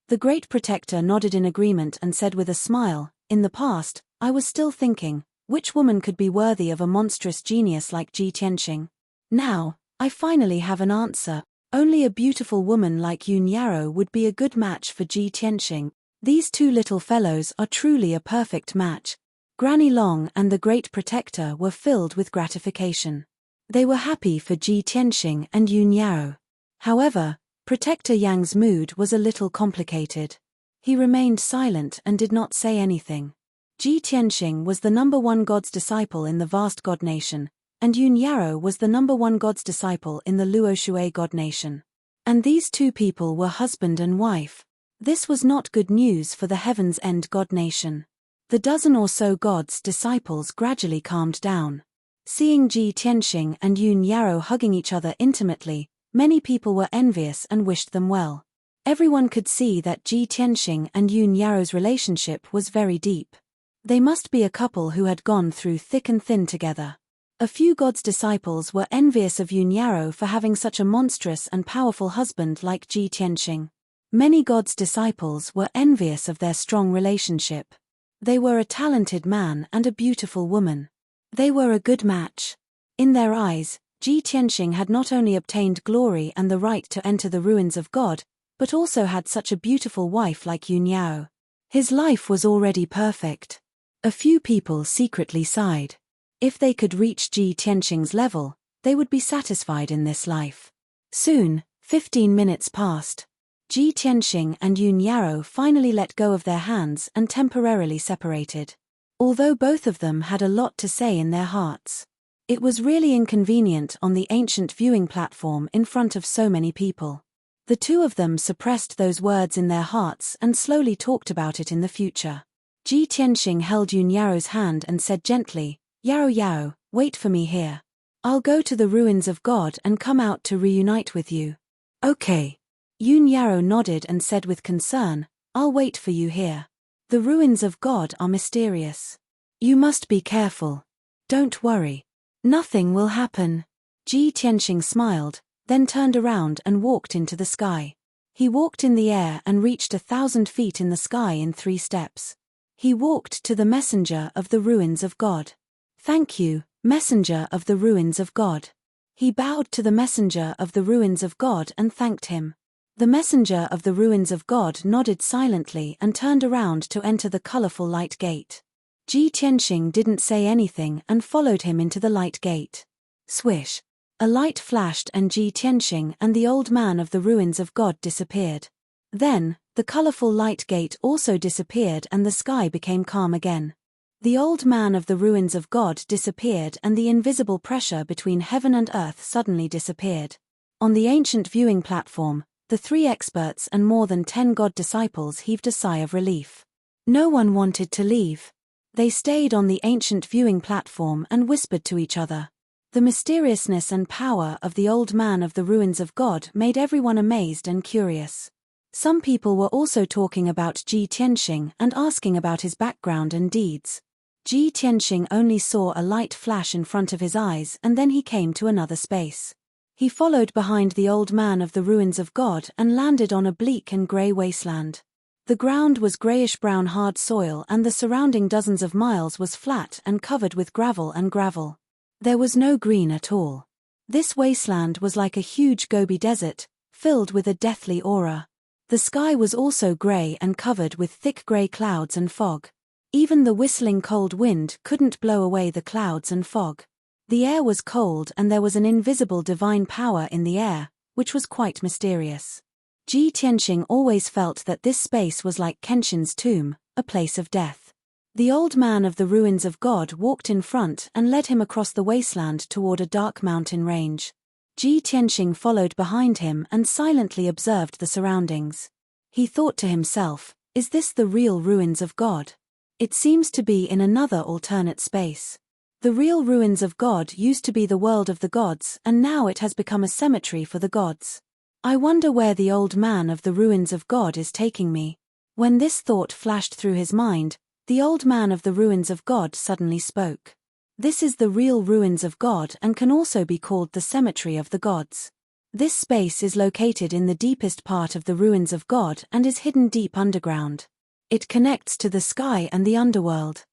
The Great Protector nodded in agreement and said with a smile, "In the past, I was still thinking, which woman could be worthy of a monstrous genius like Ji Tianxing? Now, I finally have an answer. Only a beautiful woman like Yun Yarrow would be a good match for Ji Tianxing. These two little fellows are truly a perfect match." Granny Long and the Great Protector were filled with gratification. They were happy for Ji Tianxing and Yun Yarrow. However, Protector Yang's mood was a little complicated. He remained silent and did not say anything. Ji Tianxing was the #1 god's disciple in the vast god nation, and Yun Yarrow was the #1 god's disciple in the Luoshui god nation. And these two people were husband and wife. This was not good news for the Heaven's End god nation. The dozen or so gods' disciples gradually calmed down. Seeing Ji Tianxing and Yun Yarrow hugging each other intimately, many people were envious and wished them well. Everyone could see that Ji Tianxing and Yun Yarrow's relationship was very deep. They must be a couple who had gone through thick and thin together. A few gods' disciples were envious of Yun Yarrow for having such a monstrous and powerful husband like Ji Tianxing. Many gods' disciples were envious of their strong relationship. They were a talented man and a beautiful woman. They were a good match. In their eyes, Ji Tianxing had not only obtained glory and the right to enter the ruins of God, but also had such a beautiful wife like Yun Yarrow. His life was already perfect. A few people secretly sighed. If they could reach Ji Tianxing's level, they would be satisfied in this life. Soon, 15 minutes passed. Ji Tianxing and Yun Yarrow finally let go of their hands and temporarily separated. Although both of them had a lot to say in their hearts. It was really inconvenient on the ancient viewing platform in front of so many people. The two of them suppressed those words in their hearts and slowly talked about it in the future. Ji Tianxing held Yun Yarrow's hand and said gently, Yarrow, wait for me here. I'll go to the ruins of God and come out to reunite with you." "Okay." Yun Yarrow nodded and said with concern, "I'll wait for you here. The ruins of God are mysterious. You must be careful. Don't worry. Nothing will happen. Ji Tianxing smiled, then turned around and walked into the sky. He walked in the air and reached 1,000 feet in the sky in 3 steps. He walked to the messenger of the ruins of God. Thank you, messenger of the ruins of God. He bowed to the messenger of the ruins of God and thanked him. The messenger of the ruins of God nodded silently and turned around to enter the colorful light gate. Ji Tianxing didn't say anything and followed him into the light gate. Swish! A light flashed and Ji Tianxing and the old man of the ruins of God disappeared. Then, the colorful light gate also disappeared and the sky became calm again. The old man of the ruins of God disappeared and the invisible pressure between heaven and earth suddenly disappeared. On the ancient viewing platform, the 3 experts and more than 10 God disciples heaved a sigh of relief. No one wanted to leave. They stayed on the ancient viewing platform and whispered to each other. The mysteriousness and power of the old man of the ruins of God made everyone amazed and curious. Some people were also talking about Ji Tianxing and asking about his background and deeds. Ji Tianxing only saw a light flash in front of his eyes and then he came to another space. He followed behind the old man of the ruins of God and landed on a bleak and grey wasteland. The ground was greyish-brown hard soil and the surrounding dozens of miles was flat and covered with gravel and gravel. There was no green at all. This wasteland was like a huge Gobi desert, filled with a deathly aura. The sky was also grey and covered with thick grey clouds and fog. Even the whistling cold wind couldn't blow away the clouds and fog. The air was cold and there was an invisible divine power in the air, which was quite mysterious. Ji Tianxing always felt that this space was like Kenshin's tomb, a place of death. The old man of the ruins of God walked in front and led him across the wasteland toward a dark mountain range. Ji Tianxing followed behind him and silently observed the surroundings. He thought to himself, is this the real ruins of God? It seems to be in another alternate space. The real ruins of God used to be the world of the gods and now it has become a cemetery for the gods. I wonder where the old man of the ruins of God is taking me. When this thought flashed through his mind, the old man of the ruins of God suddenly spoke. This is the real ruins of God and can also be called the cemetery of the gods. This space is located in the deepest part of the ruins of God and is hidden deep underground. It connects to the sky and the underworld.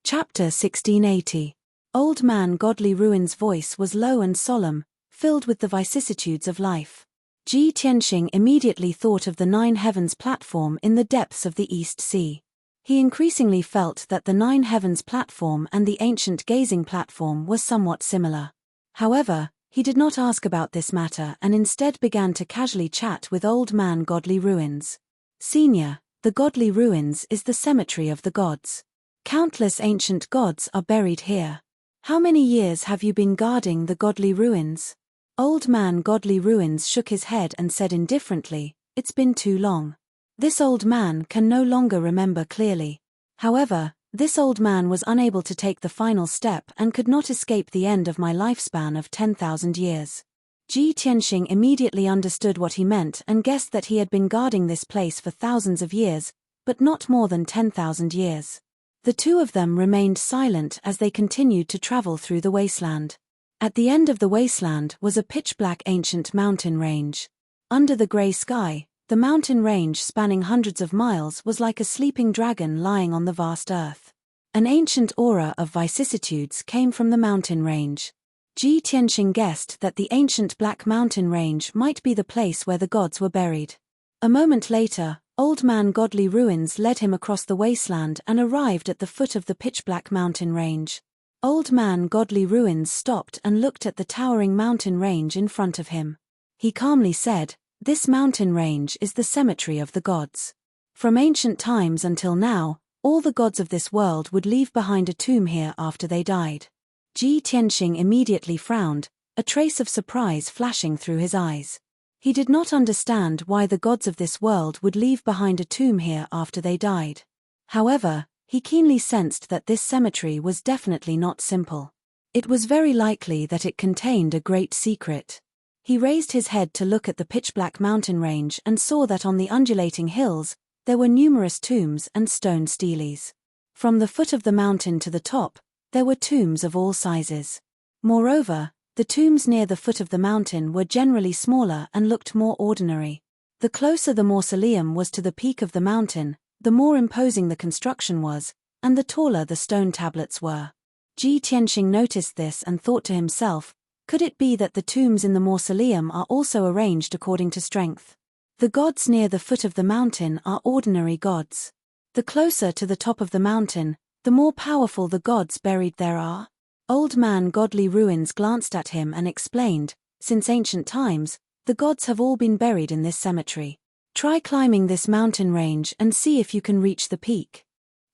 Chapter 1680. Old Man Godly Ruins' voice was low and solemn, filled with the vicissitudes of life. Ji Tianxing immediately thought of the 9 Heavens platform in the depths of the East Sea. He increasingly felt that the 9 Heavens platform and the ancient gazing platform were somewhat similar. However, he did not ask about this matter and instead began to casually chat with Old Man Godly Ruins. Senior, the Godly Ruins is the cemetery of the gods. Countless ancient gods are buried here. How many years have you been guarding the Godly Ruins? Old Man Godly Ruins shook his head and said indifferently, it's been too long. This old man can no longer remember clearly. However, this old man was unable to take the final step and could not escape the end of my lifespan of 10,000 years. Ji Tianxing immediately understood what he meant and guessed that he had been guarding this place for thousands of years, but not more than 10,000 years. The two of them remained silent as they continued to travel through the wasteland. At the end of the wasteland was a pitch-black ancient mountain range. Under the grey sky, the mountain range spanning hundreds of miles was like a sleeping dragon lying on the vast earth. An ancient aura of vicissitudes came from the mountain range. Ji Tianxing guessed that the ancient black mountain range might be the place where the gods were buried. A moment later, Old Man Godly Ruins led him across the wasteland and arrived at the foot of the pitch-black mountain range. Old Man Godly Ruins stopped and looked at the towering mountain range in front of him. He calmly said, "This mountain range is the cemetery of the gods. From ancient times until now, all the gods of this world would leave behind a tomb here after they died." Ji Tianxing immediately frowned, a trace of surprise flashing through his eyes. He did not understand why the gods of this world would leave behind a tomb here after they died. However, he keenly sensed that this cemetery was definitely not simple. It was very likely that it contained a great secret. He raised his head to look at the pitch-black mountain range and saw that on the undulating hills, there were numerous tombs and stone steles. From the foot of the mountain to the top, there were tombs of all sizes. Moreover, the tombs near the foot of the mountain were generally smaller and looked more ordinary. The closer the mausoleum was to the peak of the mountain, the more imposing the construction was, and the taller the stone tablets were. Ji Tianxing noticed this and thought to himself, could it be that the tombs in the mausoleum are also arranged according to strength? The gods near the foot of the mountain are ordinary gods. The closer to the top of the mountain, the more powerful the gods buried there are. Old Man Godly Ruins glanced at him and explained, since ancient times, the gods have all been buried in this cemetery. Try climbing this mountain range and see if you can reach the peak.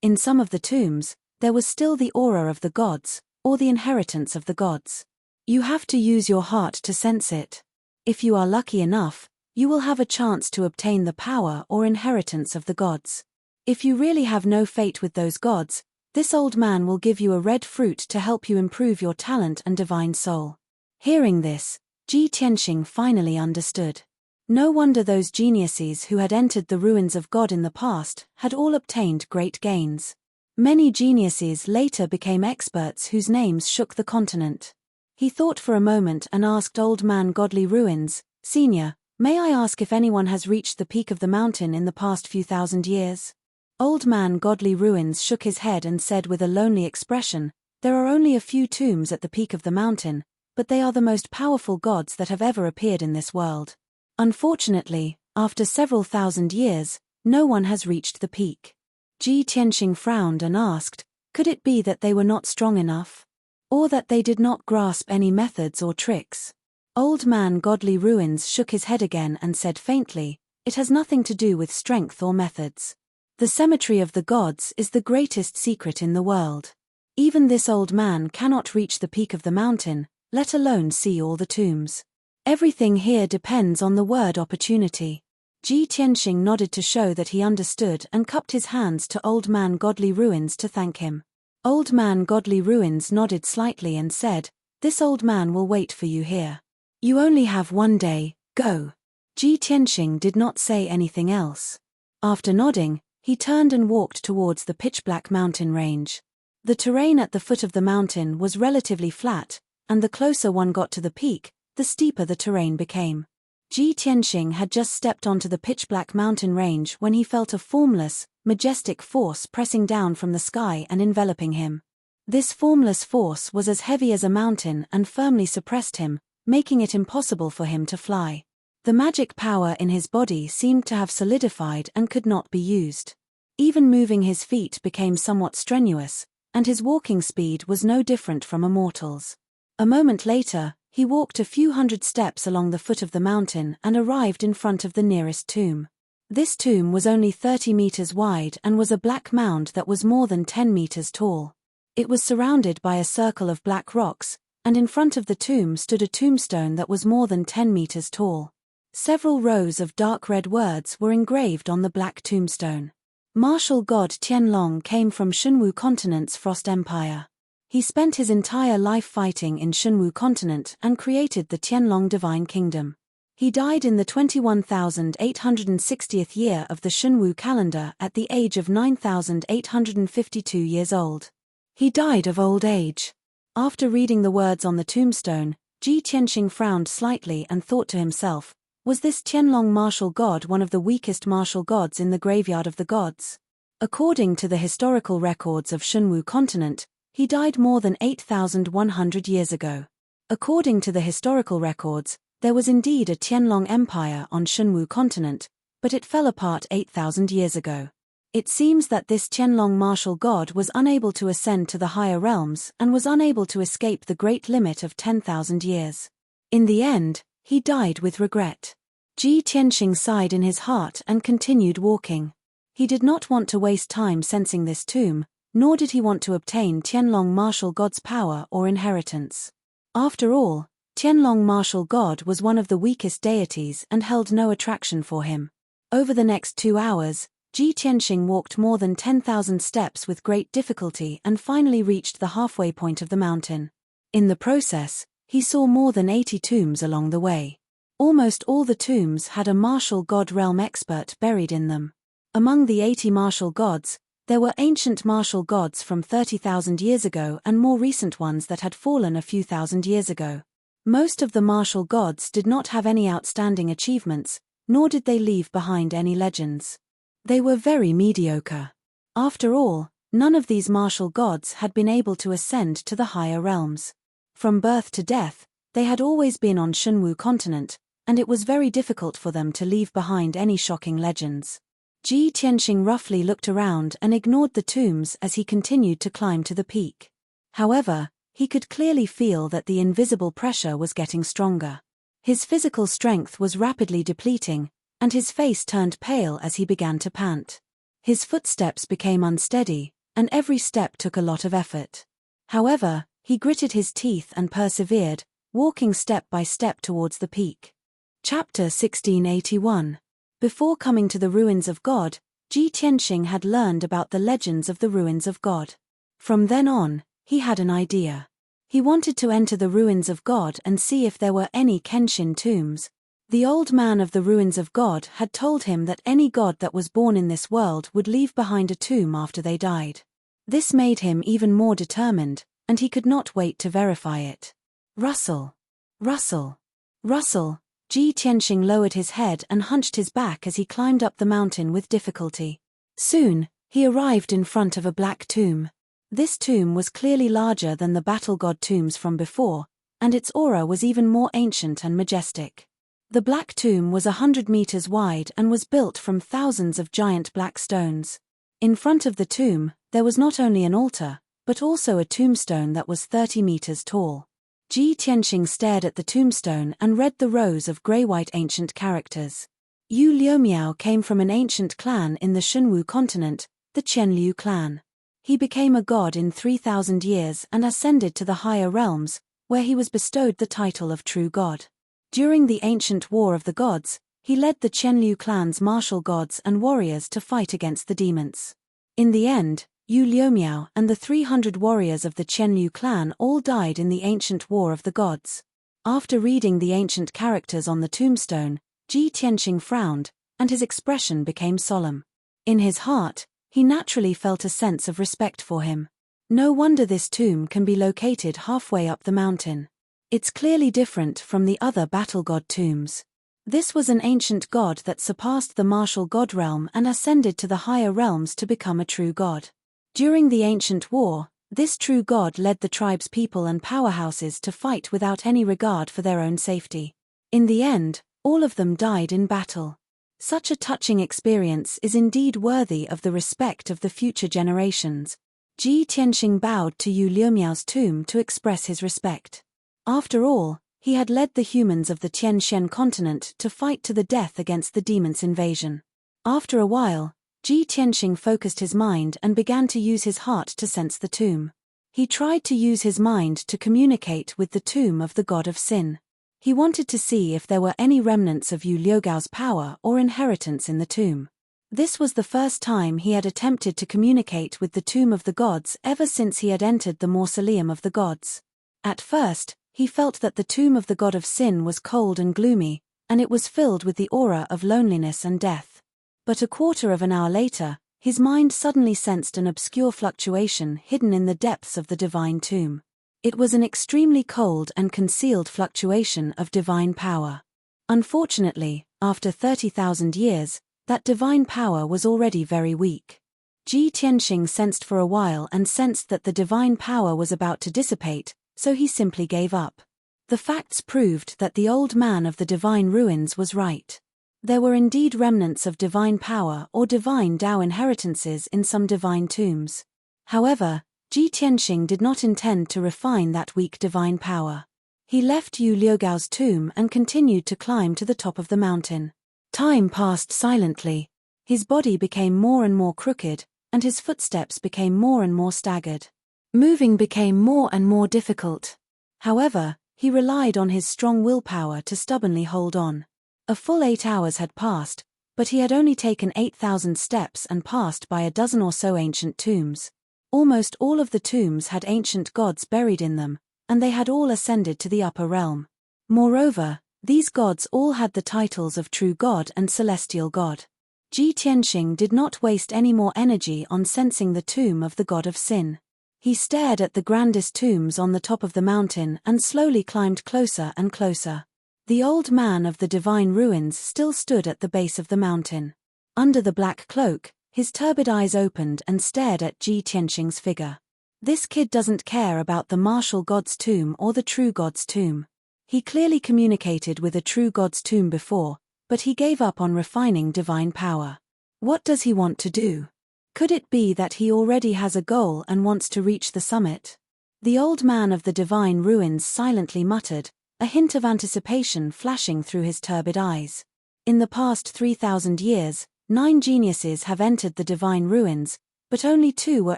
In some of the tombs, there was still the aura of the gods, or the inheritance of the gods. You have to use your heart to sense it. If you are lucky enough, you will have a chance to obtain the power or inheritance of the gods. If you really have no fate with those gods, this old man will give you a red fruit to help you improve your talent and divine soul. Hearing this, Ji Tianxing finally understood. No wonder those geniuses who had entered the ruins of God in the past had all obtained great gains. Many geniuses later became experts whose names shook the continent. He thought for a moment and asked Old Man Godly Ruins, Senior, may I ask if anyone has reached the peak of the mountain in the past few thousand years? Old Man Godly Ruins shook his head and said with a lonely expression, there are only a few tombs at the peak of the mountain, but they are the most powerful gods that have ever appeared in this world. Unfortunately, after several thousand years, no one has reached the peak. Ji Tianxing frowned and asked, could it be that they were not strong enough? Or that they did not grasp any methods or tricks? Old Man Godly Ruins shook his head again and said faintly, it has nothing to do with strength or methods. The cemetery of the gods is the greatest secret in the world. Even this old man cannot reach the peak of the mountain, let alone see all the tombs. Everything here depends on the word opportunity. Ji Tianxing nodded to show that he understood and cupped his hands to Old Man Godly Ruins to thank him. Old Man Godly Ruins nodded slightly and said, this old man will wait for you here. You only have one day, go. Ji Tianxing did not say anything else. After nodding, he turned and walked towards the pitch-black mountain range. The terrain at the foot of the mountain was relatively flat, and the closer one got to the peak, the steeper the terrain became. Ji Tianxing had just stepped onto the pitch-black mountain range when he felt a formless, majestic force pressing down from the sky and enveloping him. This formless force was as heavy as a mountain and firmly suppressed him, making it impossible for him to fly. The magic power in his body seemed to have solidified and could not be used. Even moving his feet became somewhat strenuous, and his walking speed was no different from a mortal's. A moment later, he walked a few hundred steps along the foot of the mountain and arrived in front of the nearest tomb. This tomb was only 30 meters wide and was a black mound that was more than 10 meters tall. It was surrounded by a circle of black rocks, and in front of the tomb stood a tombstone that was more than 10 meters tall. Several rows of dark red words were engraved on the black tombstone. Martial god Tianlong came from Shunwu continent's Frost Empire. He spent his entire life fighting in Shunwu continent and created the Tianlong Divine Kingdom. He died in the 21,860th year of the Shunwu calendar at the age of 9,852 years old. He died of old age. After reading the words on the tombstone, Ji Tianxing frowned slightly and thought to himself, was this Tianlong martial god one of the weakest martial gods in the graveyard of the gods? According to the historical records of Shunwu continent, he died more than 8,100 years ago. According to the historical records, there was indeed a Tianlong Empire on Shunwu continent, but it fell apart 8,000 years ago. It seems that this Tianlong martial god was unable to ascend to the higher realms and was unable to escape the great limit of 10,000 years. In the end, he died with regret. Ji Tianxing sighed in his heart and continued walking. He did not want to waste time sensing this tomb, nor did he want to obtain Tianlong martial god's power or inheritance. After all, Tianlong martial god was one of the weakest deities and held no attraction for him. Over the next 2 hours, Ji Tianxing walked more than 10,000 steps with great difficulty and finally reached the halfway point of the mountain. In the process, he saw more than 80 tombs along the way. Almost all the tombs had a martial god realm expert buried in them. Among the 80 martial gods, There were ancient martial gods from 30,000 years ago and more recent ones that had fallen a few thousand years ago. Most of the martial gods did not have any outstanding achievements, nor did they leave behind any legends. They were very mediocre. After all, none of these martial gods had been able to ascend to the higher realms. From birth to death, they had always been on Shunwu continent, and it was very difficult for them to leave behind any shocking legends. Ji Tianxing roughly looked around and ignored the tombs as he continued to climb to the peak. However, he could clearly feel that the invisible pressure was getting stronger. His physical strength was rapidly depleting, and his face turned pale as he began to pant. His footsteps became unsteady, and every step took a lot of effort. However, he gritted his teeth and persevered, walking step by step towards the peak. Chapter 1681. Before coming to the ruins of God, Ji Tianxing had learned about the legends of the ruins of God. From then on, he had an idea. He wanted to enter the ruins of God and see if there were any Kenshin tombs. The old man of the ruins of God had told him that any god that was born in this world would leave behind a tomb after they died. This made him even more determined, and he could not wait to verify it. Rustle. Rustle. Rustle. Ji Tianxing lowered his head and hunched his back as he climbed up the mountain with difficulty. Soon, he arrived in front of a black tomb. This tomb was clearly larger than the battle god tombs from before, and its aura was even more ancient and majestic. The black tomb was 100 meters wide and was built from thousands of giant black stones. In front of the tomb, there was not only an altar, but also a tombstone that was 30 meters tall. Ji Tianxing stared at the tombstone and read the rows of gray-white ancient characters. Yu Liumiao came from an ancient clan in the Shunwu continent, the Qianliu clan. He became a god in 3,000 years and ascended to the higher realms, where he was bestowed the title of true god. During the ancient war of the gods, he led the Qianliu clan's martial gods and warriors to fight against the demons. In the end, Yu Liumiao and the 300 warriors of the Qianliu clan all died in the ancient war of the gods. After reading the ancient characters on the tombstone, Ji Tianxing frowned, and his expression became solemn. In his heart, he naturally felt a sense of respect for him. No wonder this tomb can be located halfway up the mountain. It's clearly different from the other battle god tombs. This was an ancient god that surpassed the martial god realm and ascended to the higher realms to become a true god. During the ancient war, this true god led the tribe's people and powerhouses to fight without any regard for their own safety. In the end, all of them died in battle. Such a touching experience is indeed worthy of the respect of the future generations. Ji Tianxing bowed to Yu Liumiao's tomb to express his respect. After all, he had led the humans of the Tianxian continent to fight to the death against the demon's invasion. After a while, Ji Tianxing focused his mind and began to use his heart to sense the tomb. He tried to use his mind to communicate with the tomb of the god of sin. He wanted to see if there were any remnants of Yu Liugao's power or inheritance in the tomb. This was the first time he had attempted to communicate with the tomb of the gods ever since he had entered the mausoleum of the gods. At first, he felt that the tomb of the god of sin was cold and gloomy, and it was filled with the aura of loneliness and death. But a quarter of an hour later, his mind suddenly sensed an obscure fluctuation hidden in the depths of the divine tomb. It was an extremely cold and concealed fluctuation of divine power. Unfortunately, after 30,000 years, that divine power was already very weak. Ji Tianxing sensed for a while and sensed that the divine power was about to dissipate, so he simply gave up. The facts proved that the old man of the divine ruins was right. There were indeed remnants of divine power or divine Dao inheritances in some divine tombs. However, Ji Tianxing did not intend to refine that weak divine power. He left Yu Liugao's tomb and continued to climb to the top of the mountain. Time passed silently. His body became more and more crooked, and his footsteps became more and more staggered. Moving became more and more difficult. However, he relied on his strong willpower to stubbornly hold on. A full 8 hours had passed, but he had only taken 8,000 steps and passed by a dozen or so ancient tombs. Almost all of the tombs had ancient gods buried in them, and they had all ascended to the upper realm. Moreover, these gods all had the titles of true god and celestial god. Ji Tianxing did not waste any more energy on sensing the tomb of the god of sin. He stared at the grandest tombs on the top of the mountain and slowly climbed closer and closer. The old man of the divine ruins still stood at the base of the mountain. Under the black cloak, his turbid eyes opened and stared at Ji Tianxing's figure. This kid doesn't care about the martial god's tomb or the true god's tomb. He clearly communicated with a true god's tomb before, but he gave up on refining divine power. What does he want to do? Could it be that he already has a goal and wants to reach the summit? The old man of the divine ruins silently muttered, a hint of anticipation flashing through his turbid eyes. In the past 3,000 years, 9 geniuses have entered the divine ruins, but only 2 were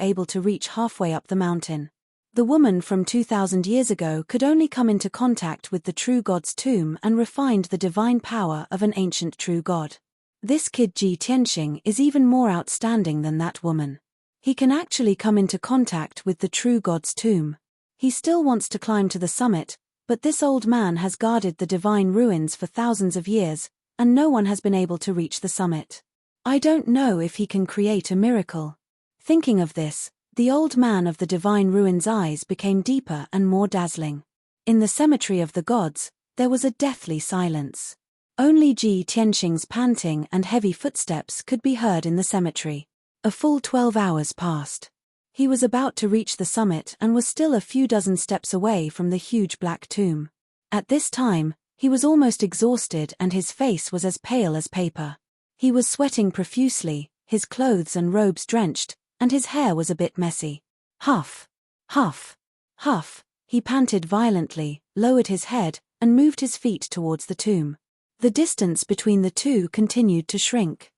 able to reach halfway up the mountain. The woman from 2,000 years ago could only come into contact with the true god's tomb and refined the divine power of an ancient true god. This kid Ji Tianxing is even more outstanding than that woman. He can actually come into contact with the true god's tomb. He still wants to climb to the summit, but this old man has guarded the divine ruins for thousands of years, and no one has been able to reach the summit. I don't know if he can create a miracle. Thinking of this, the old man of the divine ruins' eyes became deeper and more dazzling. In the cemetery of the gods, there was a deathly silence. Only Ji Tianxing's panting and heavy footsteps could be heard in the cemetery. A full 12 hours passed. He was about to reach the summit and was still a few dozen steps away from the huge black tomb. At this time, he was almost exhausted and his face was as pale as paper. He was sweating profusely, his clothes and robes drenched, and his hair was a bit messy. Huff, huff, huff, he panted violently, lowered his head, and moved his feet towards the tomb. The distance between the two continued to shrink.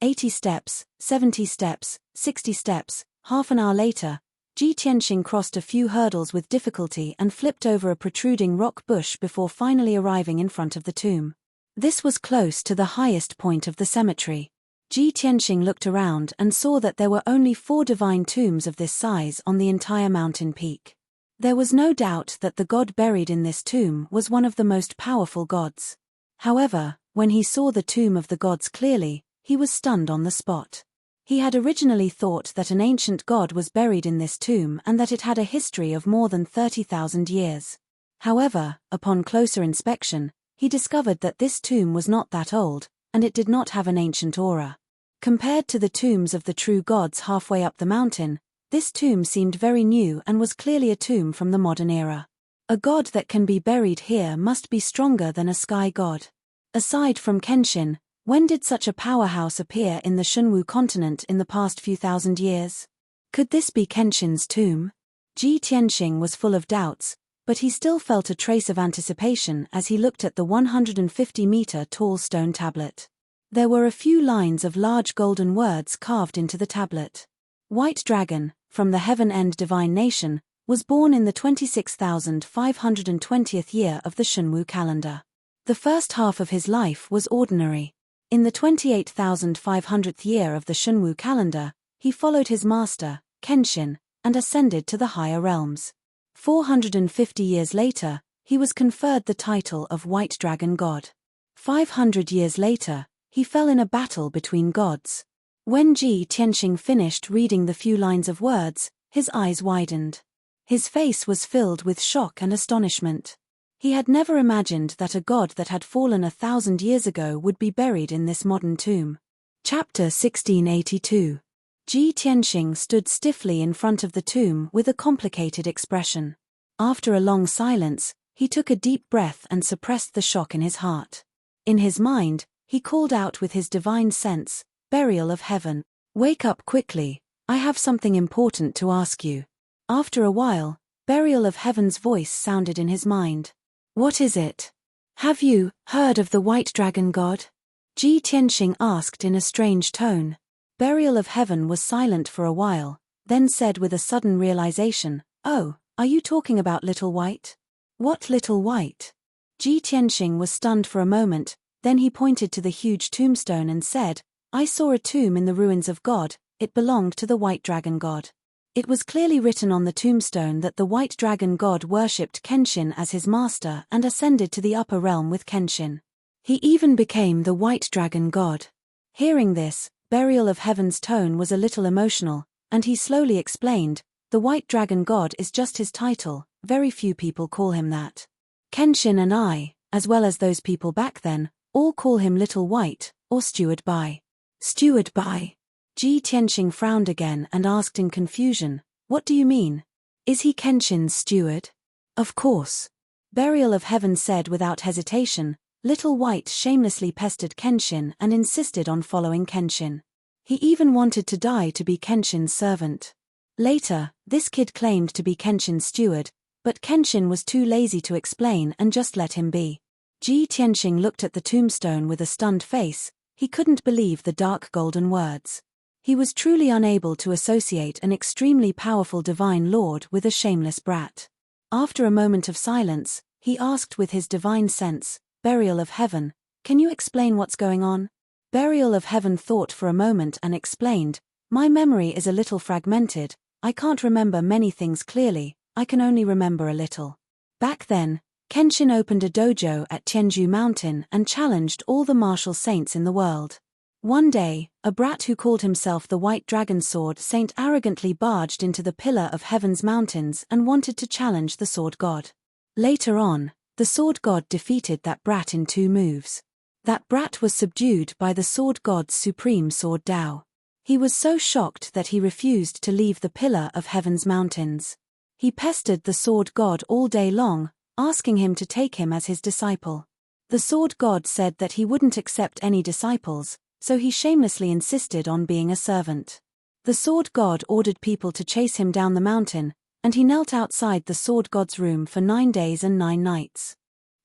80 steps, 70 steps, 60 steps, half an hour later, Ji Tianxing crossed a few hurdles with difficulty and flipped over a protruding rock bush before finally arriving in front of the tomb. This was close to the highest point of the cemetery. Ji Tianxing looked around and saw that there were only 4 divine tombs of this size on the entire mountain peak. There was no doubt that the god buried in this tomb was one of the most powerful gods. However, when he saw the tomb of the gods clearly, he was stunned on the spot. He had originally thought that an ancient god was buried in this tomb and that it had a history of more than 30,000 years. However, upon closer inspection, he discovered that this tomb was not that old, and it did not have an ancient aura. Compared to the tombs of the true gods halfway up the mountain, this tomb seemed very new and was clearly a tomb from the modern era. A god that can be buried here must be stronger than a sky god. Aside from Kenshin, when did such a powerhouse appear in the Shunwu continent in the past few thousand years? Could this be Kenshin's tomb? Ji Tianxing was full of doubts, but he still felt a trace of anticipation as he looked at the 150-meter tall stone tablet. There were a few lines of large golden words carved into the tablet. White Dragon, from the Heaven End Divine Nation, was born in the 26,520th year of the Shunwu calendar. The first half of his life was ordinary. In the 28,500th year of the Shunwu calendar, he followed his master, Kenshin, and ascended to the higher realms. 450 years later, he was conferred the title of White Dragon God. 500 years later, he fell in a battle between gods. When Ji Tianxing finished reading the few lines of words, his eyes widened. His face was filled with shock and astonishment. He had never imagined that a god that had fallen 1,000 years ago would be buried in this modern tomb. Chapter 1682. Ji Tianxing stood stiffly in front of the tomb with a complicated expression. After a long silence, he took a deep breath and suppressed the shock in his heart. In his mind, he called out with his divine sense, "Burial of heaven, wake up quickly, I have something important to ask you." After a while, Burial of Heaven's voice sounded in his mind. "What is it? Have you heard of the White Dragon God?" Ji Tianxing asked in a strange tone. Burial of Heaven was silent for a while, then said with a sudden realization, "Oh, are you talking about Little White?" "What Little White?" Ji Tianxing was stunned for a moment, then he pointed to the huge tombstone and said, "I saw a tomb in the ruins of God, it belonged to the White Dragon God." It was clearly written on the tombstone that the White Dragon God worshipped Kenshin as his master and ascended to the upper realm with Kenshin. He even became the White Dragon God. Hearing this, Burial of Heaven's tone was a little emotional, and he slowly explained, "The White Dragon God is just his title, very few people call him that. Kenshin and I, as well as those people back then, all call him Little White, or Steward Bai." Steward Bai. Ji Tianxing frowned again and asked in confusion, "What do you mean? Is he Kenshin's steward?" "Of course." Burial of Heaven said without hesitation. Little White shamelessly pestered Kenshin and insisted on following Kenshin. He even wanted to die to be Kenshin's servant. Later, this kid claimed to be Kenshin's steward, but Kenshin was too lazy to explain and just let him be. Ji Tianxing looked at the tombstone with a stunned face. He couldn't believe the dark golden words. He was truly unable to associate an extremely powerful divine lord with a shameless brat. After a moment of silence, he asked with his divine sense, "Burial of Heaven, can you explain what's going on?" Burial of Heaven thought for a moment and explained, "My memory is a little fragmented, I can't remember many things clearly, I can only remember a little. Back then, Kenshin opened a dojo at Tianju Mountain and challenged all the martial saints in the world. One day, a brat who called himself the White Dragon Sword Saint arrogantly barged into the Pillar of Heaven's mountains and wanted to challenge the Sword God. Later on, the Sword God defeated that brat in 2 moves. That brat was subdued by the Sword God's supreme sword Dao. He was so shocked that he refused to leave the Pillar of Heaven's mountains. He pestered the Sword God all day long, asking him to take him as his disciple. The Sword God said that he wouldn't accept any disciples, so he shamelessly insisted on being a servant. The Sword God ordered people to chase him down the mountain, and he knelt outside the Sword God's room for 9 days and 9 nights.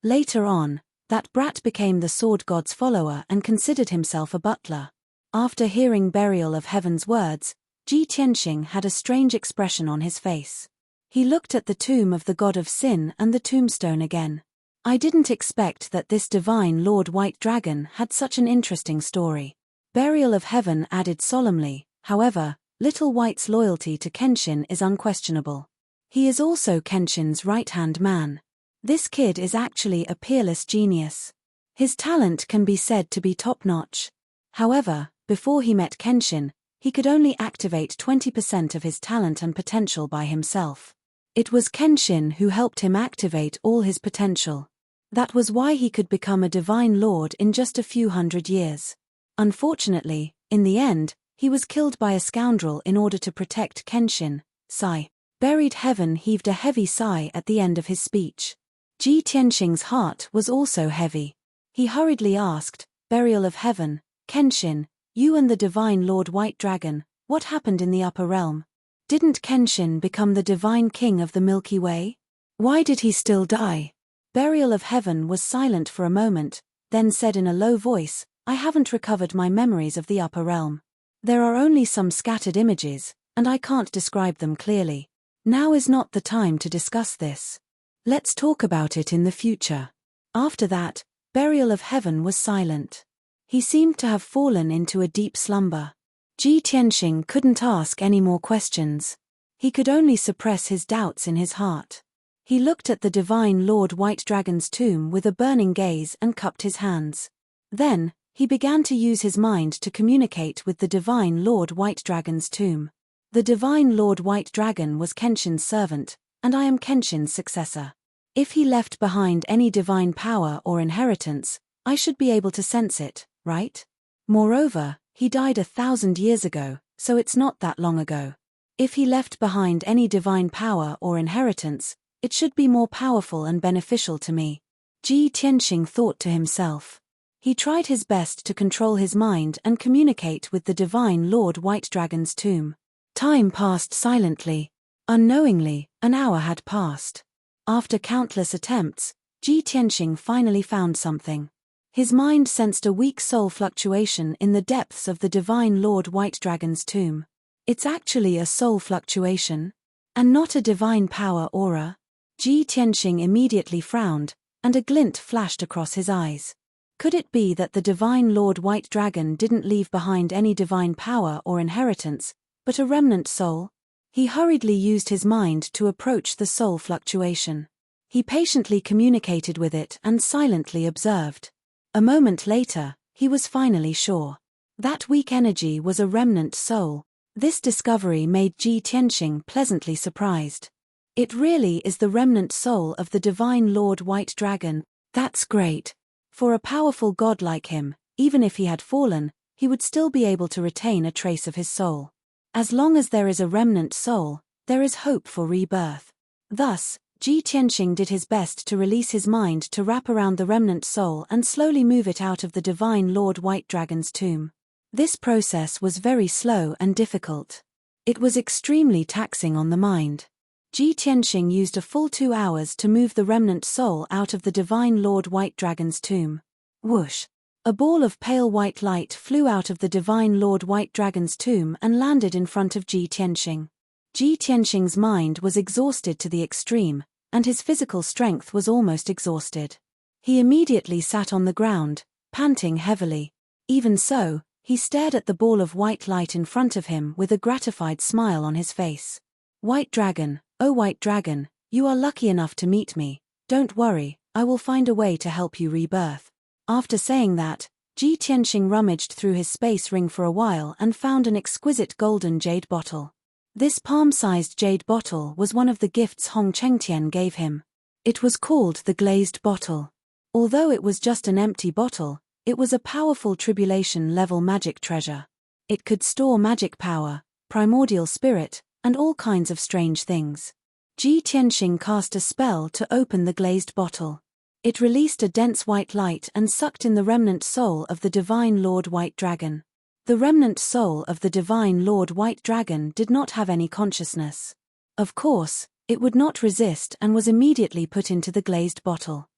Later on, that brat became the Sword God's follower and considered himself a butler. After hearing Burial of Heaven's words, Ji Tianxing had a strange expression on his face. He looked at the tomb of the god of sin and the tombstone again. "I didn't expect that this divine Lord White Dragon had such an interesting story." Burial of Heaven added solemnly, "However, Little White's loyalty to Kenshin is unquestionable. He is also Kenshin's right-hand man. This kid is actually a peerless genius. His talent can be said to be top-notch. However, before he met Kenshin, he could only activate 20% of his talent and potential by himself. It was Kenshin who helped him activate all his potential. That was why he could become a divine lord in just a few hundred years. Unfortunately, in the end, he was killed by a scoundrel in order to protect Kenshin." Sigh. Buried Heaven heaved a heavy sigh at the end of his speech. Ji Tianxing's heart was also heavy. He hurriedly asked, "Burial of Heaven, Kenshin, you and the divine Lord White Dragon, what happened in the upper realm? Didn't Kenshin become the divine king of the Milky Way? Why did he still die?" Burial of Heaven was silent for a moment, then said in a low voice, "I haven't recovered my memories of the upper realm. There are only some scattered images, and I can't describe them clearly. Now is not the time to discuss this. Let's talk about it in the future." After that, Burial of Heaven was silent. He seemed to have fallen into a deep slumber. Ji Tianxing couldn't ask any more questions. He could only suppress his doubts in his heart. He looked at the divine Lord White Dragon's tomb with a burning gaze and cupped his hands. Then, he began to use his mind to communicate with the divine Lord White Dragon's tomb. "The divine Lord White Dragon was Kenshin's servant, and I am Kenshin's successor. If he left behind any divine power or inheritance, I should be able to sense it, right? Moreover, he died 1,000 years ago, so it's not that long ago. If he left behind any divine power or inheritance, it should be more powerful and beneficial to me." Ji Tianxing thought to himself. He tried his best to control his mind and communicate with the divine Lord White Dragon's tomb. Time passed silently. Unknowingly, an hour had passed. After countless attempts, Ji Tianxing finally found something. His mind sensed a weak soul fluctuation in the depths of the divine Lord White Dragon's tomb. It's actually a soul fluctuation, and not a divine power aura. Ji Tianxing immediately frowned, and a glint flashed across his eyes. Could it be that the divine Lord White Dragon didn't leave behind any divine power or inheritance, but a remnant soul? He hurriedly used his mind to approach the soul fluctuation. He patiently communicated with it and silently observed. A moment later, he was finally sure. That weak energy was a remnant soul. This discovery made Ji Tianxing pleasantly surprised. It really is the remnant soul of the Divine Lord White Dragon. That's great. For a powerful god like him, even if he had fallen, he would still be able to retain a trace of his soul. As long as there is a remnant soul, there is hope for rebirth. Thus, Ji Tianxing did his best to release his mind to wrap around the remnant soul and slowly move it out of the Divine Lord White Dragon's tomb. This process was very slow and difficult. It was extremely taxing on the mind. Ji Tianxing used a full 2 hours to move the remnant soul out of the Divine Lord White Dragon's tomb. Whoosh! A ball of pale white light flew out of the Divine Lord White Dragon's tomb and landed in front of Ji Tianxing. Ji Tianxing's mind was exhausted to the extreme, and his physical strength was almost exhausted. He immediately sat on the ground, panting heavily. Even so, he stared at the ball of white light in front of him with a gratified smile on his face. White Dragon, oh White Dragon, you are lucky enough to meet me. Don't worry, I will find a way to help you rebirth. After saying that, Ji Tianxing rummaged through his space ring for a while and found an exquisite golden jade bottle. This palm-sized jade bottle was one of the gifts Hong Chengtian gave him. It was called the glazed bottle. Although it was just an empty bottle, it was a powerful tribulation-level magic treasure. It could store magic power, primordial spirit, and all kinds of strange things. Ji Tianxing cast a spell to open the glazed bottle. It released a dense white light and sucked in the remnant soul of the Divine Lord White Dragon. The remnant soul of the Divine Lord White Dragon did not have any consciousness. Of course, it would not resist and was immediately put into the glazed bottle.